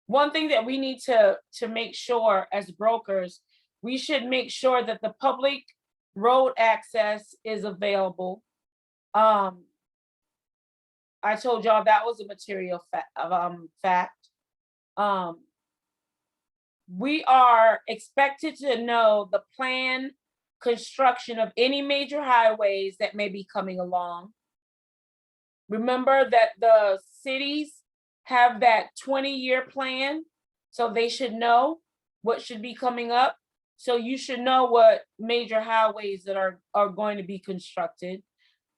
one thing that we need to make sure as brokers, we should make sure that the public road access is available. I told y'all that was a material fact. We are expected to know the plan construction of any major highways that may be coming along. Remember that the cities have that 20-year plan, so they should know what should be coming up. So you should know what major highways that are going to be constructed.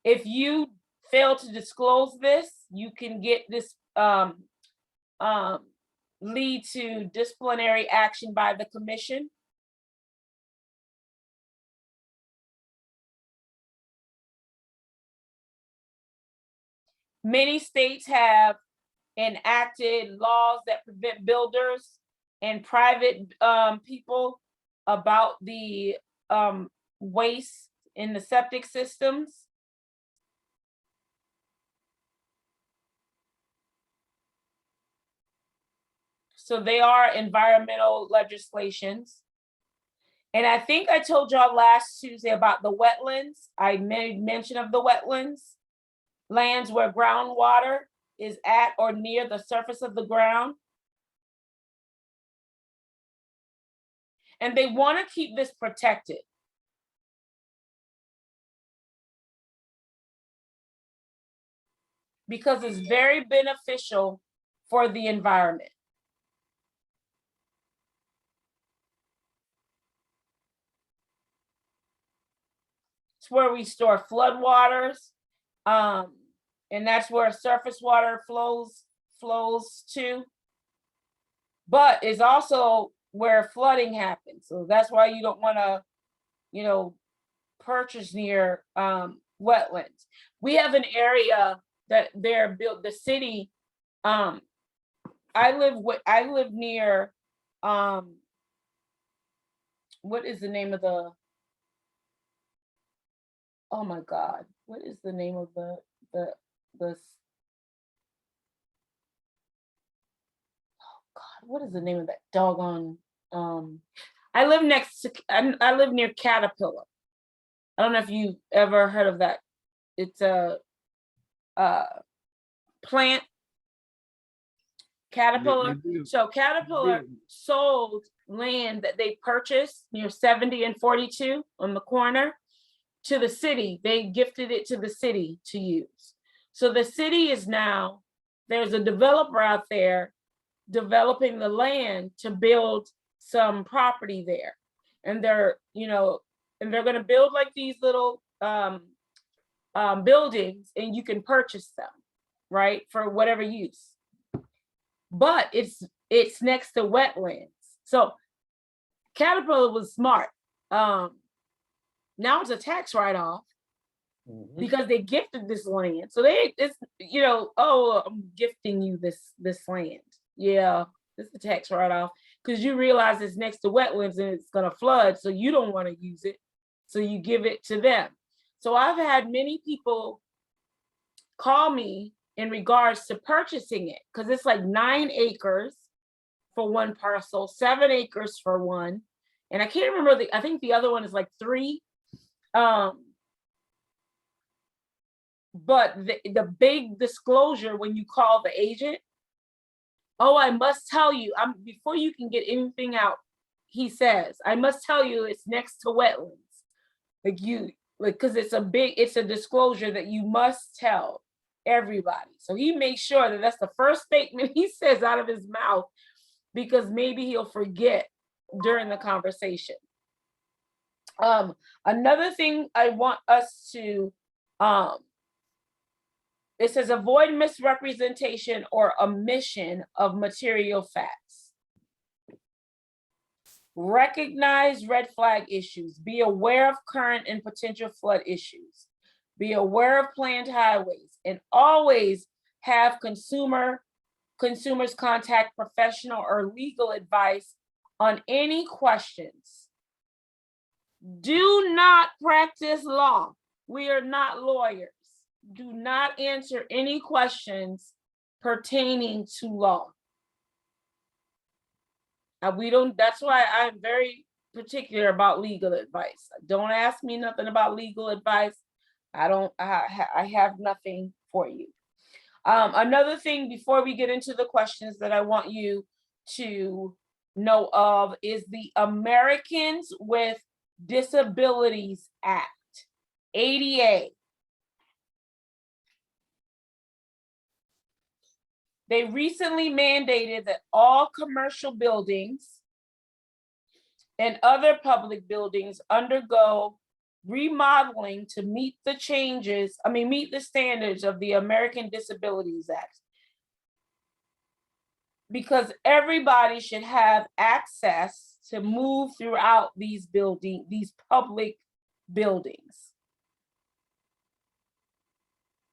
If you fail to disclose this, you can get this lead to disciplinary action by the commission. Many states have enacted laws that prevent builders and private people about the waste in the septic systems. So they are environmental legislations. And I think I told y'all last Tuesday about the wetlands. I made mention of the wetlands, lands where groundwater is at or near the surface of the ground. And they want to keep this protected. Because it's very beneficial for the environment. It's where we store floodwaters, and that's where surface water flows to. But it's also where flooding happens. So that's why you don't want to, purchase near wetlands. We have an area that they're built, the city. I live near, what is the name of the, oh my God, what is the name of the oh God, what is the name of that doggone, I live near Caterpillar. I don't know if you've ever heard of that. It's a plant, Caterpillar. So Caterpillar sold land that they purchased near 70 and 42 on the corner to the city. They gifted it to the city to use. So the city is now, there's a developer out there developing the land to build some property there. And they're, and they're going to build like these little buildings, and you can purchase them, right, for whatever use. But it's next to wetlands. So Caterpillar was smart. Now it's a tax write-off because they gifted this land. So oh, I'm gifting you this land. Yeah, it's a tax write-off because you realize it's next to wetlands and it's gonna flood, so you don't want to use it. So you give it to them. So I've had many people call me in regards to purchasing it because it's like 9 acres for one parcel, 7 acres for one. And I can't remember, I think the other one is like 3. But the big disclosure when you call the agent, oh, I must tell you, before you can get anything out, he says, I must tell you it's next to wetlands. Because it's a disclosure that you must tell everybody. So he makes sure that that's the first statement he says out of his mouth, because maybe he'll forget during the conversation. Another thing I want us to, it says avoid misrepresentation or omission of material facts. Recognize red flag issues. Be aware of current and potential flood issues. Be aware of planned highways, and always have consumers contact professional or legal advice on any questions. Do not practice law. We are not lawyers. Do not answer any questions pertaining to law. That's why I'm very particular about legal advice. Don't ask me nothing about legal advice. I have nothing for you. Another thing before we get into the questions that I want you to know of is the Americans with Disabilities Act, ADA. They recently mandated that all commercial buildings and other public buildings undergo remodeling to meet the standards of the American Disabilities Act. Because everybody should have access to move throughout these public buildings.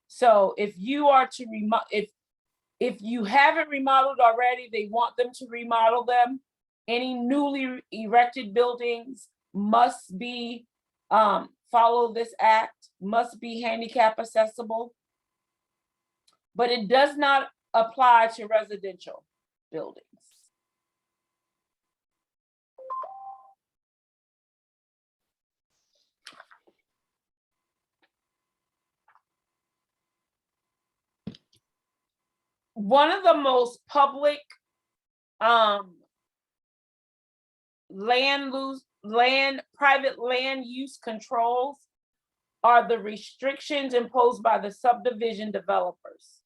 So if you are to if you haven't remodeled already, they want them to remodel them. Any newly erected buildings must be follow this act, must be handicap accessible, but it does not apply to residential buildings. One of the most public private land use controls are the restrictions imposed by the subdivision developers.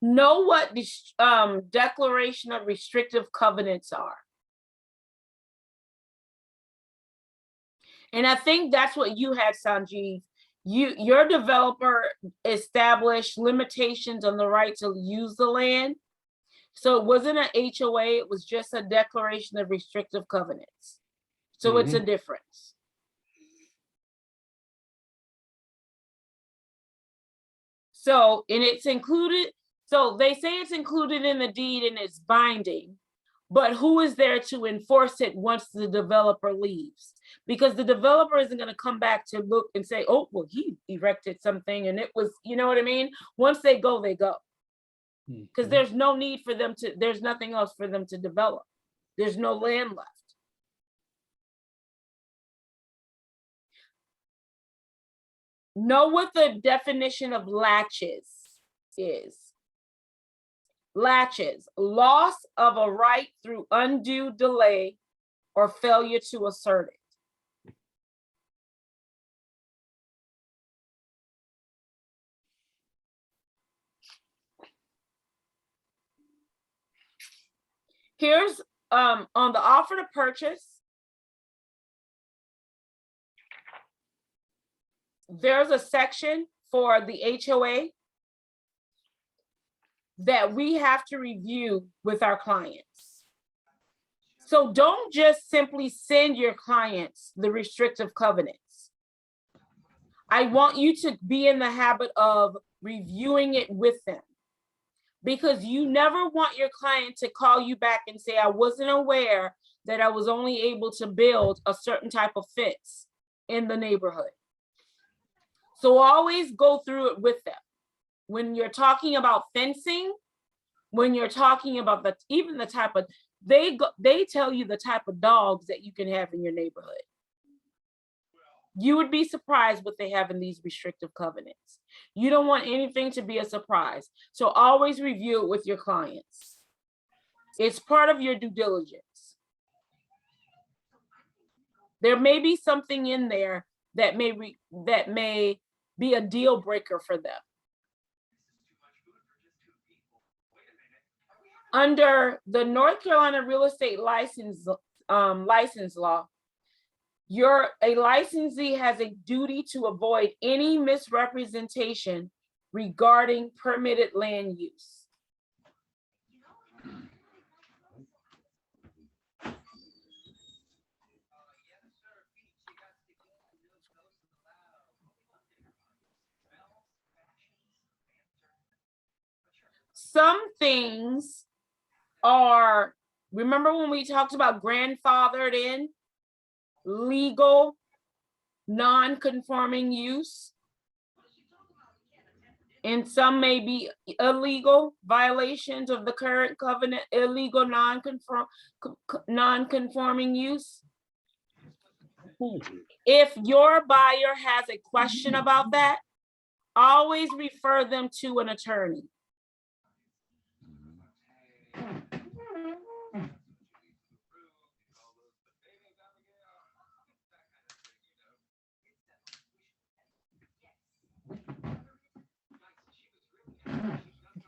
Know what the declaration of restrictive covenants are. And I think that's what you had, Sanjeev. Your developer established limitations on the right to use the land. So it wasn't an HOA, it was just a declaration of restrictive covenants. So it's a difference. So, and it's included, so they say it's included in the deed and it's binding, but who is there to enforce it once the developer leaves? Because the developer isn't going to come back to look and say, oh, well, he erected something and it was, you know what I mean? Once they go, they go. Because there's no need for them to, there's nothing else for them to develop. There's no land left. Know what the definition of latches is. Latches, loss of a right through undue delay or failure to assert it. Here's on the offer to purchase. There's a section for the HOA that we have to review with our clients. So don't just simply send your clients the restrictive covenants. I want you to be in the habit of reviewing it with them, because you never want your client to call you back and say, I wasn't aware that I was only able to build a certain type of fence in the neighborhood. So always go through it with them. When you're talking about fencing, when you're talking about even the type of, they tell you the type of dogs that you can have in your neighborhood. You would be surprised what they have in these restrictive covenants. You don't want anything to be a surprise. So always review it with your clients. It's part of your due diligence. There may be something in there that may be a deal breaker for them. Under the North Carolina real estate license law, a licensee has a duty to avoid any misrepresentation regarding permitted land use. Some things are, remember when we talked about grandfathered in? legal, non-conforming use. And some may be illegal violations of the current covenant, illegal non-conforming use. If your buyer has a question about that, always refer them to an attorney.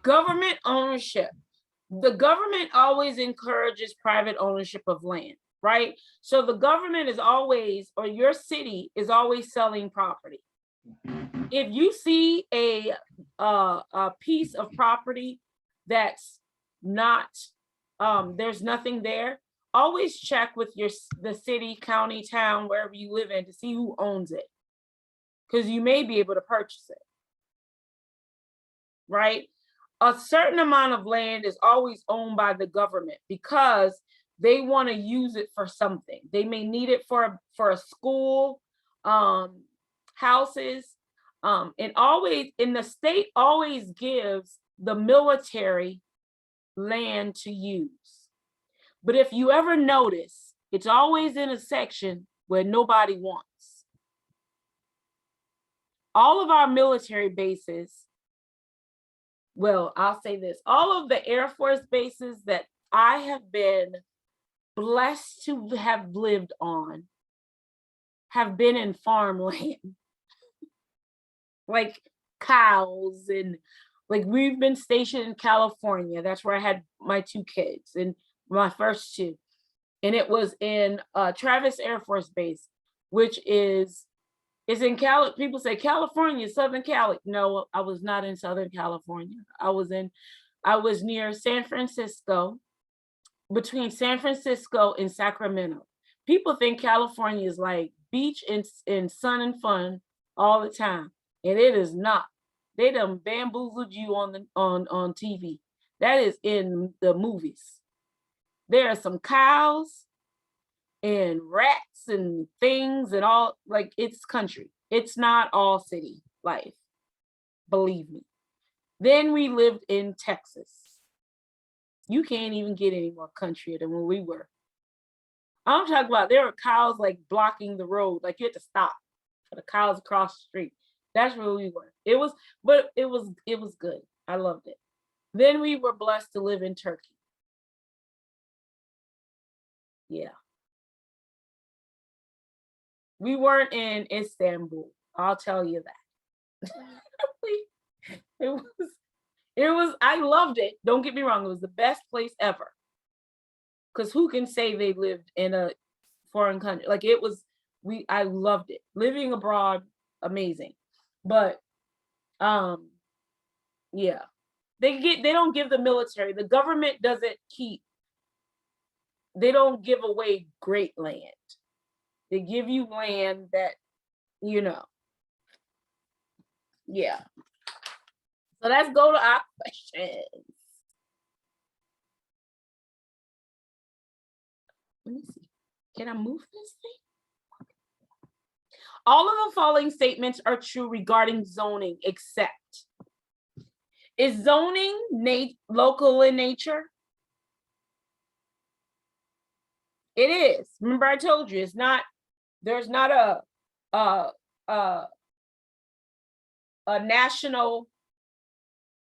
Government ownership. The government always encourages private ownership of land, right? So the government is always, or your city is always selling property. If you see a piece of property that's not, there's nothing there, always check with the city, county, town, wherever you live in to see who owns it. Because you may be able to purchase it, right? A certain amount of land is always owned by the government because they want to use it for something. They may need it for a school, houses, and always, and the state always gives the military land to use. But if you ever notice, it's always in a section where nobody wants. All of our military bases, well, I'll say this, all of the Air Force bases that I have been blessed to have lived on have been in farmland. Like cows, and like we've been stationed in California. That's where I had my 2 kids and my first 2. And it was in Travis Air Force Base, which is in Cali. People say California, Southern Cali. No, I was not in Southern California. I was near San Francisco, between San Francisco and Sacramento. People think California is like beach and sun and fun all the time. And it is not. They done bamboozled you on TV. That is in the movies. There are some cows and rats and things and all, like it's country. It's not all city life, believe me. Then we lived in Texas. You can't even get any more country than when we were. I'm talking about there were cows like blocking the road, like you had to stop for the cows across the street. That's where we were. It was good. I loved it. Then we were blessed to live in Turkey. Yeah. We weren't in Istanbul. I'll tell you that. I loved it. Don't get me wrong. It was the best place ever. Because who can say they lived in a foreign country? Like I loved it. Living abroad, amazing. But yeah, they don't give the military, the government doesn't they don't give away great land. They give you land that, yeah. So let's go to our questions. Let me see. Can I move this thing? All of the following statements are true regarding zoning, except, is zoning local in nature? It is. Remember I told you, there's not a national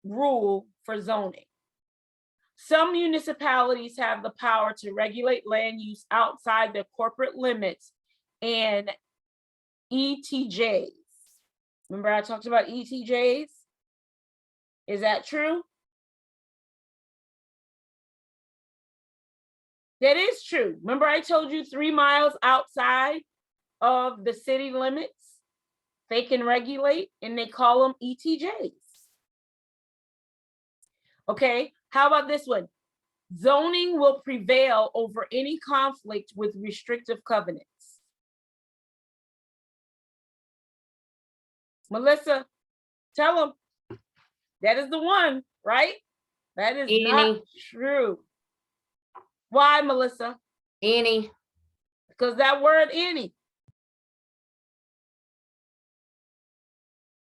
rule for zoning. Some municipalities have the power to regulate land use outside their corporate limits and ETJs. Remember I talked about ETJs? Is that true? That is true. Remember I told you 3 miles outside of the city limits, they can regulate, and they call them ETJs. Okay, how about this one? Zoning will prevail over any conflict with restrictive covenants. Melissa, tell them that is the one, right? That is not true. Why, Melissa? Any. Because that word any.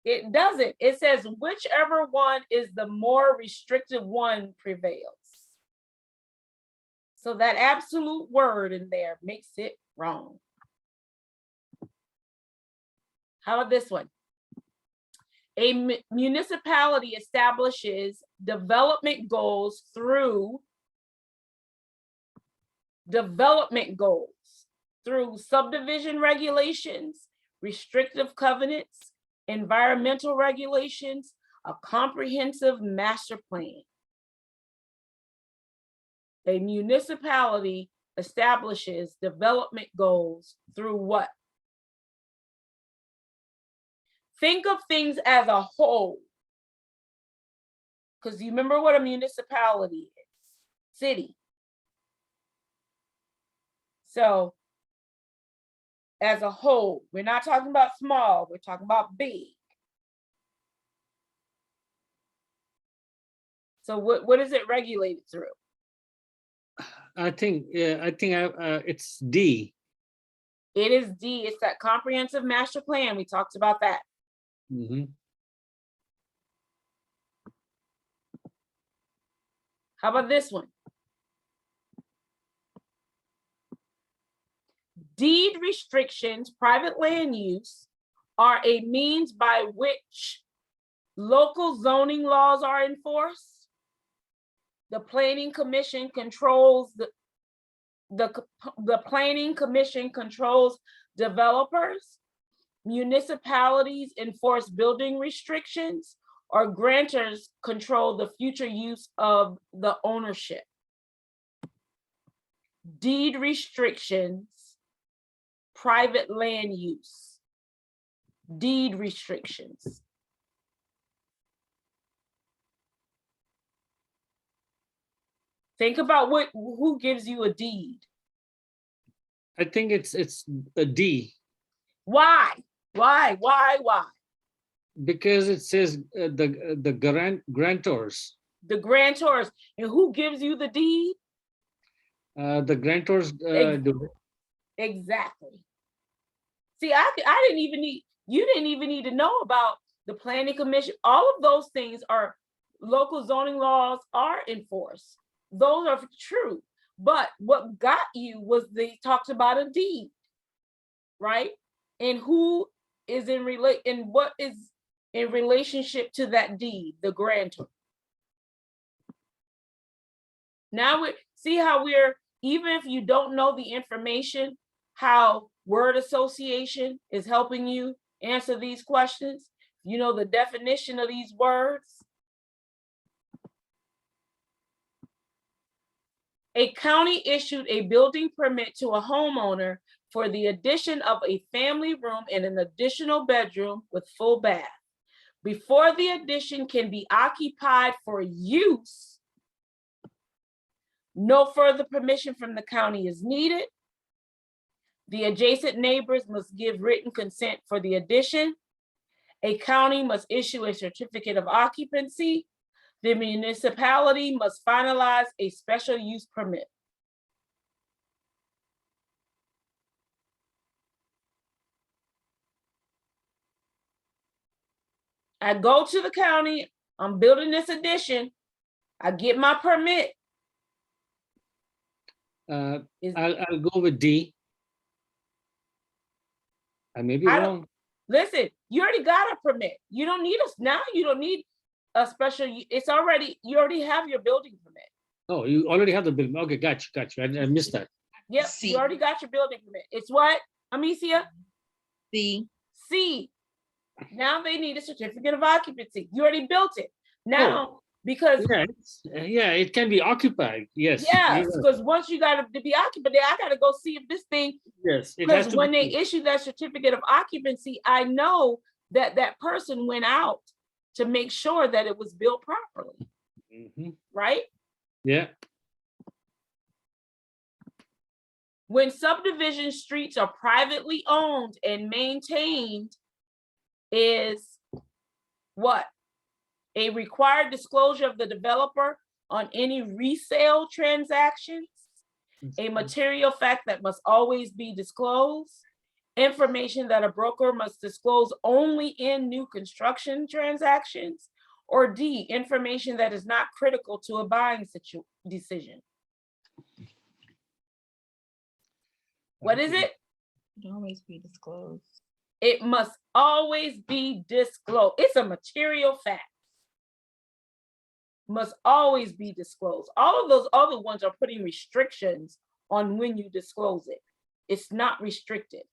It doesn't. It says whichever one is the more restrictive one prevails. So that absolute word in there makes it wrong. How about this one? A municipality establishes development goals through subdivision regulations, restrictive covenants, environmental regulations, a comprehensive master plan. A municipality establishes development goals through what? Think of things as a whole. Because you remember what a municipality is, city. So as a whole, we're not talking about small, we're talking about big. So what is it regulated through? I think it's D. It is D, it's that comprehensive master plan. We talked about that. Mhm. How about this one? Deed restrictions, private land use are a means by which local zoning laws are enforced. The planning commission controls the planning commission controls developers. Municipalities enforce building restrictions, or grantors control the future use of the ownership. Deed restrictions, private land use. Deed restrictions. Think about who gives you a deed. I think it's a D. Why? Why? Because it says the grantors. The grantors. And who gives you the deed? The grantors do. Exactly. See, you didn't even need to know about the planning commission. All of those things are local zoning laws are enforced. Those are true. But what got you was they talked about a deed, right? And who is what is in relationship to that deed, the grantor. Now we see how even if you don't know the information, how word association is helping you answer these questions. You know the definition of these words. A county issued a building permit to a homeowner for the addition of a family room and an additional bedroom with full bath. Before the addition can be occupied for use, no further permission from the county is needed. The adjacent neighbors must give written consent for the addition. A county must issue a certificate of occupancy. The municipality must finalize a special use permit. I go to the county, I'm building this addition, I get my permit. I'll go with D. I may be wrong. Listen, you already got a permit. You don't need us now. You don't need a special. You already have your building permit. Oh, you already have the bill. Okay, gotcha. I missed that. Yep, C. you already got your building permit. It's what, Amicia? C. C. Now they need a certificate of occupancy. You already built it. Now, because it can be occupied. Yes. yes, because once you got to be occupied, I got to go see if this thing. Yes, it has because to when be. they issue that certificate of occupancy, I know that that person went out to make sure that it was built properly. Mhm. Right? Yeah. When subdivision streets are privately owned and maintained, is what? A required disclosure of the developer on any resale transactions, a material fact that must always be disclosed, information that a broker must disclose only in new construction transactions, or D, information that is not critical to a buying decision. What is it? It'll always be disclosed. It must always be disclosed. It's a material fact. Must always be disclosed. All of those other ones are putting restrictions on when you disclose it. It's not restricted.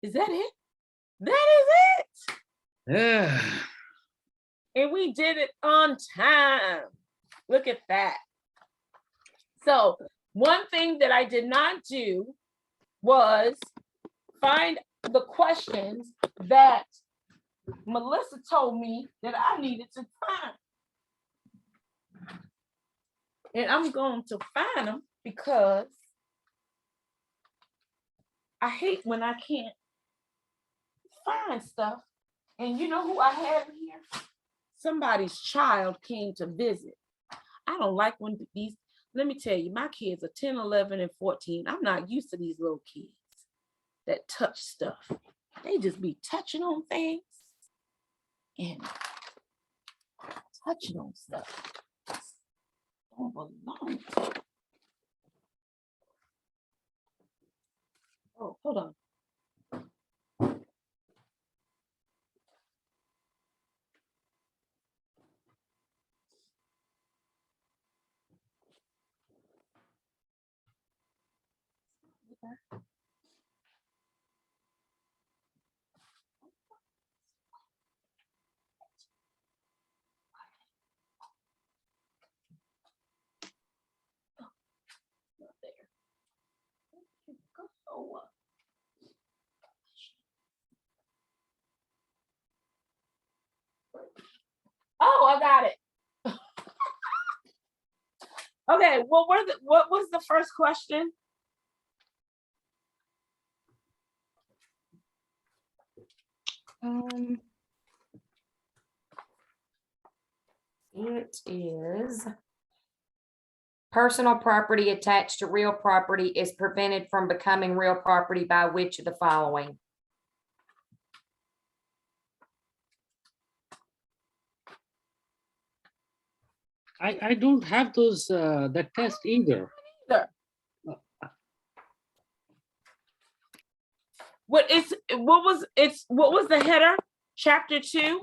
Is that it? That is it. Yeah. And we did it on time. Look at that. So one thing that I did not do was find the questions that Melissa told me that I needed to find. And I'm going to find them because I hate when I can't find stuff. And you know who I have here? Somebody's child came to visit. I don't like when these, let me tell you, my kids are 10, 11, and 14. I'm not used to these little kids that touch stuff. They just be touching on things and touching on stuff. Don't belong. Oh, hold on. Oh, I got it. Okay, well, what was the first question? It is personal property attached to real property is prevented from becoming real property by which of the following? I don't have those that test either. Either. What was the header? Chapter 2?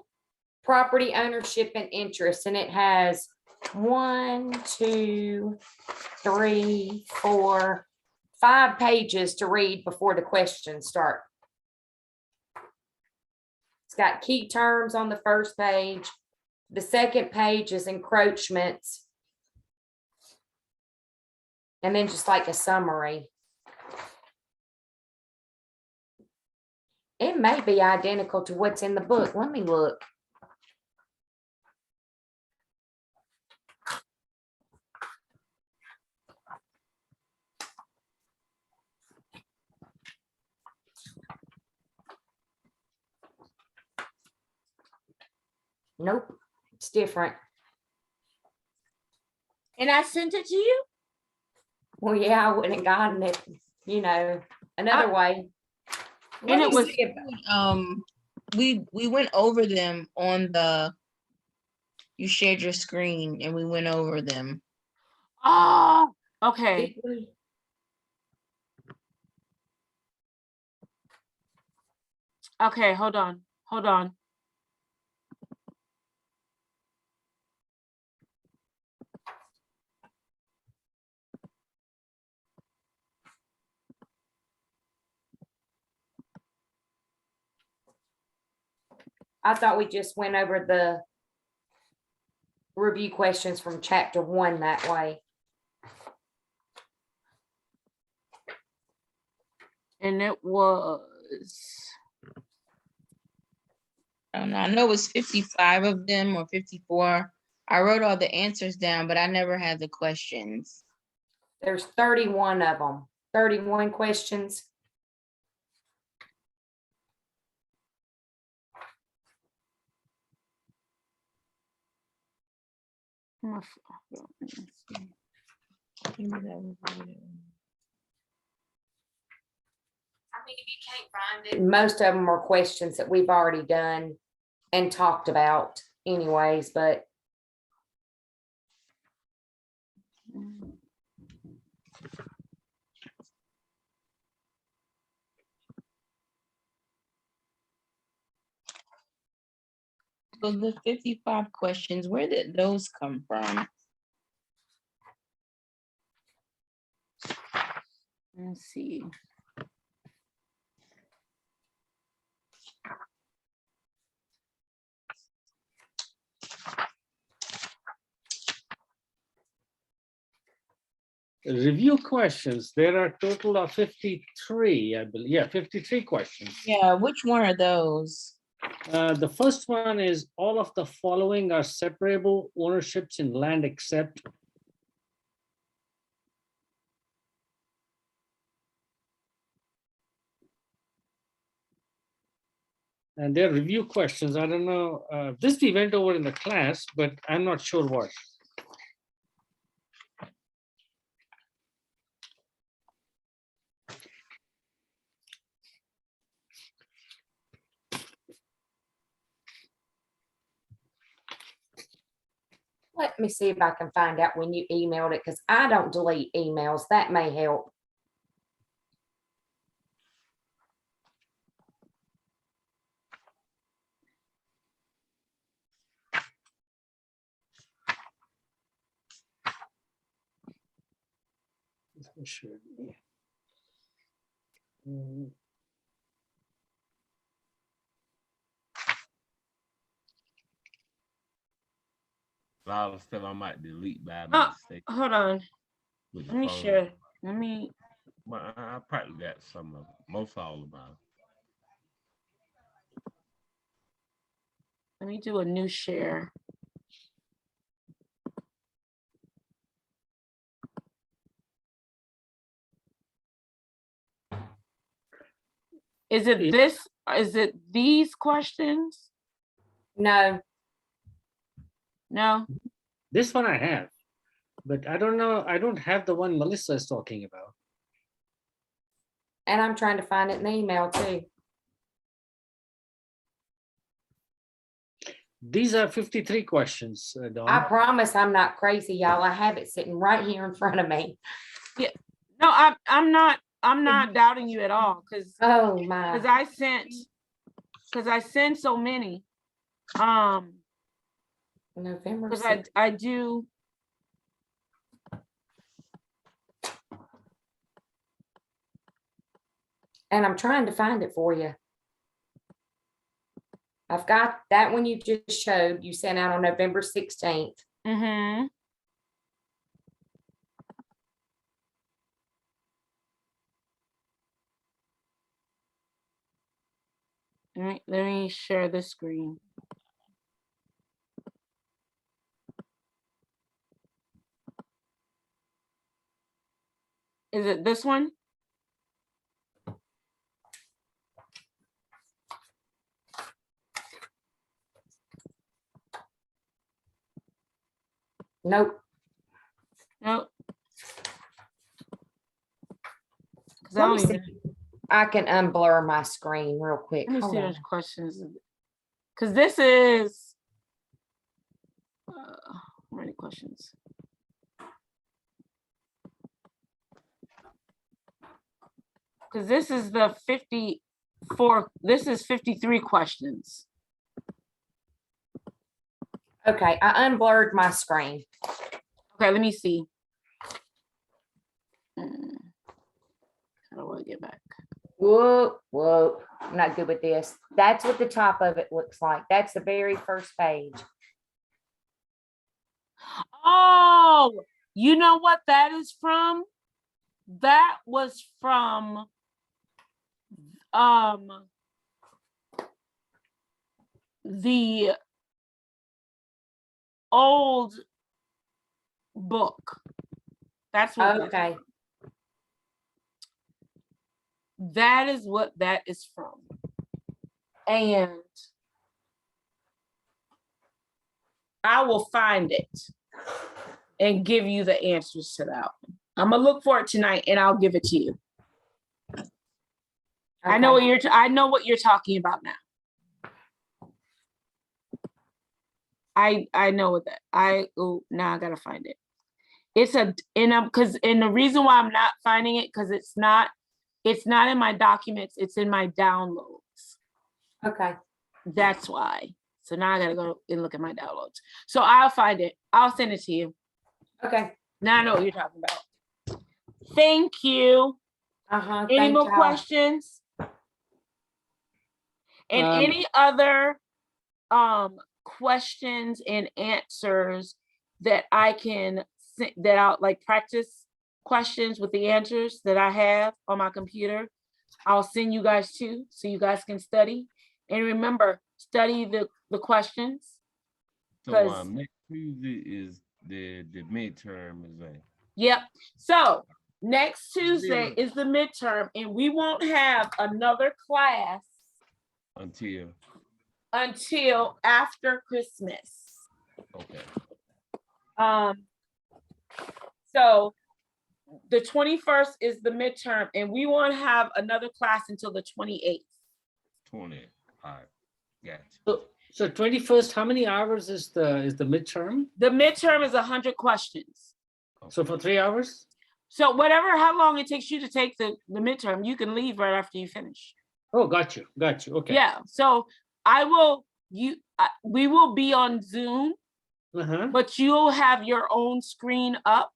Property ownership and interest, and it has 1, 2, 3, 4, 5 pages to read before the questions start. It's got key terms on the first page. The second page is encroachments. And then just like a summary. It may be identical to what's in the book. Let me look. Nope, it's different. And I sent it to you? Well, yeah, I wouldn't have gotten it, another way. And it was, We went over them on you shared your screen and we went over them. oh, okay. Okay, hold on. I thought we just went over the review questions from chapter 1 that way. And it was, I don't know. I know it was 55 of them or 54. I wrote all the answers down, but I never had the questions. There's 31 of them, 31 questions. My f- hold on, let me see. I mean, if you can't find it. Most of them are questions that we've already done and talked about anyways, but So the 55 questions, where did those come from? Let's see. Review questions. There are a total of 53, I believe. Yeah, 53 questions. Yeah, which one are those? The first one is all of the following are separable ownerships in land except. And they're review questions. I don't know. This we went over in the class, but I'm not sure what. let me see if I can find out when you emailed it, because I don't delete emails. That may help. Sure. Mm. A lot of stuff I might delete by Oh, mistake. hold on. with the Let me phone. share. Let me. But I probably got some of most all of them. Let me do a new share. Is it this? Is it these questions? No, No. This one I have, but I don't know. I don't have the one Melissa is talking about. and I'm trying to find it in the email too. These are 53 questions, I Dawn. promise I'm not crazy, y'all. I have it sitting right here in front of me. No, I'm not doubting you at all, because Oh, my. I sent so many. November Because 6th. I do. And I'm trying to find it for you. I've got that one you just showed, you sent out on November 16th. Mm-hmm. Let me share the screen. Is it this one? Nope. No. Because I Let me don't see. even. I can unblur my screen real quick. Let me Hold see on. those questions. Because this is. How many questions? Because this is the 54. This is 53 questions. Okay, I unblurred my screen. Okay, let me see. How do I get back? Whoa, whoa, I'm not good with this. That's what the top of it looks like. That's the very first page. Oh, you know what that is from? That was from the old book. That's what Okay, that is what that is from. And I will find it. and give you the answers to that one. I'm gonna look for it tonight and I'll give it to you. I know what I know what you're talking about now. I know what that now I gotta find it. It's and the reason why I'm not finding it because it's not in my documents, it's in my downloads. Okay. That's why. So now I gotta go and look at my downloads. So I'll find it. I'll send it to you. Okay. Now I know what you're talking about. Thank you. Any more questions? And any other questions and answers that I can that I'll like practice questions with the answers that I have on my computer, I'll send you guys to so you guys can study. And remember, study the questions. So next Tuesday is the midterm is that? Yep. So next Tuesday is the midterm, and we won't have another class until after Christmas. Okay. So the 21st is the midterm, and we won't have another class until the 28th. 20. All right. Gotcha. So 21st, how many hours is the midterm? The midterm is 100 questions. Okay. So for 3 hours? So how long it takes you to take the midterm, you can leave right after you finish. Oh, got you. Okay. Yeah. So we will be on Zoom, but you'll have your own screen up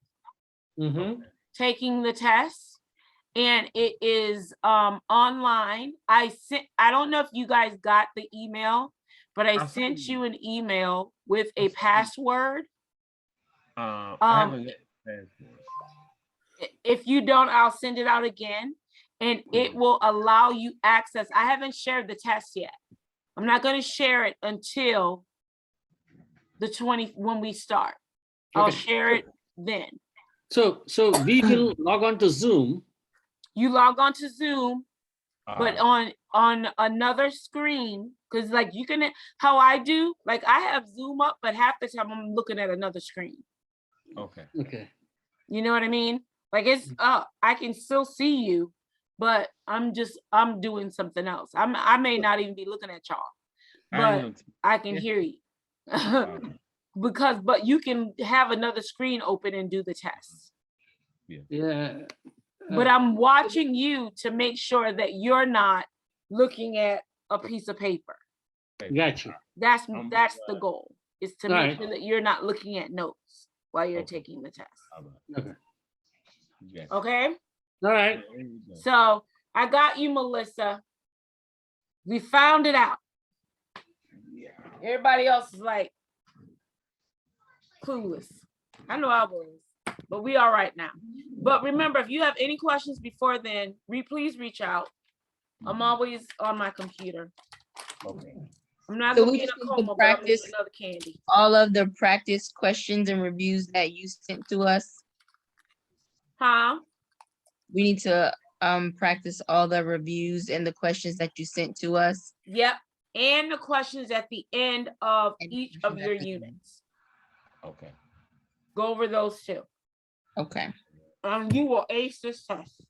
taking the test, and it is online. I don't know if you guys got the email, but I sent you an email with a password. I haven't got the password. If you don't, I'll send it out again, and it will allow you access. I haven't shared the test yet. I'm not going to share it until the 20 when we start. I'll share it then. So we will log on to Zoom. You log on to Zoom, but on another screen, because like you can, how I do, like I have Zoom up, but half the time I'm looking at another screen. Okay. You know what I mean? Like it's up. I can still see you, but I'm doing something else. I may not even be looking at y'all, but I can hear you. But you can have another screen open and do the test. Yeah. But I'm watching you to make sure that you're not looking at a piece of paper. Got you. That's the goal, is to make sure that you're not looking at notes while you're taking the test. Okay? All right. So I got you, Melissa. We found it out. Everybody else is like clueless. I know I was, but we all right now. But remember, if you have any questions before then, please reach out. I'm always on my computer. Okay. I'm not So gonna we be in just a need to coma, but I'm gonna practice get another candy. all of the practice questions and reviews that you sent to us. Huh? We need to practice all the reviews and the questions that you sent to us. Yep. And the questions at the end of each of your units. Okay. Go over those too. Okay. You will ace this test.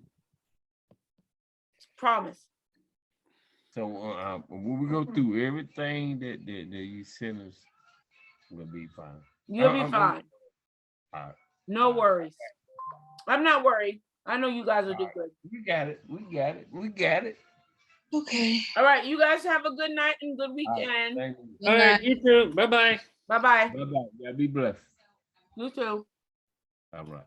Promise. So when we go through everything that you sent us, we'll be fine. You'll be fine. All right. No worries. I'm not worried. I know you guys will do good. We got it. Okay. All right. You guys have a good night and good weekend. Thank you. All right. You too. Bye-bye. Bye-bye. Bye-bye. Yeah, be blessed. You too. All right.